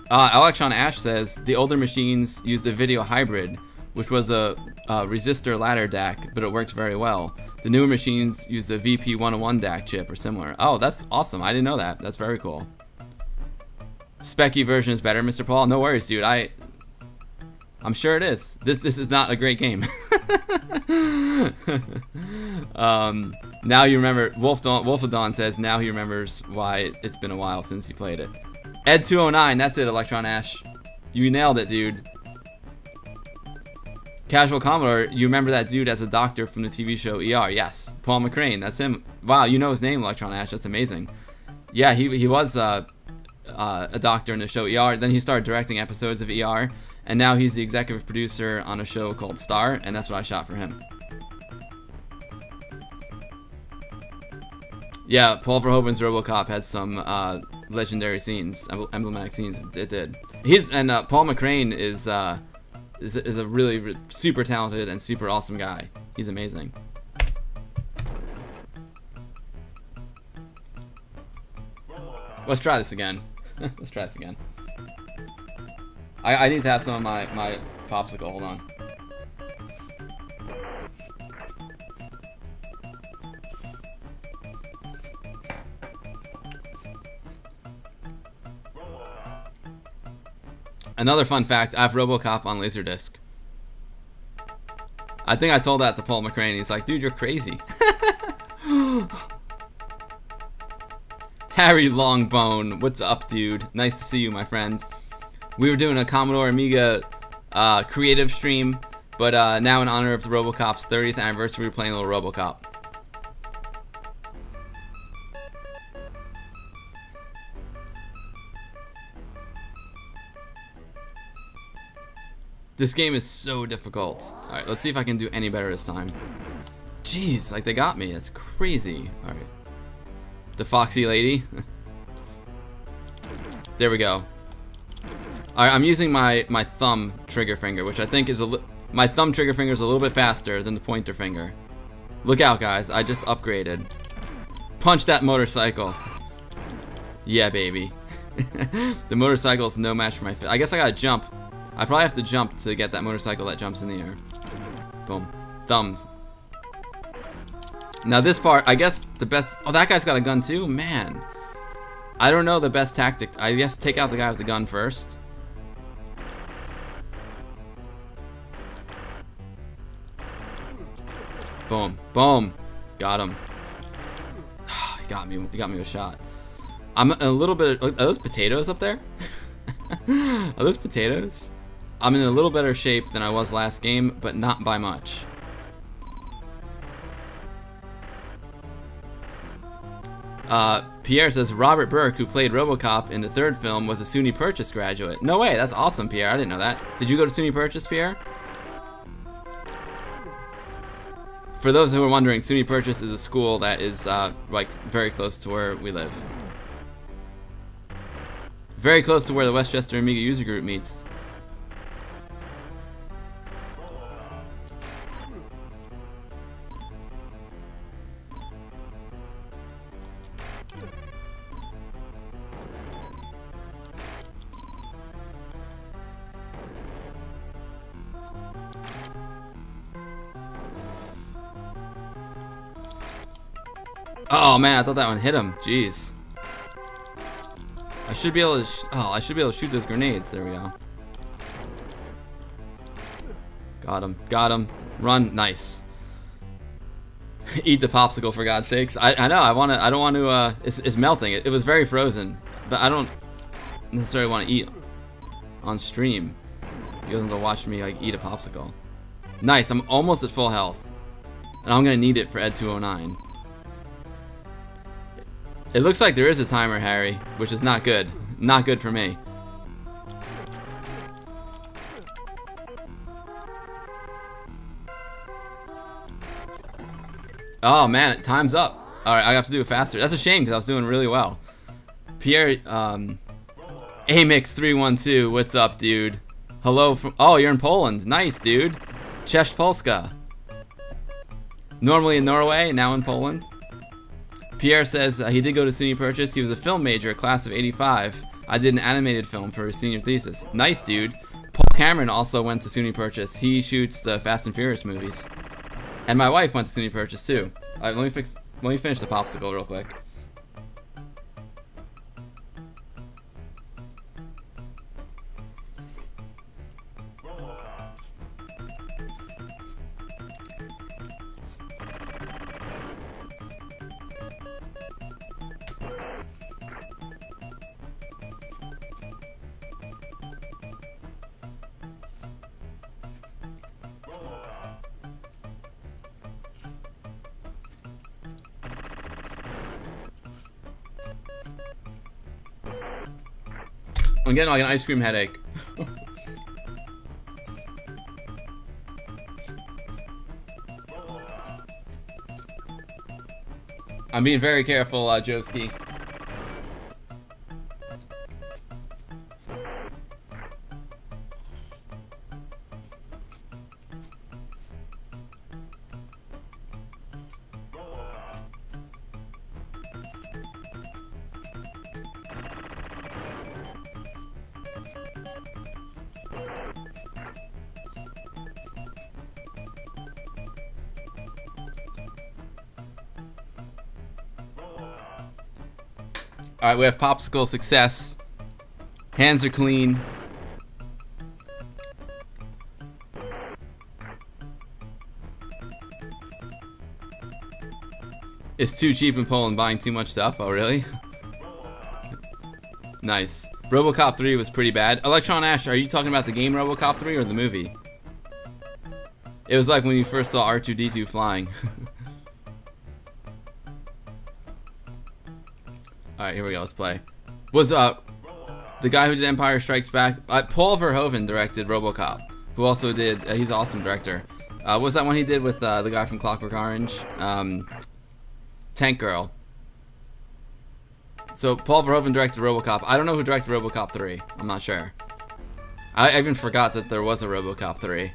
Electron Ash says the older machines used a video hybrid, which was a resistor ladder DAC, but it worked very well. The newer machines used a VP101 DAC chip or similar. Oh, that's awesome. I didn't know that. That's very cool. Specky version is better, Mr. Paul. No worries, dude. I'm sure it is. This is not a great game. Now you remember. Wolf of Dawn says now he remembers why it's been a while since he played it. Ed209, that's it, Electron Ash. You nailed it, dude. Casual Commodore, you remember that dude as a doctor from the TV show ER? Yes, Paul McCrane, that's him. Wow, you know his name, Electron Ash, that's amazing. Yeah, he was a doctor in the show ER, then he started directing episodes of ER, and now he's the executive producer on a show called Star, and that's what I shot for him. Yeah, Paul Verhoeven's RoboCop had some legendary scenes, emblematic scenes. It did. Paul McCrane is a really super talented and super awesome guy. He's amazing. Let's try this again. Let's try this again. I need to have some of my popsicle. Hold on. Another fun fact, I have RoboCop on Laserdisc. I think I told that to Paul McCrane. He's like, dude, you're crazy. Harry Longbone, what's up, dude? Nice to see you, my friend. We were doing a Commodore Amiga creative stream, but now in honor of the RoboCop's 30th anniversary, we're playing a little RoboCop. This game is so difficult. Alright, let's see if I can do any better this time. Jeez, like they got me. That's crazy. Alright. The foxy lady. There we go. Alright, I'm using my thumb trigger finger, which I think is my thumb trigger finger is a little bit faster than the pointer finger. Look out, guys. I just upgraded. Punch that motorcycle. Yeah, baby. The motorcycle is no match for my I guess I gotta jump. I probably have to jump to get that motorcycle that jumps in the air. Boom. Thumbs. Now this part, I guess the best... Oh, that guy's got a gun too? Man. I don't know the best tactic. I guess take out the guy with the gun first. Boom. Boom. Got him. He got me. He got me with a shot. I'm a little bit... Are those potatoes up there? Are those potatoes? I'm in a little better shape than I was last game, but not by much. Pierre says Robert Burke, who played RoboCop in the third film, was a SUNY Purchase graduate. No way, that's awesome, Pierre. I didn't know that. Did you go to SUNY Purchase, Pierre? For those who are wondering, SUNY Purchase is a school that is like very close to where we live. Very close to where the Westchester Amiga user group meets. Oh man, I thought that one hit him. Jeez. I should be able to. I should be able to shoot those grenades. There we go. Got him. Got him. Run. Nice. Eat the popsicle for God's sakes. I know. I don't want to. It's melting. It was very frozen, but I don't necessarily want to eat on stream. You have to watch me like eat a popsicle. Nice. I'm almost at full health, and I'm gonna need it for Ed 209. It looks like there is a timer, Harry, which is not good. Not good for me. Oh man, time's up. Alright, I have to do it faster. That's a shame because I was doing really well. Pierre, Amix312, what's up, dude? Hello from... Oh, you're in Poland. Nice, dude. Cześć Polska. Normally in Norway, now in Poland. Pierre says he did go to SUNY Purchase. He was a film major, class of '85. I did an animated film for his senior thesis. Nice, dude. Paul Cameron also went to SUNY Purchase. He shoots the Fast and Furious movies. And my wife went to SUNY Purchase too. All right, let me finish the popsicle real quick. I'm getting like an ice cream headache. I'm being very careful, Joski. Alright, we have popsicle success. Hands are clean. It's too cheap in Poland buying too much stuff. Oh, really? Nice. RoboCop 3 was pretty bad. Electron Ash, are you talking about the game RoboCop 3 or the movie? It was like when you first saw R2-D2 flying. Alright, here we go, let's play. Was the guy who did Empire Strikes Back, Paul Verhoeven directed RoboCop, who also did, he's an awesome director. What was that one he did with the guy from Clockwork Orange? Tank Girl. So Paul Verhoeven directed RoboCop. I don't know who directed RoboCop 3. I'm not sure. I even forgot that there was a RoboCop 3.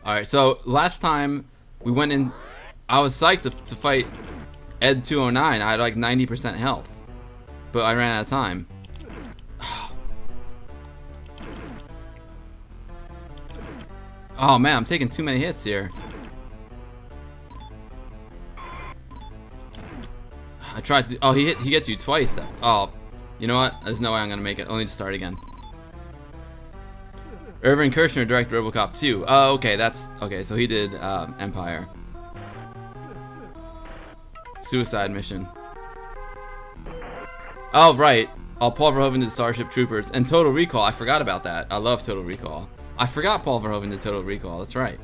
Alright, so last time we went in, I was psyched to fight Ed 209. I had like 90% health, but I ran out of time. Oh man, I'm taking too many hits here. I tried to. Oh, he gets you twice. Oh, you know what? There's no way I'm gonna make it. I'll need to start again. Irving Kershner directed RoboCop 2. Oh, okay, that's okay. So he did Empire. Suicide Mission. Oh right. Oh, Paul Verhoeven did Starship Troopers and Total Recall. I forgot about that. I love Total Recall. I forgot Paul Verhoeven did Total Recall. That's right.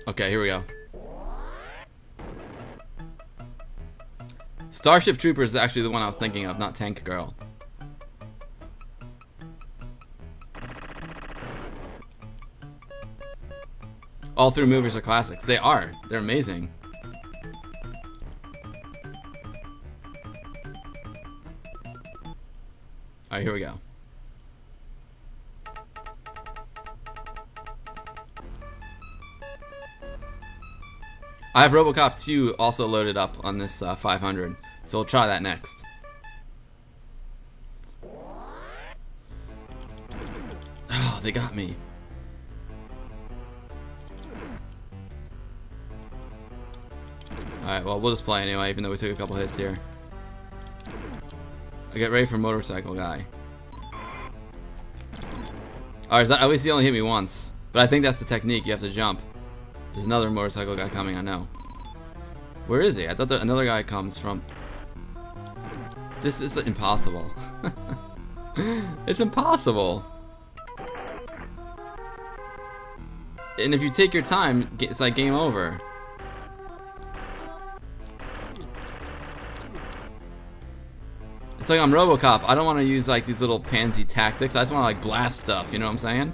Okay, here we go. Starship Troopers is actually the one I was thinking of, not Tank Girl. All three movies are classics. They are. They're amazing. Alright, here we go. I have RoboCop 2 also loaded up on this 500, so we'll try that next. Oh, they got me. Alright, well, we'll just play anyway, even though we took a couple hits here. I get ready for Motorcycle Guy. Alright, at least he only hit me once. But I think that's the technique, you have to jump. There's another Motorcycle Guy coming, I know. Where is he? I thought that another guy comes from... This is impossible. It's impossible. And if you take your time, it's like game over. It's like I'm RoboCop. I don't want to use like these little pansy tactics. I just want to like blast stuff. You know what I'm saying?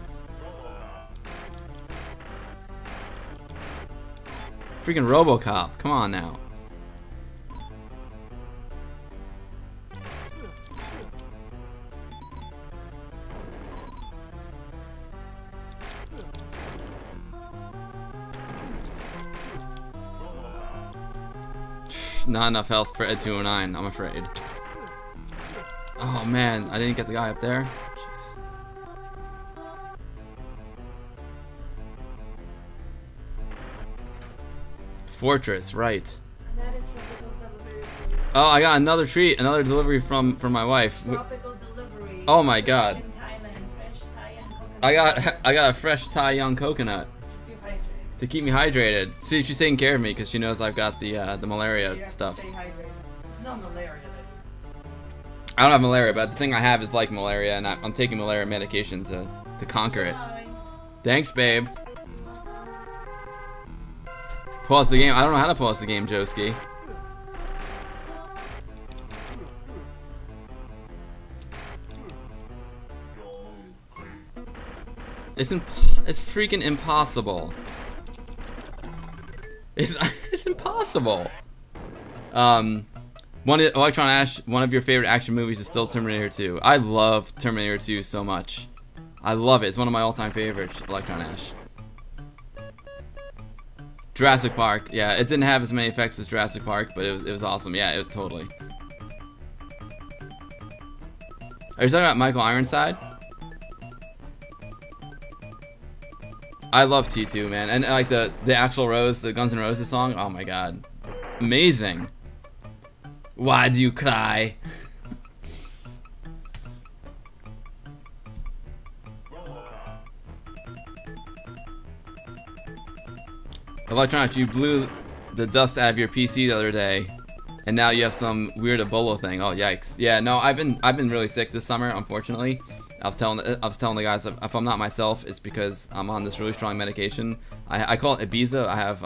Freaking RoboCop. Come on now. Not enough health for Ed 209, I'm afraid. Oh man, I didn't get the guy up there. Jeez. Fortress, right. Oh, I got another treat, another delivery from my wife. Tropical delivery. Oh my god. In Thailand, fresh Thai and coconut. I got a fresh Thai young coconut Keep you hydrated. to keep me hydrated. See, she's taking care of me because she knows I've got the malaria You have stuff. to stay hydrated. It's not malaria. I don't have malaria, but the thing I have is like malaria, and I'm taking malaria medication to conquer it. Bye. Thanks, babe. Pause the game. I don't know how to pause the game, Joski. It's freaking impossible. It's impossible. Electron Ash, one of your favorite action movies is still Terminator 2. I love Terminator 2 so much. I love it. It's one of my all-time favorites, Electron Ash. Jurassic Park. Yeah, it didn't have as many effects as Jurassic Park, but it was awesome. Yeah, totally. Are you talking about Michael Ironside? I love T2, man. And like the Axl Rose, the Guns N' Roses song. Oh my god. Amazing. Why do you cry? Electronics, you blew the dust out of your PC the other day, and now you have some weird Ebola thing. Oh, yikes. Yeah, no, I've been really sick this summer, unfortunately. I was telling the guys, if I'm not myself, it's because I'm on this really strong medication. I call it Ibiza. I have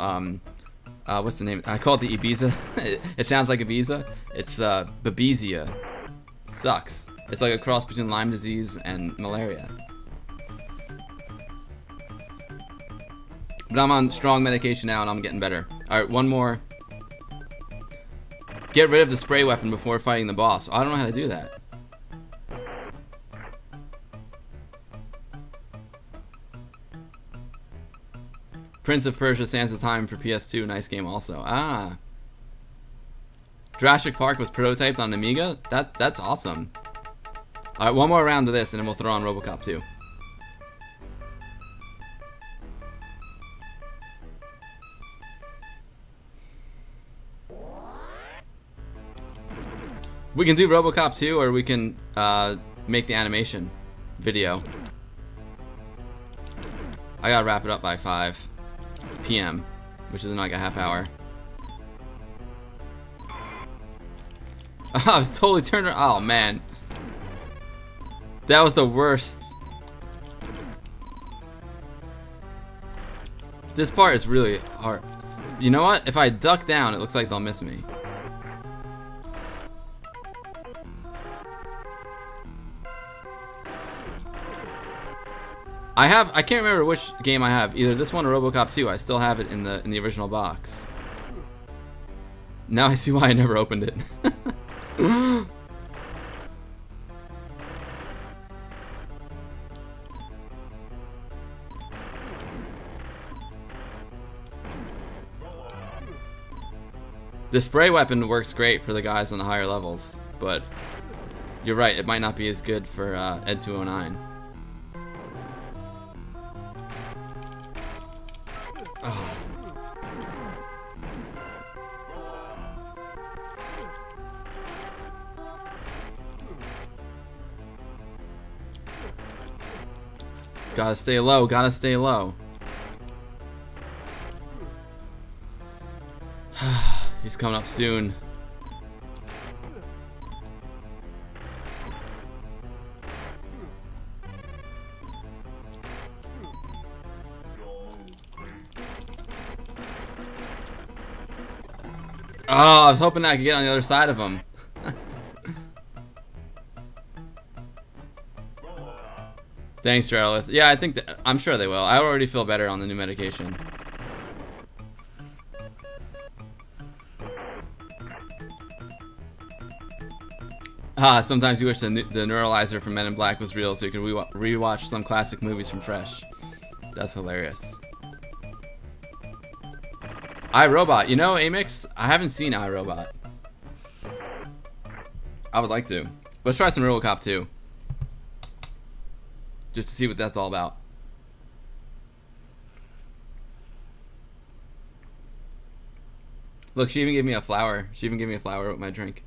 what's the name? I call it the Ibiza. It sounds like Ibiza. It's Babesia. Sucks. It's like a cross between Lyme disease and malaria. But I'm on strong medication now and I'm getting better. Alright, one more. Get rid of the spray weapon before fighting the boss. I don't know how to do that. Prince of Persia: Sands of Time for PS2. Nice game also. Ah. Jurassic Park was prototyped on Amiga? That's awesome. Alright, one more round of this and then we'll throw on RoboCop 2. We can do RoboCop 2 or we can make the animation video. I gotta wrap it up by 5 p.m., which is in like a half hour. I was totally turned around. Oh man. That was the worst. This part is really hard. You know what? If I duck down, it looks like they'll miss me. I can't remember which game I have. Either this one or RoboCop 2. I still have it in the original box. Now I see why I never opened it. The spray weapon works great for the guys on the higher levels, but you're right, it might not be as good for Ed 209. Oh. Gotta stay low, gotta stay low. He's coming up soon. Oh, I was hoping I could get on the other side of him. Thanks, Jarlith. Yeah, I think I'm sure they will. I already feel better on the new medication. Sometimes you wish the neuralizer from Men in Black was real so you could rewatch some classic movies from Fresh. That's hilarious. iRobot. You know, Amix, I haven't seen iRobot. I would like to. Let's try some RoboCop 2. Just to see what that's all about. Look, she even gave me a flower. She even gave me a flower with my drink.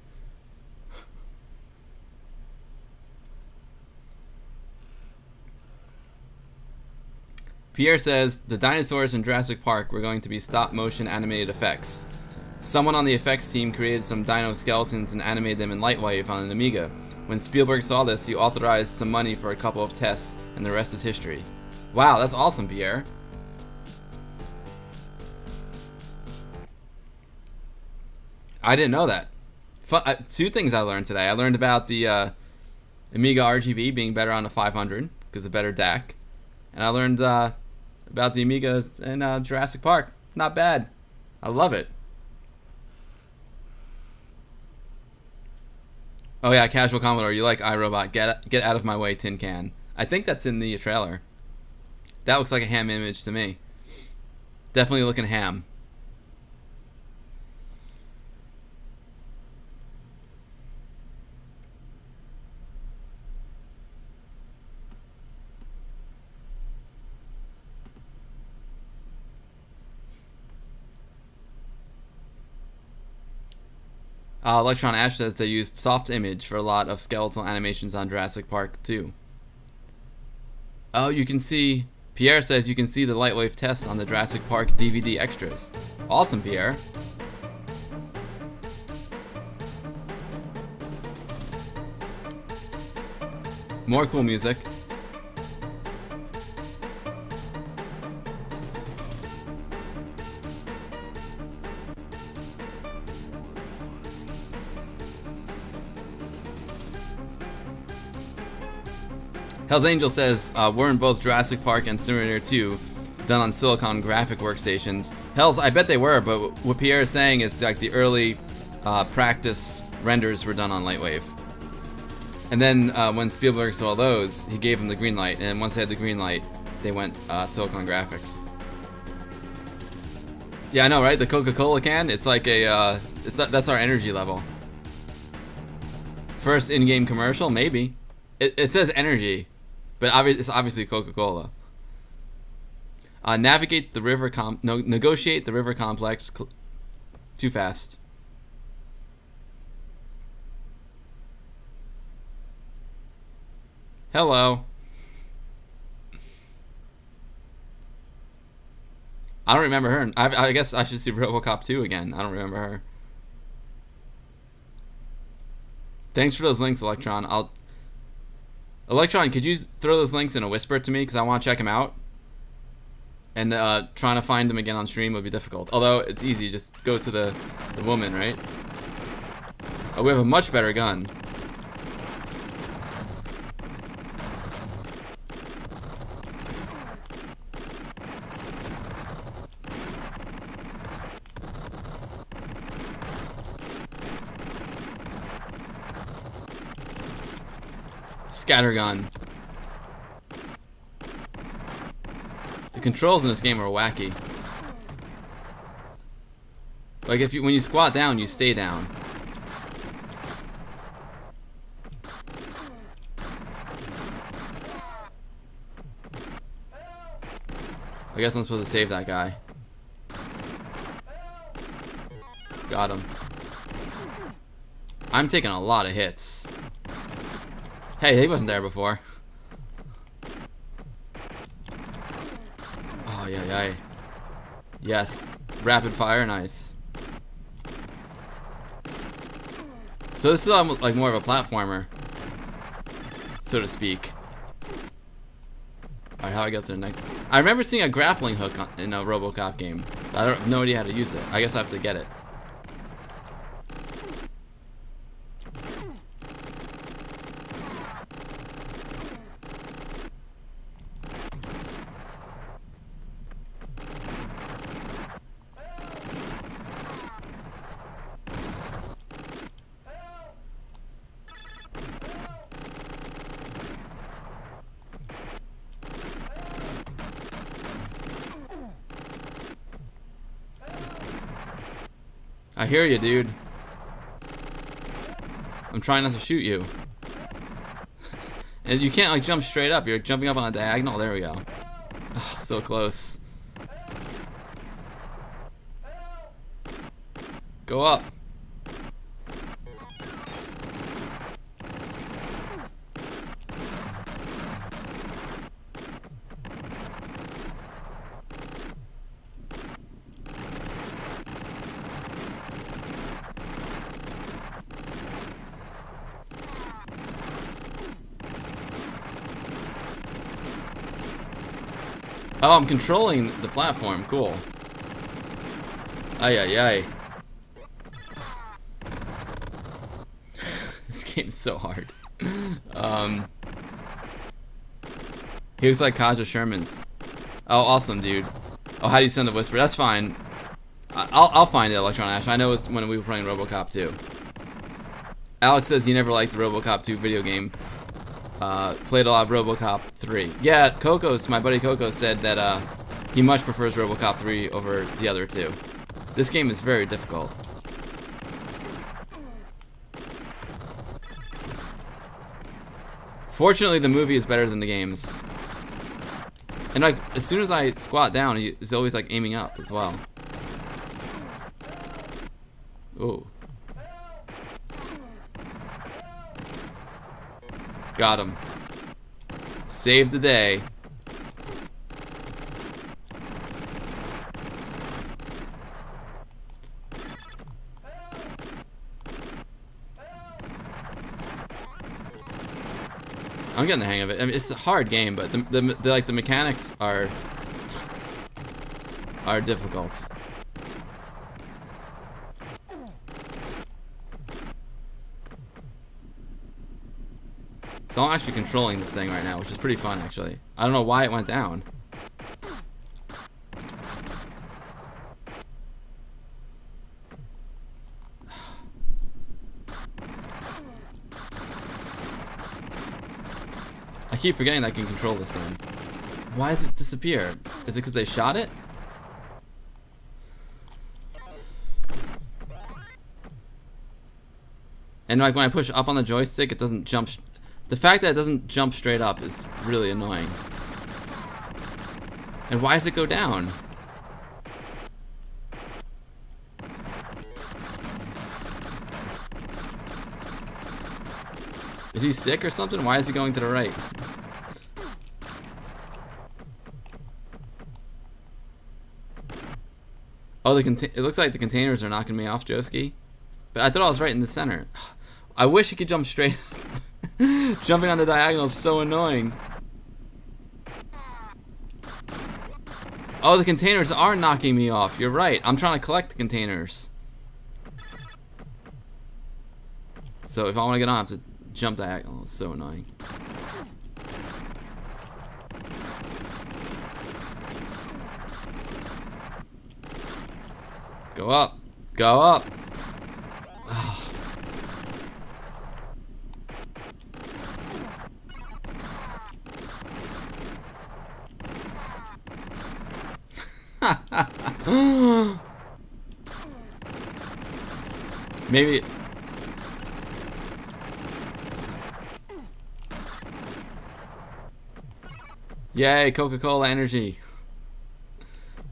Pierre says, the dinosaurs in Jurassic Park were going to be stop-motion animated effects. Someone on the effects team created some dino skeletons and animated them in Lightwave on an Amiga. When Spielberg saw this, he authorized some money for a couple of tests, and the rest is history. Wow, that's awesome, Pierre. I didn't know that. Two things I learned today. I learned about the Amiga RGB being better on the 500, because of better DAC. And I learned about the Amiga in Jurassic Park. Not bad. I love it. Oh yeah, Casual Commodore, you like iRobot. Get out of my way, Tin Can. I think that's in the trailer. That looks like a ham image to me. Definitely looking ham. Electron Ash says they used soft image for a lot of skeletal animations on Jurassic Park 2. Oh, you can see Pierre says you can see the Lightwave tests on the Jurassic Park DVD extras. Awesome, Pierre. More cool music. Hell's Angel says, we're in both Jurassic Park and Simulator 2, done on Silicon graphic workstations. Hells, I bet they were, but what Pierre is saying is like the early practice renders were done on Lightwave. And then when Spielberg saw those, he gave them the green light, and once they had the green light, they went Silicon graphics. Yeah, I know, right? The Coca-Cola can, it's like a, that's our energy level. First in-game commercial, maybe. It says energy. But it's obviously Coca-Cola. Negotiate the river complex. Too fast. Hello. I don't remember her. I guess I should see RoboCop 2 again. I don't remember her. Thanks for those links, Electron. Electron, could you throw those links in a whisper to me? Because I want to check them out. And trying to find them again on stream would be difficult. Although, it's easy. Just go to the woman, right? Oh, we have a much better gun. Scattergun. The controls in this game are wacky. Like when you squat down, you stay down. I guess I'm supposed to save that guy. Got him. I'm taking a lot of hits. Hey, he wasn't there before. Oh, yeah. Yes. Rapid fire, nice. So this is like more of a platformer, so to speak. Alright, how I get to the next... I remember seeing a grappling hook in a RoboCop game. I don't have no idea how to use it. I guess I have to get it. I hear you, dude. I'm trying not to shoot you. And you can't like jump straight up. You're jumping up on a diagonal. There we go. Oh, so close. Go up. Oh, I'm controlling the platform. Cool. Ay. This game's so hard. He looks like Kaja Sherman's. Oh, awesome, dude. Oh, how do you send a whisper? That's fine. I'll find it, Electron Ash. I know it's when we were playing RoboCop 2. Alex says he never liked the RoboCop 2 video game. Played a lot of RoboCop 3. Yeah, Kokos, my buddy Kokos said that he much prefers RoboCop 3 over the other two. This game is very difficult. Fortunately, the movie is better than the games. And like, as soon as I squat down, he's always like aiming up as well. Ooh. Got him. Saved the day. I'm getting the hang of it. I mean, it's a hard game, but the mechanics are difficult. So I'm actually controlling this thing right now, which is pretty fun, actually. I don't know why it went down. I keep forgetting that I can control this thing. Why does it disappear? Is it because they shot it? And like when I push up on the joystick, it doesn't jump. The fact that it doesn't jump straight up is really annoying. And why does it go down? Is he sick or something? Why is he going to the right? Oh, it looks like the containers are knocking me off, Joski. But I thought I was right in the center. I wish he could jump straight. Jumping on the diagonal is so annoying. Oh, the containers are knocking me off. You're right. I'm trying to collect the containers. So if I want to get on, I have to jump diagonal. It's so annoying. Go up. Go up. Maybe. Yay, Coca-Cola energy.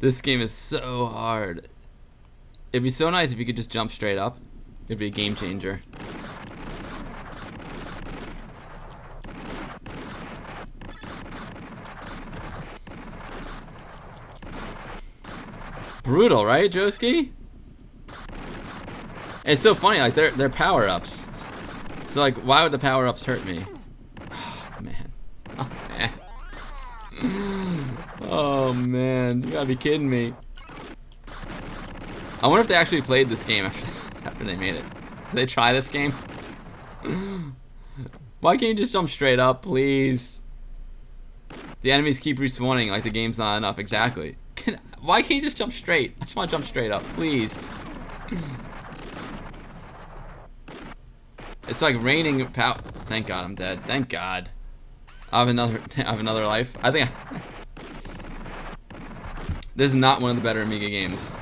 This game is so hard. It'd be so nice if you could just jump straight up. It'd be a game changer. Brutal, right, Joski? It's so funny, like they're power-ups. So like, why would the power-ups hurt me? Oh man. Oh man. Oh man. You gotta be kidding me. I wonder if they actually played this game after they made it. Did they try this game? Why can't you just jump straight up, please? The enemies keep respawning like the game's not enough. Exactly. Why can't you just jump straight? I just want to jump straight up, please. It's like raining pow. Thank God I'm dead. Thank God. I have another life. I think this is not one of the better Amiga games.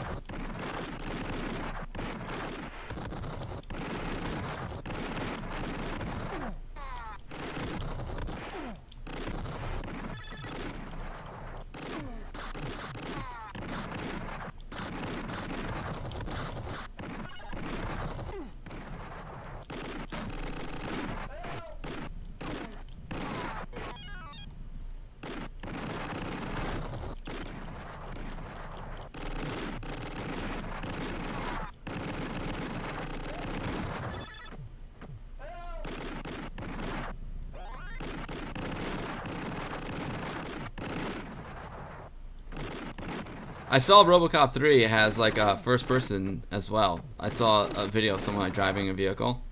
I saw RoboCop 3 has like a first person as well. I saw a video of someone like driving a vehicle.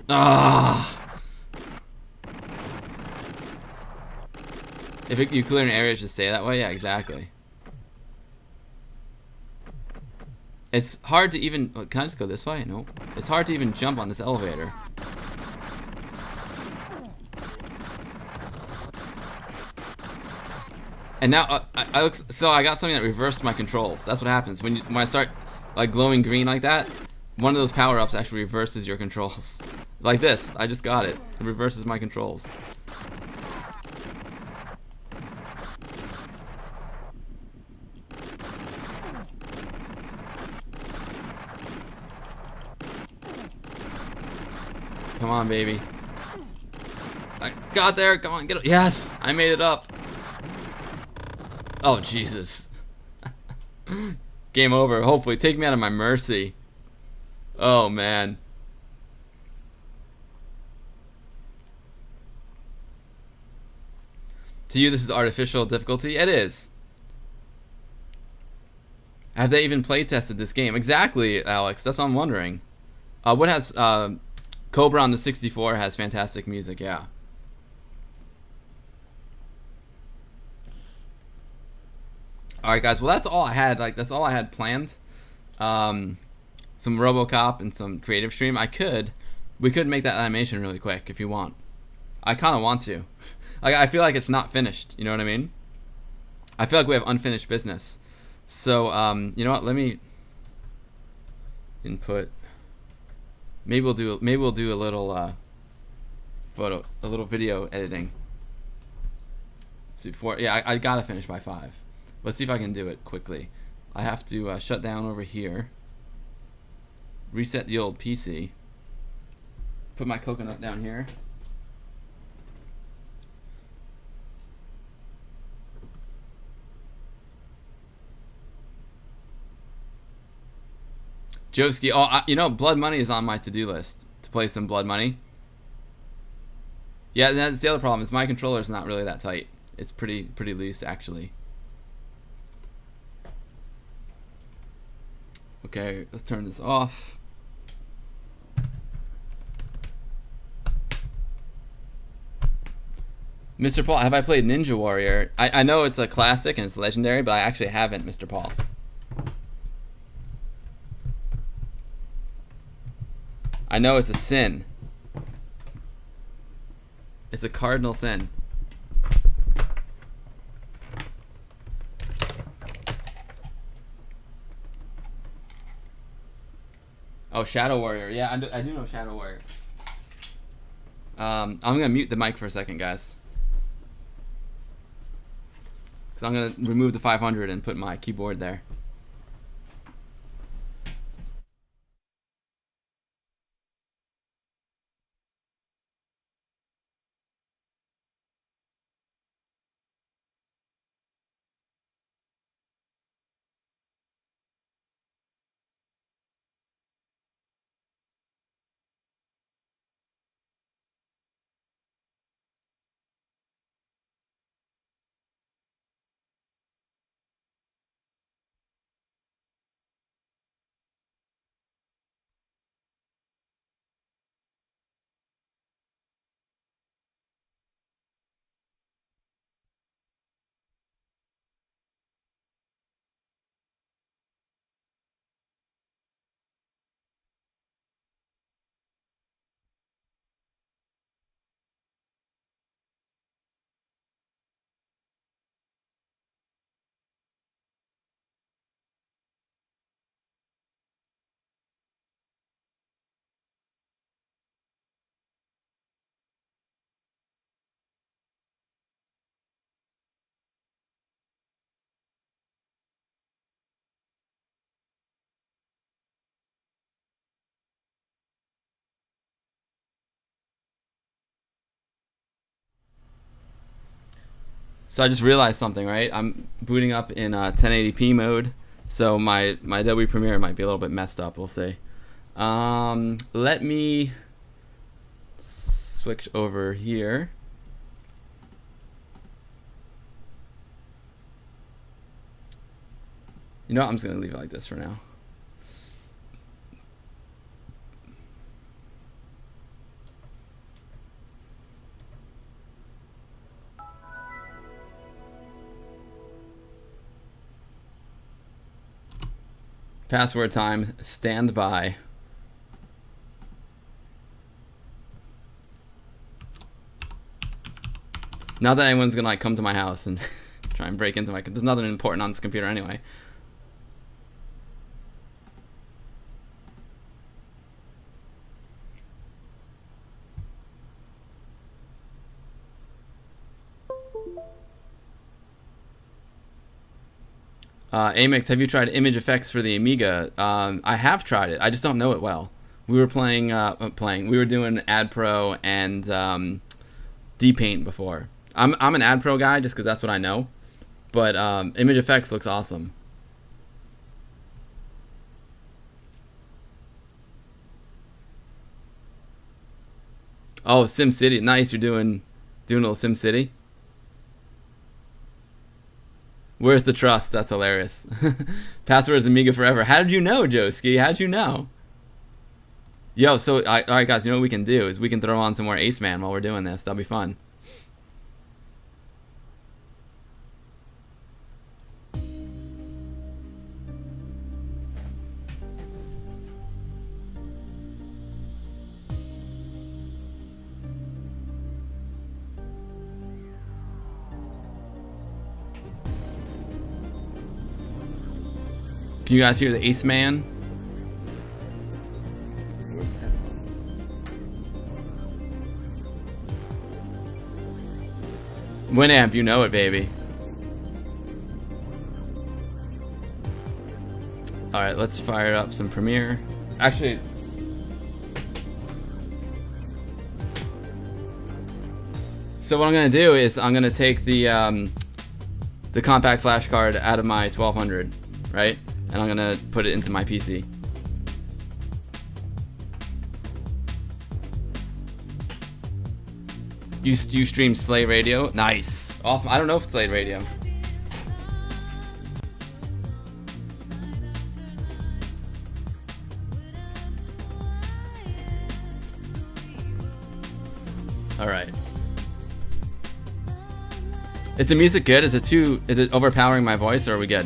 Ah! If you clear an area, it should stay that way. Yeah, exactly. It's hard to even. Can I just go this way? Nope. It's hard to even jump on this elevator. And now so I got something that reversed my controls. That's what happens when I start like glowing green like that. One of those power-ups actually reverses your controls. Like this. I just got it. It reverses my controls. Come on, baby. I got there. Come on, get it. Yes, I made it up. Oh, Jesus. Game over. Hopefully, take me out of my mercy. Oh man. To you, this is artificial difficulty. It is. Have they even play tested this game? Exactly, Alex. That's what I'm wondering. What has Cobra on the 64 has fantastic music. Yeah. All right, guys. Well, that's all I had. Like, that's all I had planned. Some RoboCop and some creative stream. We could make that animation really quick if you want. I kind of want to. I feel like it's not finished. You know what I mean? I feel like we have unfinished business. So, you know what? Let me input. Maybe we'll do a little a little video editing. Let's see, I gotta finish by 5. Let's see if I can do it quickly. I have to shut down over here. Reset the old PC. Put my coconut down here. Joski, you know, Blood Money is on my to-do list to play some Blood Money. Yeah, that's the other problem. Is my controller's not really that tight. It's pretty loose actually. Okay, let's turn this off. Mr. Paul, have I played Ninja Warrior? I know it's a classic and it's legendary, but I actually haven't, Mr. Paul. I know it's a sin. It's a cardinal sin. Oh, Shadow Warrior. Yeah, I do know Shadow Warrior. I'm gonna mute the mic for a second, guys. Because I'm gonna remove the 500 and put my keyboard there. So I just realized something, right? I'm booting up in 1080p mode, so my Adobe Premiere might be a little bit messed up. We'll see. Let me switch over here. You know what? I'm just gonna leave it like this for now. Password time. Stand by. Not that anyone's gonna like come to my house and try and break into my. There's nothing important on this computer anyway. Amix, have you tried image effects for the Amiga? I have tried it. I just don't know it well. We were playing. We were doing AdPro and DPaint before. I'm an AdPro guy just because that's what I know. But image effects looks awesome. Oh, SimCity. Nice. You're doing a little SimCity. Where's the trust? That's hilarious. Password is Amiga forever. How did you know, Joski? How'd you know? Yo, so all right, guys. You know what we can do is we can throw on some more Ace Man while we're doing this. That'll be fun. Can you guys hear the Ace Man? Winamp, you know it, baby. Alright, let's fire up some Premiere. Actually, so what I'm gonna do is I'm gonna take the compact flash card out of my 1200, right? And I'm gonna put it into my PC. You stream Slay Radio? Nice, awesome. I don't know if it's Slay Radio. All right. Is the music good? Is it overpowering my voice, or are we good?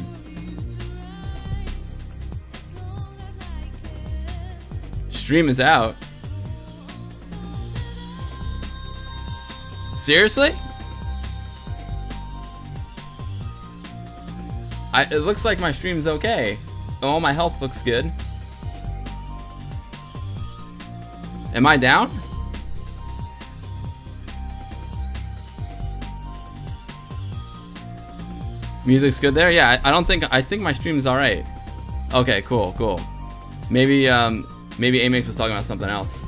Stream is out. Seriously? It looks like my stream's okay. Oh, my health looks good. Am I down? Music's good there? Yeah, I think my stream's alright. Okay, cool. Maybe Amix was talking about something else.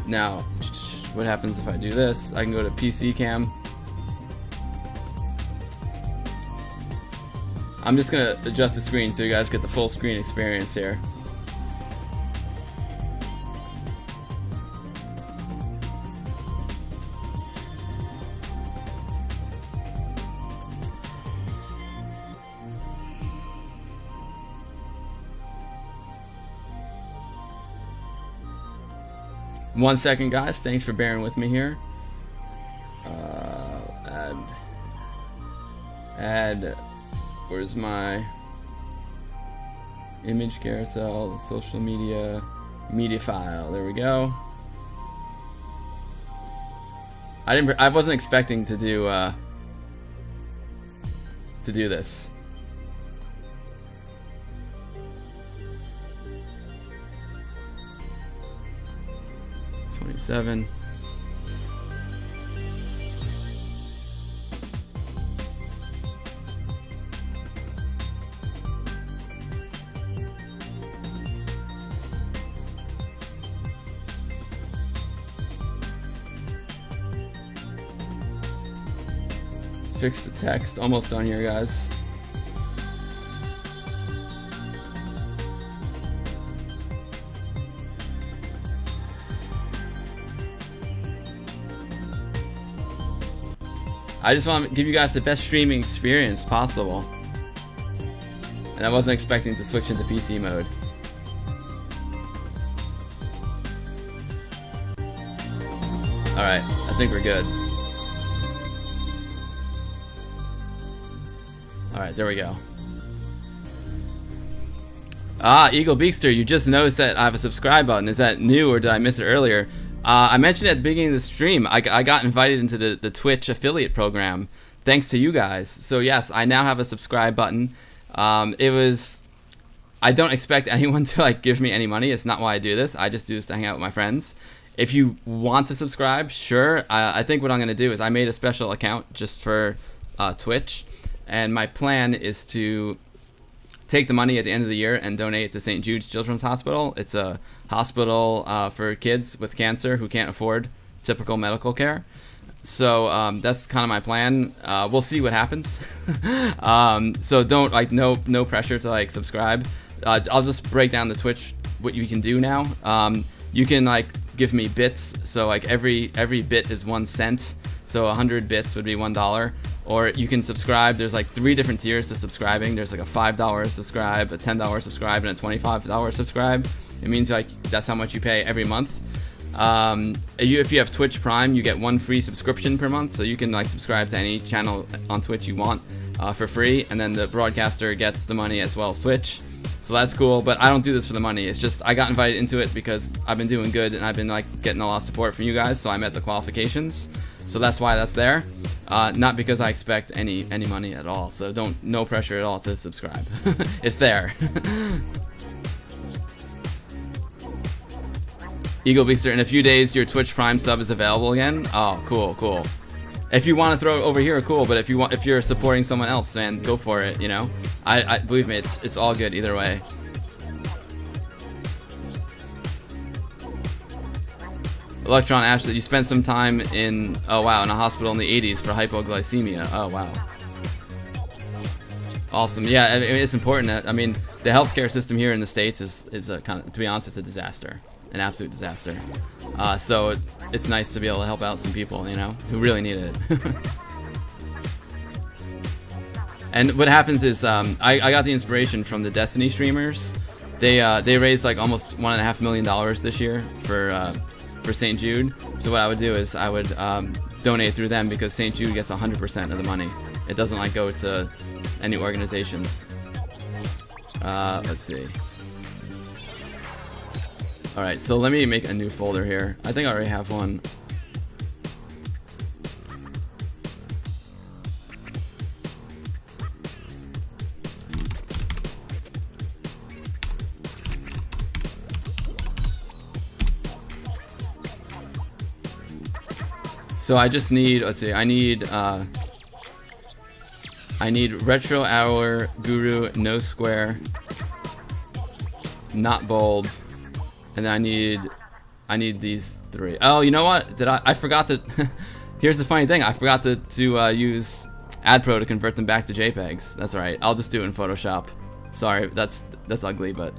Now, what happens if I do this? I can go to PC cam. I'm just gonna adjust the screen so you guys get the full screen experience here. One second, guys. Thanks for bearing with me here. Add. Where's my image carousel? Social media file. There we go. I wasn't expecting to do this. Seven. Fix the text. Almost done here, guys. I just want to give you guys the best streaming experience possible. And I wasn't expecting to switch into PC mode. Alright, I think we're good. Alright, there we go. Ah, Eagle Beakster, you just noticed that I have a subscribe button. Is that new, or did I miss it earlier? I mentioned at the beginning of the stream, I got invited into the Twitch affiliate program thanks to you guys. So yes, I now have a subscribe button. I don't expect anyone to like give me any money. It's not why I do this. I just do this to hang out with my friends. If you want to subscribe, sure. I think what I'm going to do is I made a special account just for Twitch. And my plan is to take the money at the end of the year and donate it to St. Jude's Children's Hospital. It's a hospital for kids with cancer who can't afford typical medical care. So that's kind of my plan. We'll see what happens. So don't no pressure to like subscribe. I'll just break down the Twitch what you can do now. You can like give me bits, so like every bit is 1 cent, so 100 bits would be $1. Or you can subscribe. There's like 3 different tiers to subscribing. There's like a $5 subscribe, a $10 subscribe, and a $25 subscribe. It means like that's how much you pay every month. If you have Twitch Prime, you get 1 free subscription per month, so you can like subscribe to any channel on Twitch you want for free, and then the broadcaster gets the money as well as Twitch. So that's cool, but I don't do this for the money. It's just I got invited into it because I've been doing good and I've been like getting a lot of support from you guys, so I met the qualifications. So that's why that's there. Not because I expect any money at all. So no pressure at all to subscribe. It's there. Eagle Beaster, in a few days your Twitch Prime sub is available again. Oh, cool. If you want to throw it over here, cool. But if you're supporting someone else, man, go for it. You know, I believe me, it's all good either way. Electron Ashley, you spent some time in a hospital in the 80s for hypoglycemia. Oh wow. Awesome. Yeah, I mean, it's important. I mean, the healthcare system here in the States is a kind of, to be honest, it's a disaster, an absolute disaster. So it's nice to be able to help out some people, you know, who really need it. And what happens is, I got the inspiration from the Destiny streamers. They raised like almost $1.5 million this year for St. Jude. So what I would do is I would donate through them, because St. Jude gets 100% of the money. It doesn't like go to any organizations. Let's see. Alright, so let me make a new folder here. I think I already have one. So I just need, let's see, I need RetroHour, Guru, No Square, Not Bold, and then I need these 3. Oh, you know what? I forgot to here's the funny thing, I forgot to use AdPro to convert them back to JPEGs. That's alright, I'll just do it in Photoshop. Sorry, that's ugly, but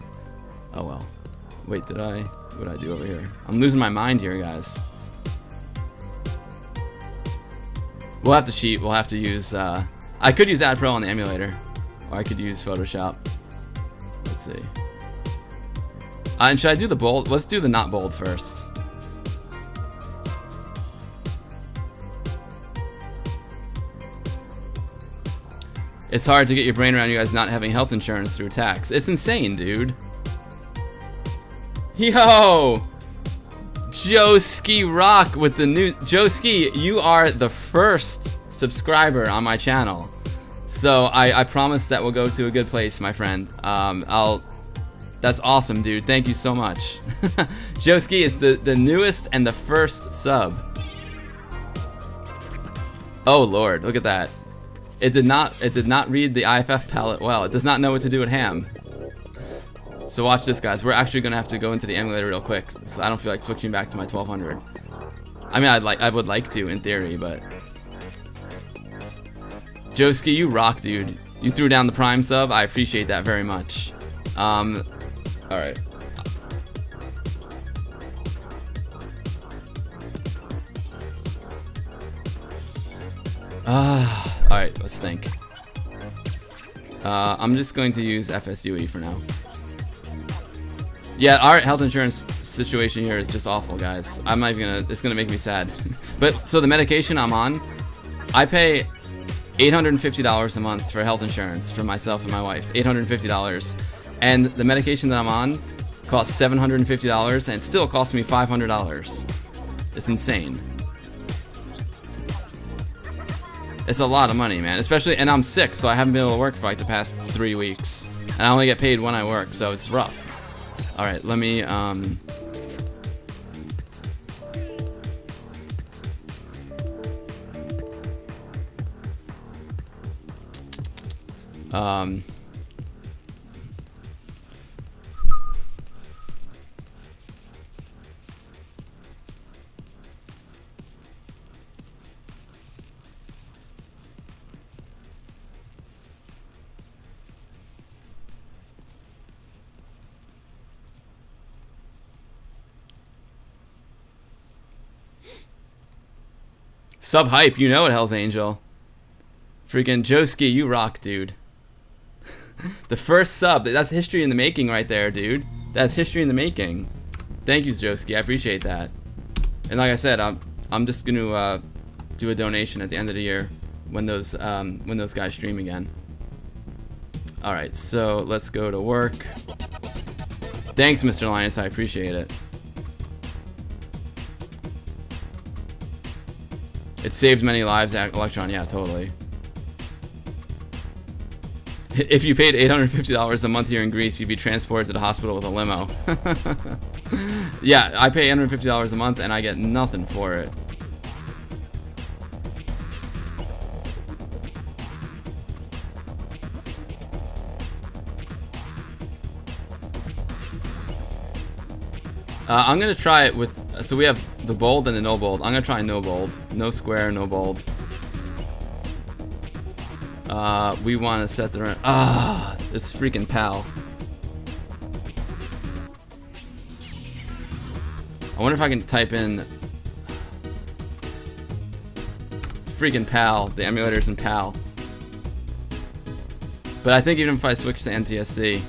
oh well. Wait, what did I do over here? I'm losing my mind here, guys. We'll have to cheat. We'll have to use, I could use AdPro on the emulator, or I could use Photoshop. Let's see. And should I do the bold? Let's do the not bold first. It's hard to get your brain around you guys not having health insurance through tax. It's insane, dude. Yo! Joe Ski Rock with the new Joe Ski, you are the first subscriber on my channel, so I promise that will go to a good place, my friend. That's awesome, dude. Thank you so much. Joe Ski is the newest and the first sub. Oh lord, look at that. It did not read the IFF palette well. It does not know what to do with ham. So watch this, guys. We're actually gonna have to go into the emulator real quick, so I don't feel like switching back to my 1200. I mean, I would like to in theory, but Joski, you rock, dude. You threw down the Prime sub. I appreciate that very much. All right. All right. Let's think. I'm just going to use FSUE for now. Yeah, our health insurance situation here is just awful, guys. I'm not even gonna, it's gonna make me sad. But, so the medication I'm on, I pay $850 a month for health insurance for myself and my wife. $850. And the medication that I'm on costs $750, and it still costs me $500. It's insane. It's a lot of money, man. Especially, and I'm sick, so I haven't been able to work for like the past 3 weeks. And I only get paid when I work, so it's rough. Alright, let me, Sub hype, you know it, Hell's Angel. Freaking Joski, you rock, dude. The first sub, that's history in the making right there, dude. That's history in the making. Thank you, Joski, I appreciate that. And like I said, I'm just gonna do a donation at the end of the year when those guys stream again. All right, so let's go to work. Thanks, Mr. Linus, I appreciate it. It saved many lives, Electron. Yeah, totally. If you paid $850 a month here in Greece, you'd be transported to the hospital with a limo. Yeah, I pay $850 a month and I get nothing for it. I'm gonna try it with, so we have the bold and the no bold. I'm gonna try no bold, no square, no bold. We want to set the it's freaking PAL. I wonder if I can type in freaking PAL. The emulator's in PAL. But I think even if I switch to NTSC.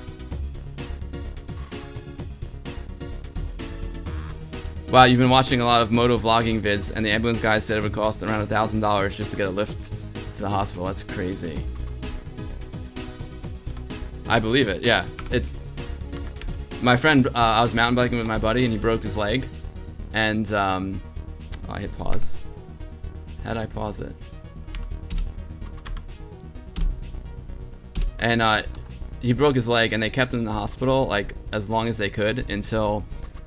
Wow, you've been watching a lot of moto vlogging vids, and the ambulance guy said it would cost around $1,000 just to get a lift to the hospital. That's crazy. I believe it. Yeah, it's my friend. I was mountain biking with my buddy, and he broke his leg. And oh, I hit pause. How'd I pause it? And he broke his leg, and they kept him in the hospital like as long as they could until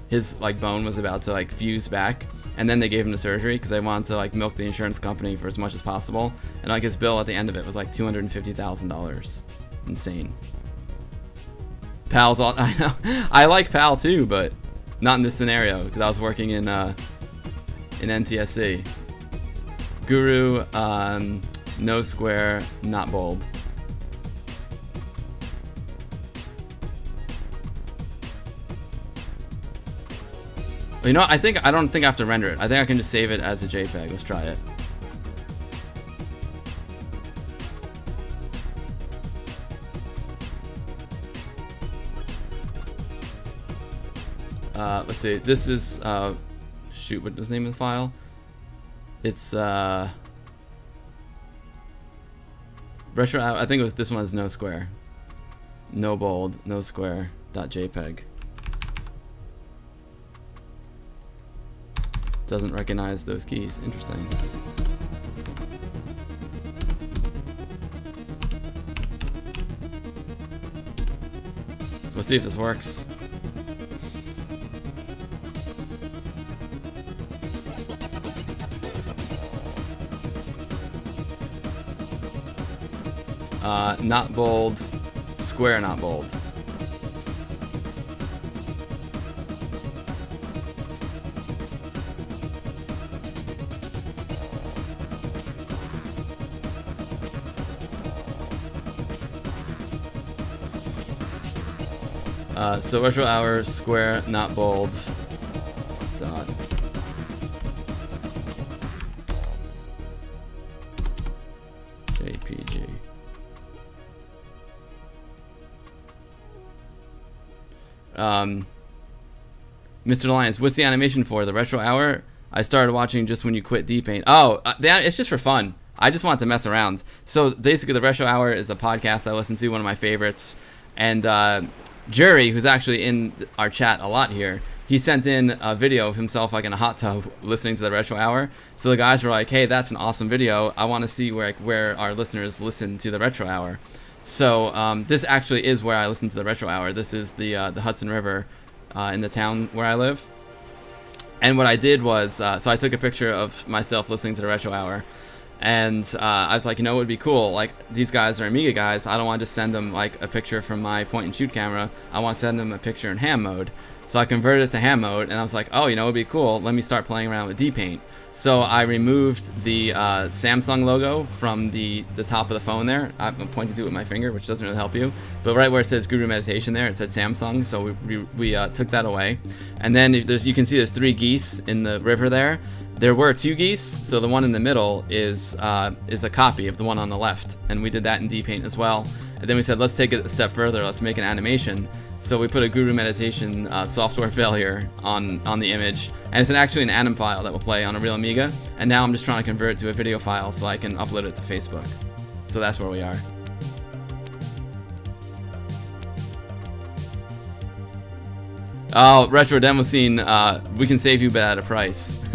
his like bone was about to like fuse back, and then they gave him the surgery because they wanted to like milk the insurance company for as much as possible. And like his bill at the end of it was like $250,000. Insane. PAL's all I know. I like PAL too, but not in this scenario because I was working in NTSC. Guru, no square, not bold. You know what? I don't think I have to render it. I think I can just save it as a JPEG. Let's try it. Let's see. This is shoot. What was the name of the file? It's retro. I think it was this one. Is no square, no bold, no square. .jpeg. Doesn't recognize those keys. Interesting. We'll see if this works. Not bold, square, not bold. So RetroHour, square, not bold. Dot. JPG. Mr. Alliance, what's the animation for? The RetroHour? I started watching just when you quit DPaint. Oh, it's just for fun. I just want to mess around. So basically, the RetroHour is a podcast I listen to, one of my favorites. And Jury, who's actually in our chat a lot here, he sent in a video of himself like in a hot tub listening to the RetroHour. So the guys were like, hey, that's an awesome video. I want to see where our listeners listen to the RetroHour. So this actually is where I listen to the RetroHour. This is the Hudson River in the town where I live. And what I did was, so I took a picture of myself listening to the RetroHour. And I was like, you know, it would be cool. Like, these guys are Amiga guys. I don't want to just send them like a picture from my point and shoot camera. I want to send them a picture in ham mode. So I converted it to ham mode, and I was like, oh, you know, it would be cool. Let me start playing around with DPaint. So I removed the Samsung logo from the top of the phone there. I'm pointing to it with my finger, which doesn't really help you. But right where it says Guru Meditation there, it said Samsung. So we took that away. And then you can see there's 3 geese in the river there. There were 2 geese, so the one in the middle is a copy of the one on the left, and we did that in DPaint as well. And then we said, let's take it a step further, let's make an animation. So we put a Guru Meditation software failure on the image, and it's actually an anim file that will play on a real Amiga, and now I'm just trying to convert it to a video file so I can upload it to Facebook. So that's where we are. Oh, Retro Demo Scene, we can save you but at a price.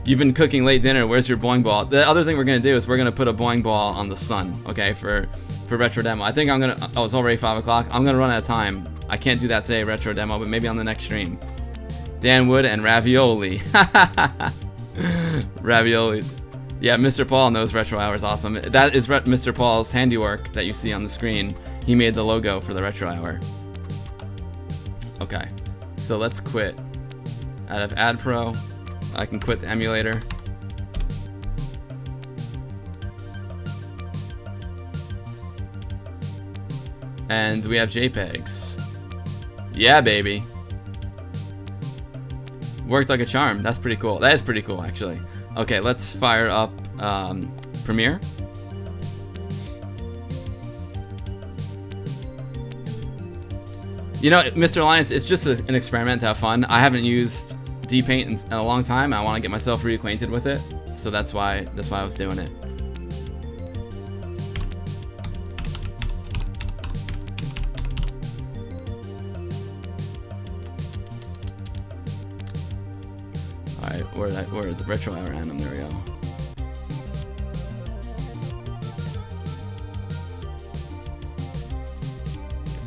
You've been cooking late dinner, where's your boing ball? The other thing we're gonna do is we're gonna put a boing ball on the sun, okay, for Retro Demo. I think I'm gonna, oh, it's already 5 o'clock. I'm gonna run out of time. I can't do that today, Retro Demo, but maybe on the next stream. Dan Wood and ravioli. Ravioli. Yeah, Mr. Paul knows RetroHour is awesome. That is Mr. Paul's handiwork that you see on the screen. He made the logo for the RetroHour. Okay, so let's quit. Out of AdPro, I can quit the emulator. And we have JPEGs. Yeah, baby. Worked like a charm. That's pretty cool. That is pretty cool, actually. Okay, let's fire up Premiere. You know, Mr. Alliance, it's just an experiment to have fun. I haven't used DPaint in a long time. I want to get myself reacquainted with it, so that's why I was doing it. Alright, where is it? RetroHour anim, there we go.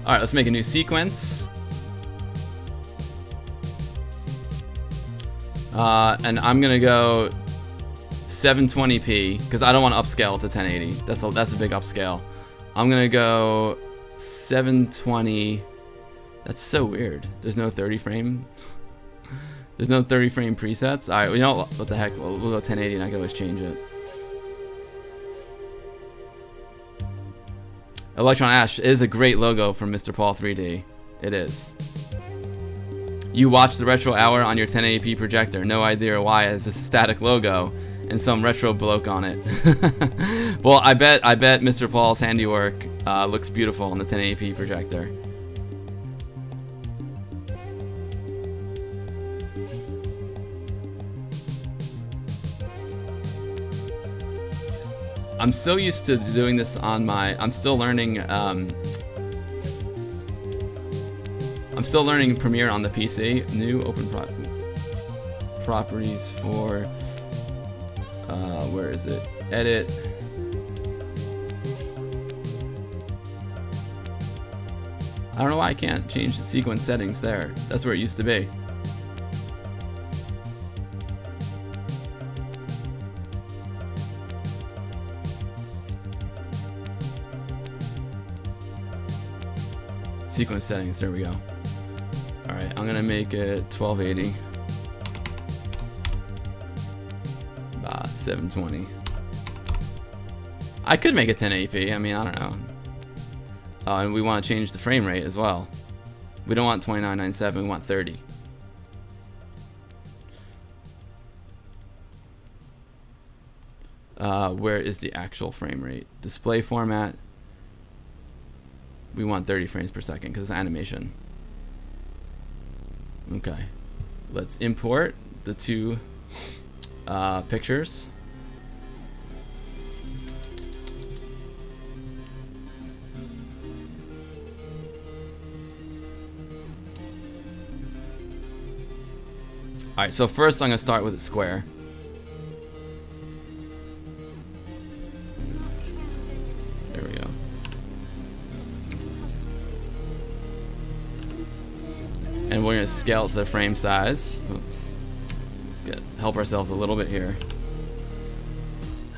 Alright, let's make a new sequence. And I'm gonna go 720p because I don't want to upscale to 1080. That's a big upscale. I'm gonna go 720. That's so weird. There's no 30 frame. There's no 30 frame presets. All right, you know what the heck? We'll go 1080 and I can always change it. Electron Ash is a great logo from Mr. Paul 3D. It is. You watch the RetroHour on your 1080p projector. No idea why it's a static logo and some retro bloke on it. Well, I bet Mr. Paul's handiwork looks beautiful on the 1080p projector. I'm so used to doing this on my. I'm still learning Premiere on the PC. New open properties for. Where is it? Edit. I don't know why I can't change the sequence settings there. That's where it used to be. Sequence settings, there we go. Alright, I'm gonna make it 1280. 720. I could make it 1080p, I mean, I don't know. And we want to change the frame rate as well. We don't want 2997, we want 30. Where is the actual frame rate? Display format. We want 30 frames per second because it's animation. Okay, let's import the two pictures. Alright, so first I'm going to start with a square. There we go. And we're going to scale it to the frame size. Let's help ourselves a little bit here.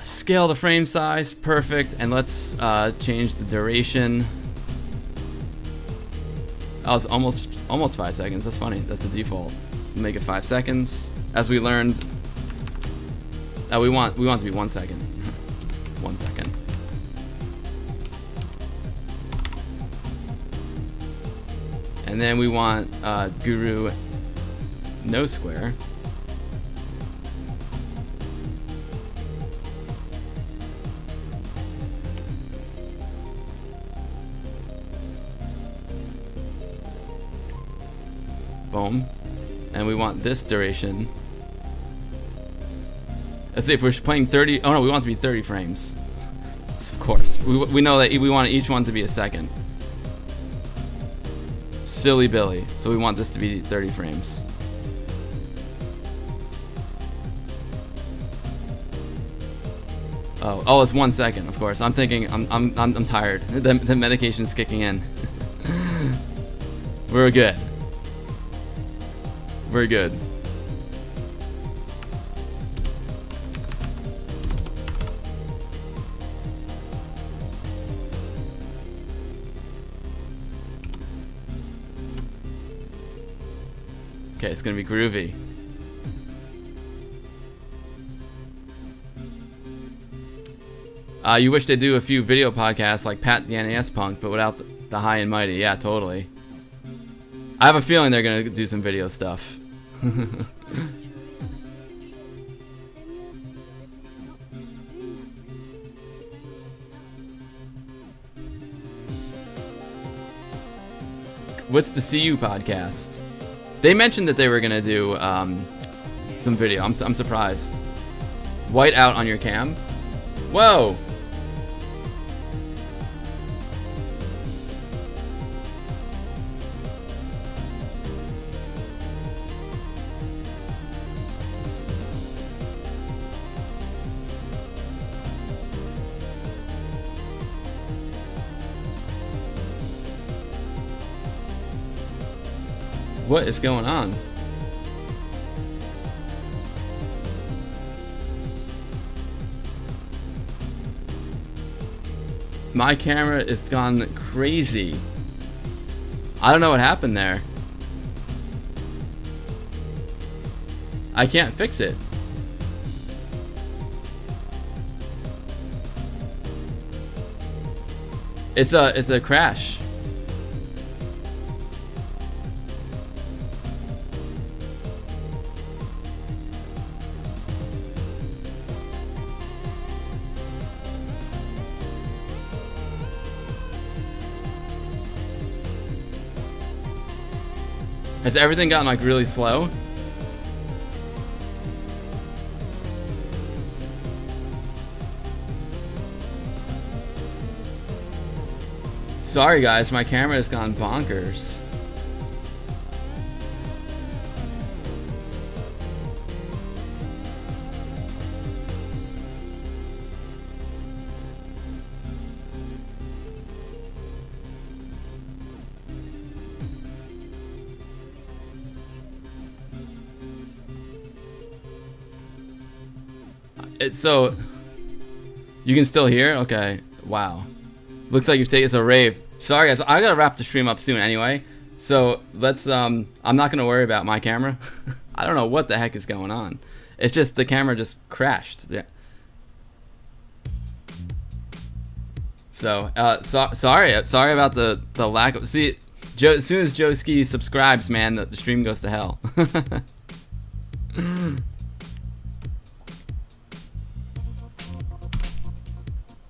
Scale the frame size, perfect. And let's change the duration. Oh, it's almost 5 seconds. That's funny. That's the default. Make it 5 seconds. As we learned, we want to be 1 second. 1 second. And then we want Guru no square. Boom. And we want this duration. Let's see if we're playing 30. Oh no, we want it to be 30 frames. Of course. We know that we want each one to be a second. Silly Billy. So we want this to be 30 frames. Oh, it's 1 second, of course. I'm thinking, I'm tired. The medication's kicking in. We're good. We're good. Okay, it's gonna be groovy. You wish they'd do a few video podcasts like Pat the NES Punk, but without the high and mighty. Yeah, totally. I have a feeling they're gonna do some video stuff. What's the CU podcast? They mentioned that they were gonna do some video. I'm surprised. White out on your cam? Whoa! What is going on? My camera is gone crazy. I don't know what happened there. I can't fix it. It's a crash. Has everything gotten like really slow? Sorry guys, my camera has gone bonkers. So you can still hear? Okay. Wow. Looks like you've taken it's a rave. Sorry guys, I gotta wrap the stream up soon anyway. So let's I'm not gonna worry about my camera. I don't know what the heck is going on. It's just the camera just crashed. Yeah. So sorry about the lack of see Joe, as soon as Joe Ski subscribes, man, the stream goes to hell.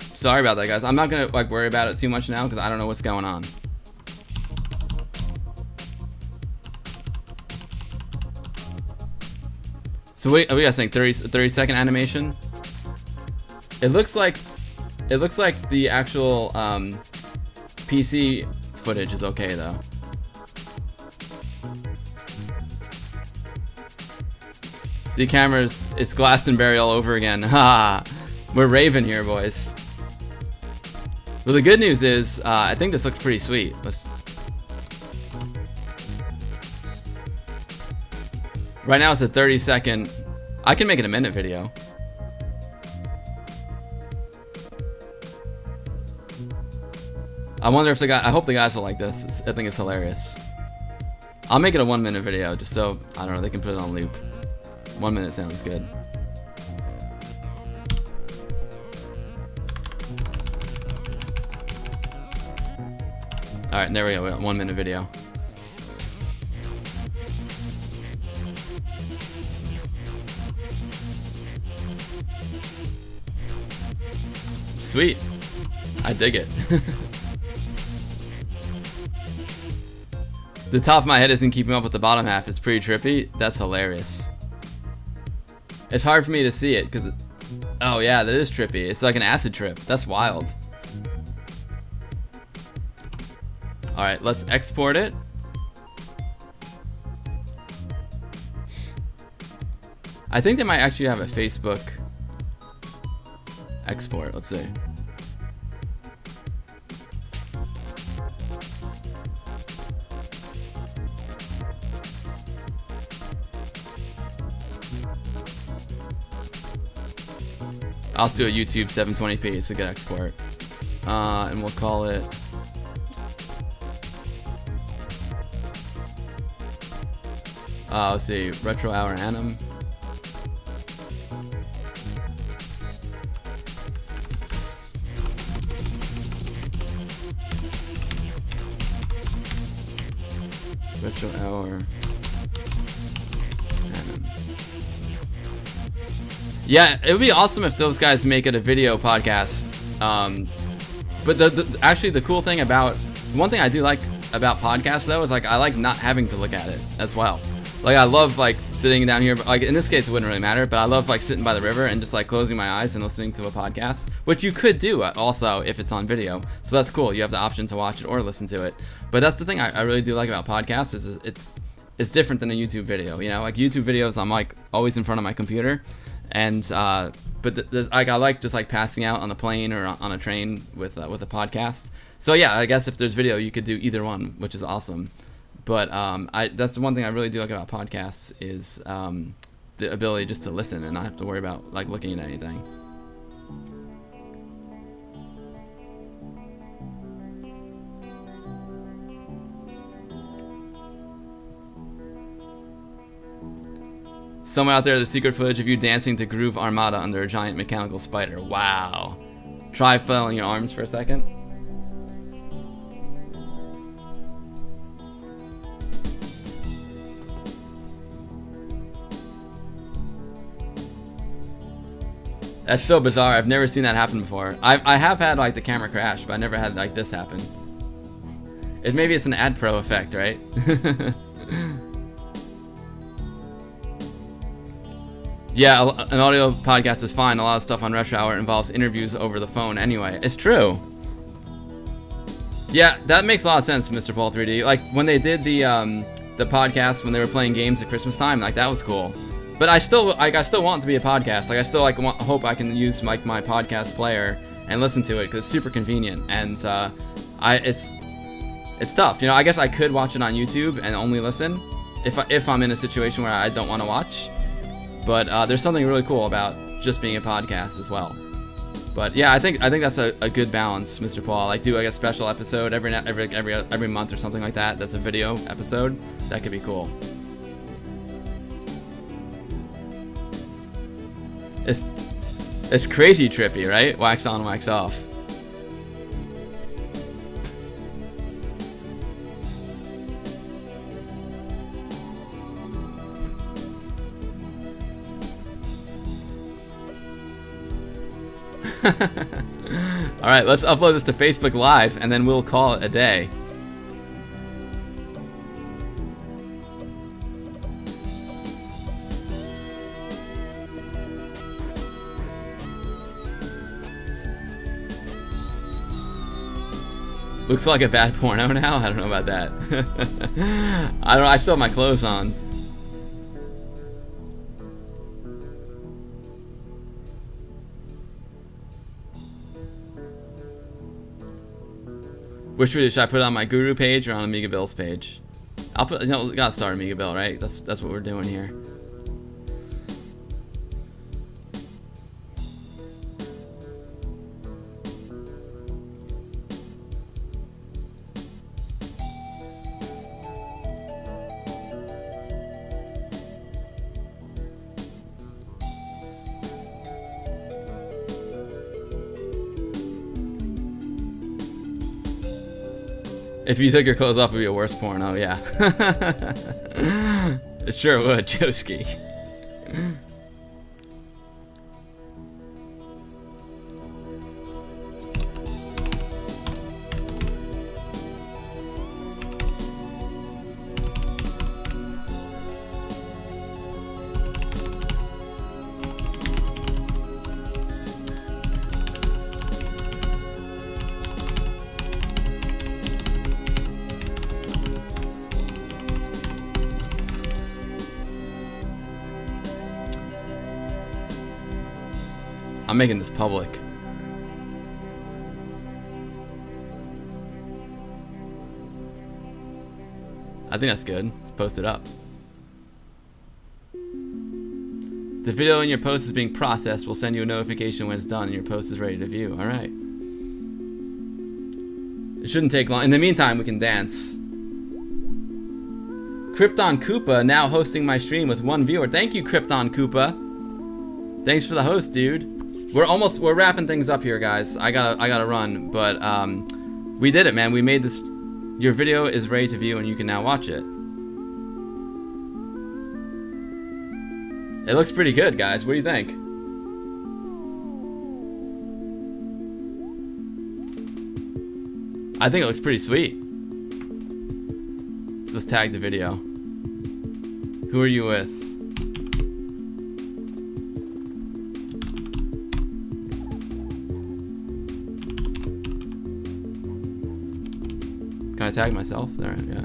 Sorry about that, guys. I'm not gonna like worry about it too much now because I don't know what's going on. So we got saying 30-second animation. It looks like the actual PC footage is okay though. The camera's it's Glastonbury all over again. Ha! We're raving here, boys. Well, the good news is, I think this looks pretty sweet. Right now it's a 30-second. I can make it a minute video. I wonder if I hope the guys will like this. I think it's hilarious. I'll make it a 1-minute video just so, I don't know, they can put it on loop. 1 minute sounds good. Alright, there we go. We got 1 minute video. Sweet. I dig it. The top of my head isn't keeping up with the bottom half. It's pretty trippy. That's hilarious. It's hard for me to see it because, oh yeah, that is trippy. It's like an acid trip. That's wild. All right, let's export it. I think they might actually have a Facebook export. Let's see. I'll do a YouTube 720p. It's a good export. And we'll call it. Let's see. RetroHour Anim. RetroHour. Yeah, it would be awesome if those guys make it a video podcast. But actually the cool thing about, one thing I do like about podcasts though is like I like not having to look at it as well. Like I love like sitting down here, like in this case it wouldn't really matter, but I love like sitting by the river and just like closing my eyes and listening to a podcast, which you could do also if it's on video. So that's cool. You have the option to watch it or listen to it. But that's the thing I really do like about podcasts is it's different than a YouTube video. You know, like YouTube videos, I'm like always in front of my computer. And but there's like I like just like passing out on a plane or on a train with a podcast. So yeah, I guess if there's video, you could do either one, which is awesome. But that's the one thing I really do like about podcasts is the ability just to listen and not have to worry about like looking at anything. Somewhere out there, there's secret footage of you dancing to Groove Armada under a giant mechanical spider. Wow. Try flailing your arms for a second. That's so bizarre. I've never seen that happen before. I have had like the camera crash, but I never had like this happen. Maybe it's an ad pro effect, right? Yeah, an audio podcast is fine. A lot of stuff on RetroHour involves interviews over the phone anyway. It's true. Yeah, that makes a lot of sense, Mr. Paul 3D. Like when they did the podcast when they were playing games at Christmas time, like that was cool. But I still want it to be a podcast. Like I still hope I can use like my podcast player and listen to it because it's super convenient and it's tough. You know, I guess I could watch it on YouTube and only listen if I'm in a situation where I don't want to watch. But there's something really cool about just being a podcast as well. But yeah, I think that's a good balance, Mr. Paul. Like do like a special episode every month or something like that. That's a video episode. That could be cool. It's crazy trippy, right? Wax on, wax off. Alright, let's upload this to Facebook Live and then we'll call it a day. Looks like a bad porno now? I don't know about that. I still have my clothes on. Which video should I put on my Guru page or on AmigaBill's page? I'll put, gotta start AmigaBill, right? That's what we're doing here. If you took your clothes off, it would be a worse porno, yeah. It sure would, Joski. I'm making this public. I think that's good. Let's post it up. The video in your post is being processed. We'll send you a notification when it's done and your post is ready to view. All right. It shouldn't take long. In the meantime, we can dance. Krypton Koopa now hosting my stream with 1 viewer. Thank you, Krypton Koopa. Thanks for the host, dude. We're wrapping things up here, guys. I gotta run, but we did it, man. We made this. Your video is ready to view and you can now watch it. It looks pretty good, guys. What do you think? I think it looks pretty sweet. Let's tag the video. Who are you with? Can I tag myself? There, yeah.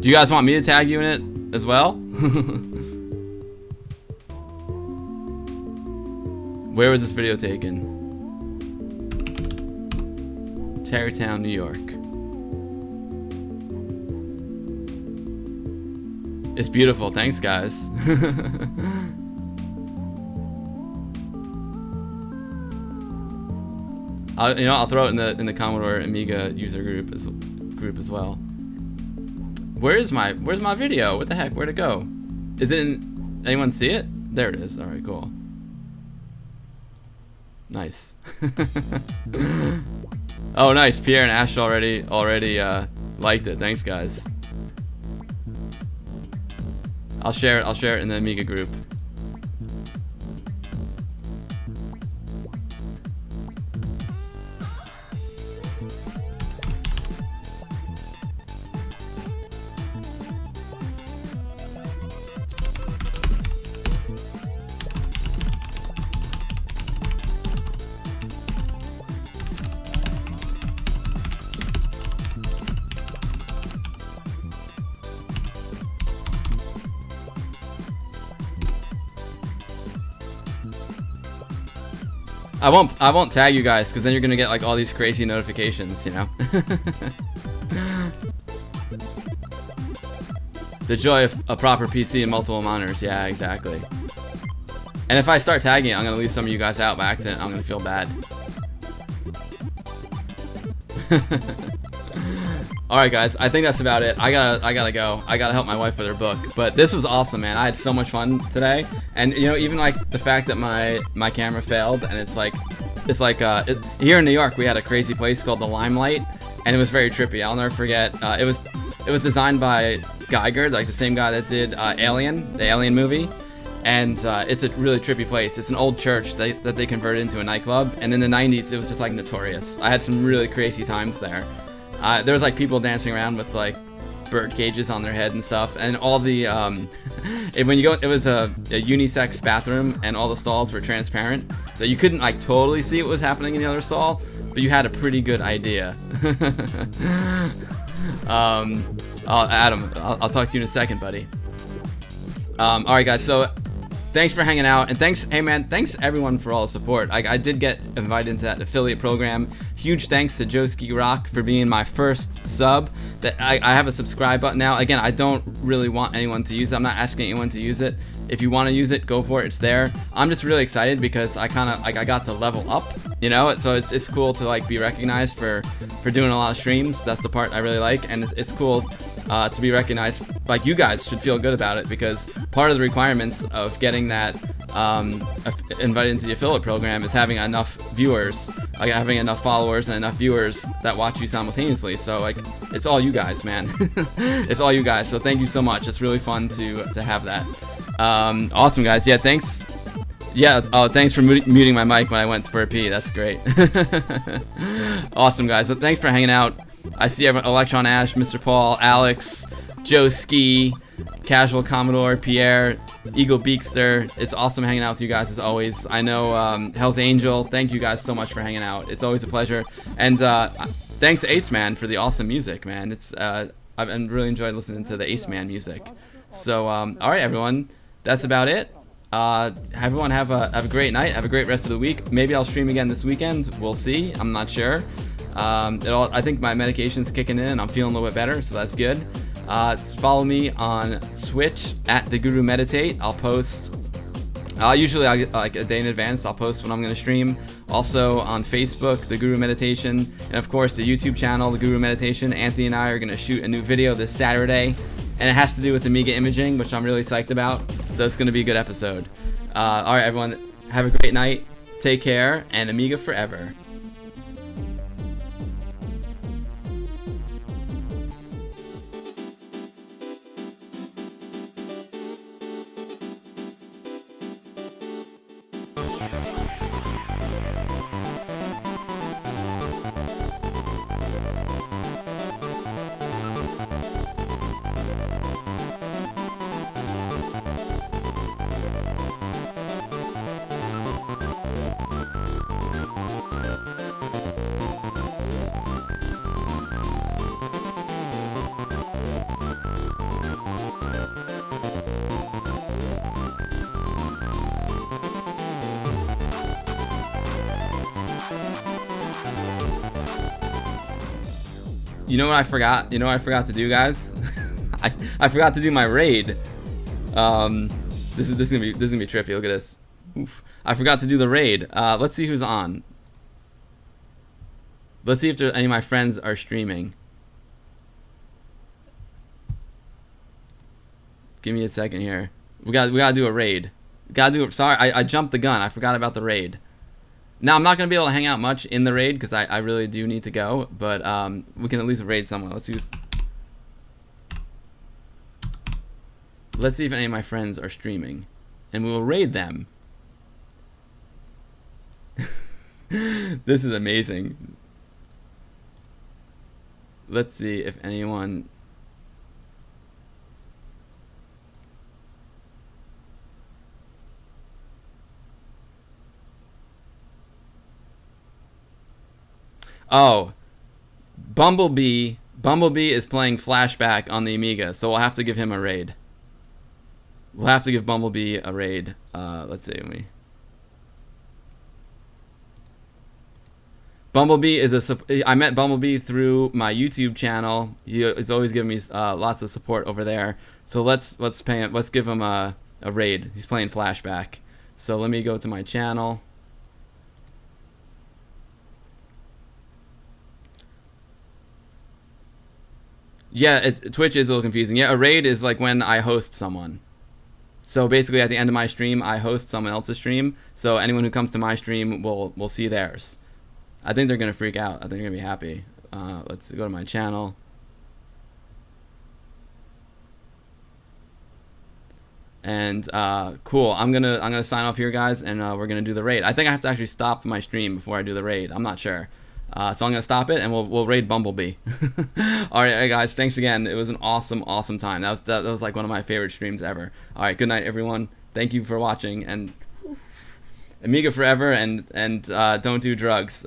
Do you guys want me to tag you in it as well? Where was this video taken? Tarrytown, New York. It's beautiful. Thanks, guys. I'll throw it in the Commodore Amiga user group as well. Where's my video? What the heck? Where'd it go? Is it in? Anyone see it? There it is. All right, cool. Nice. Oh, nice. Pierre and Ash already liked it. Thanks, guys. I'll share it in the Amiga group. I won't tag you guys because then you're gonna get like all these crazy notifications, you know. The joy of a proper PC and multiple monitors. Yeah, exactly. And if I start tagging it, I'm gonna leave some of you guys out by accident. I'm gonna feel bad. Alright guys, I think that's about it. I gotta go. I gotta help my wife with her book. But this was awesome, man. I had so much fun today. And you know, even like the fact that my camera failed, and it's like here in New York we had a crazy place called the Limelight, and it was very trippy. I'll never forget. It was designed by Geiger, like the same guy that did Alien, the Alien movie. And it's a really trippy place. It's an old church that they converted into a nightclub. And in the 90s, it was just like notorious. I had some really crazy times there. There was like people dancing around with like bird cages on their head and stuff, and all the when you go, it was a unisex bathroom, and all the stalls were transparent, so you couldn't like totally see what was happening in the other stall, but you had a pretty good idea. Adam, I'll talk to you in a second, buddy. All right, guys. So thanks for hanging out, and thanks everyone for all the support. I did get invited into that affiliate program. Huge thanks to Joeski Rock for being my first sub. That I have a subscribe button now. Again, I don't really want anyone to use it. I'm not asking anyone to use it. If you want to use it, go for it. It's there. I'm just really excited because I got to level up, you know. So it's cool to like be recognized for doing a lot of streams. That's the part I really like, and it's cool to be recognized. Like, you guys should feel good about it, because part of the requirements of getting that invited into the affiliate program is having enough viewers, like having enough followers and enough viewers that watch you simultaneously. So like, it's all you guys, man. It's all you guys. So thank you so much. It's really fun to have that. Awesome, guys. Yeah, thanks. Yeah, thanks for muting my mic when I went for a pee. That's great. Awesome, guys. So thanks for hanging out. I see everyone: Electron Ash, Mr. Paul, Alex, Joe Ski, Casual Commodore, Pierre, Eagle Beakster. It's awesome hanging out with you guys as always. I know Hell's Angel. Thank you guys so much for hanging out. It's always a pleasure. And thanks to Ace Man for the awesome music, man. It's I've really enjoyed listening to the Ace Man music. So all right, everyone, that's about it. Everyone have a great night. Have a great rest of the week. Maybe I'll stream again this weekend. We'll see. I'm not sure. I think my medication's kicking in. I'm feeling a little bit better, so that's good. Follow me on Twitch at The Guru Meditate. I'll post. Usually, like a day in advance, I'll post when I'm going to stream. Also on Facebook, The Guru Meditation, and of course the YouTube channel, The Guru Meditation. Anthony and I are going to shoot a new video this Saturday, and it has to do with Amiga imaging, which I'm really psyched about. So it's going to be a good episode. All right, everyone, have a great night. Take care, and Amiga forever. You know what I forgot? You know what I forgot to do, guys? I forgot to do my raid. This is gonna be trippy. Look at this. Oof. I forgot to do the raid. Let's see who's on. Let's see if any of my friends are streaming. Give me a second here. We gotta do a raid. Sorry, I jumped the gun. I forgot about the raid. Now, I'm not going to be able to hang out much in the raid because I really do need to go, but we can at least raid someone. Let's see if any of my friends are streaming, and we will raid them. This is amazing. Let's see if anyone... Oh, Bumblebee is playing Flashback on the Amiga, so we'll have to give him a raid. We'll have to give Bumblebee a raid. Let's see. Bumblebee is I met Bumblebee through my YouTube channel. He is always giving me lots of support over there. So let's give him a raid. He's playing Flashback. So let me go to my channel. Yeah, Twitch is a little confusing. Yeah, a raid is like when I host someone. So basically, at the end of my stream, I host someone else's stream. So anyone who comes to my stream will see theirs. I think they're gonna freak out. I think they're gonna be happy. Let's go to my channel. And cool. I'm gonna sign off here, guys, and we're gonna do the raid. I think I have to actually stop my stream before I do the raid. I'm not sure. So I'm gonna stop it, and we'll raid Bumblebee. All right, guys. Thanks again. It was an awesome time. That was like one of my favorite streams ever. All right. Good night, everyone. Thank you for watching, and Amiga forever, and don't do drugs.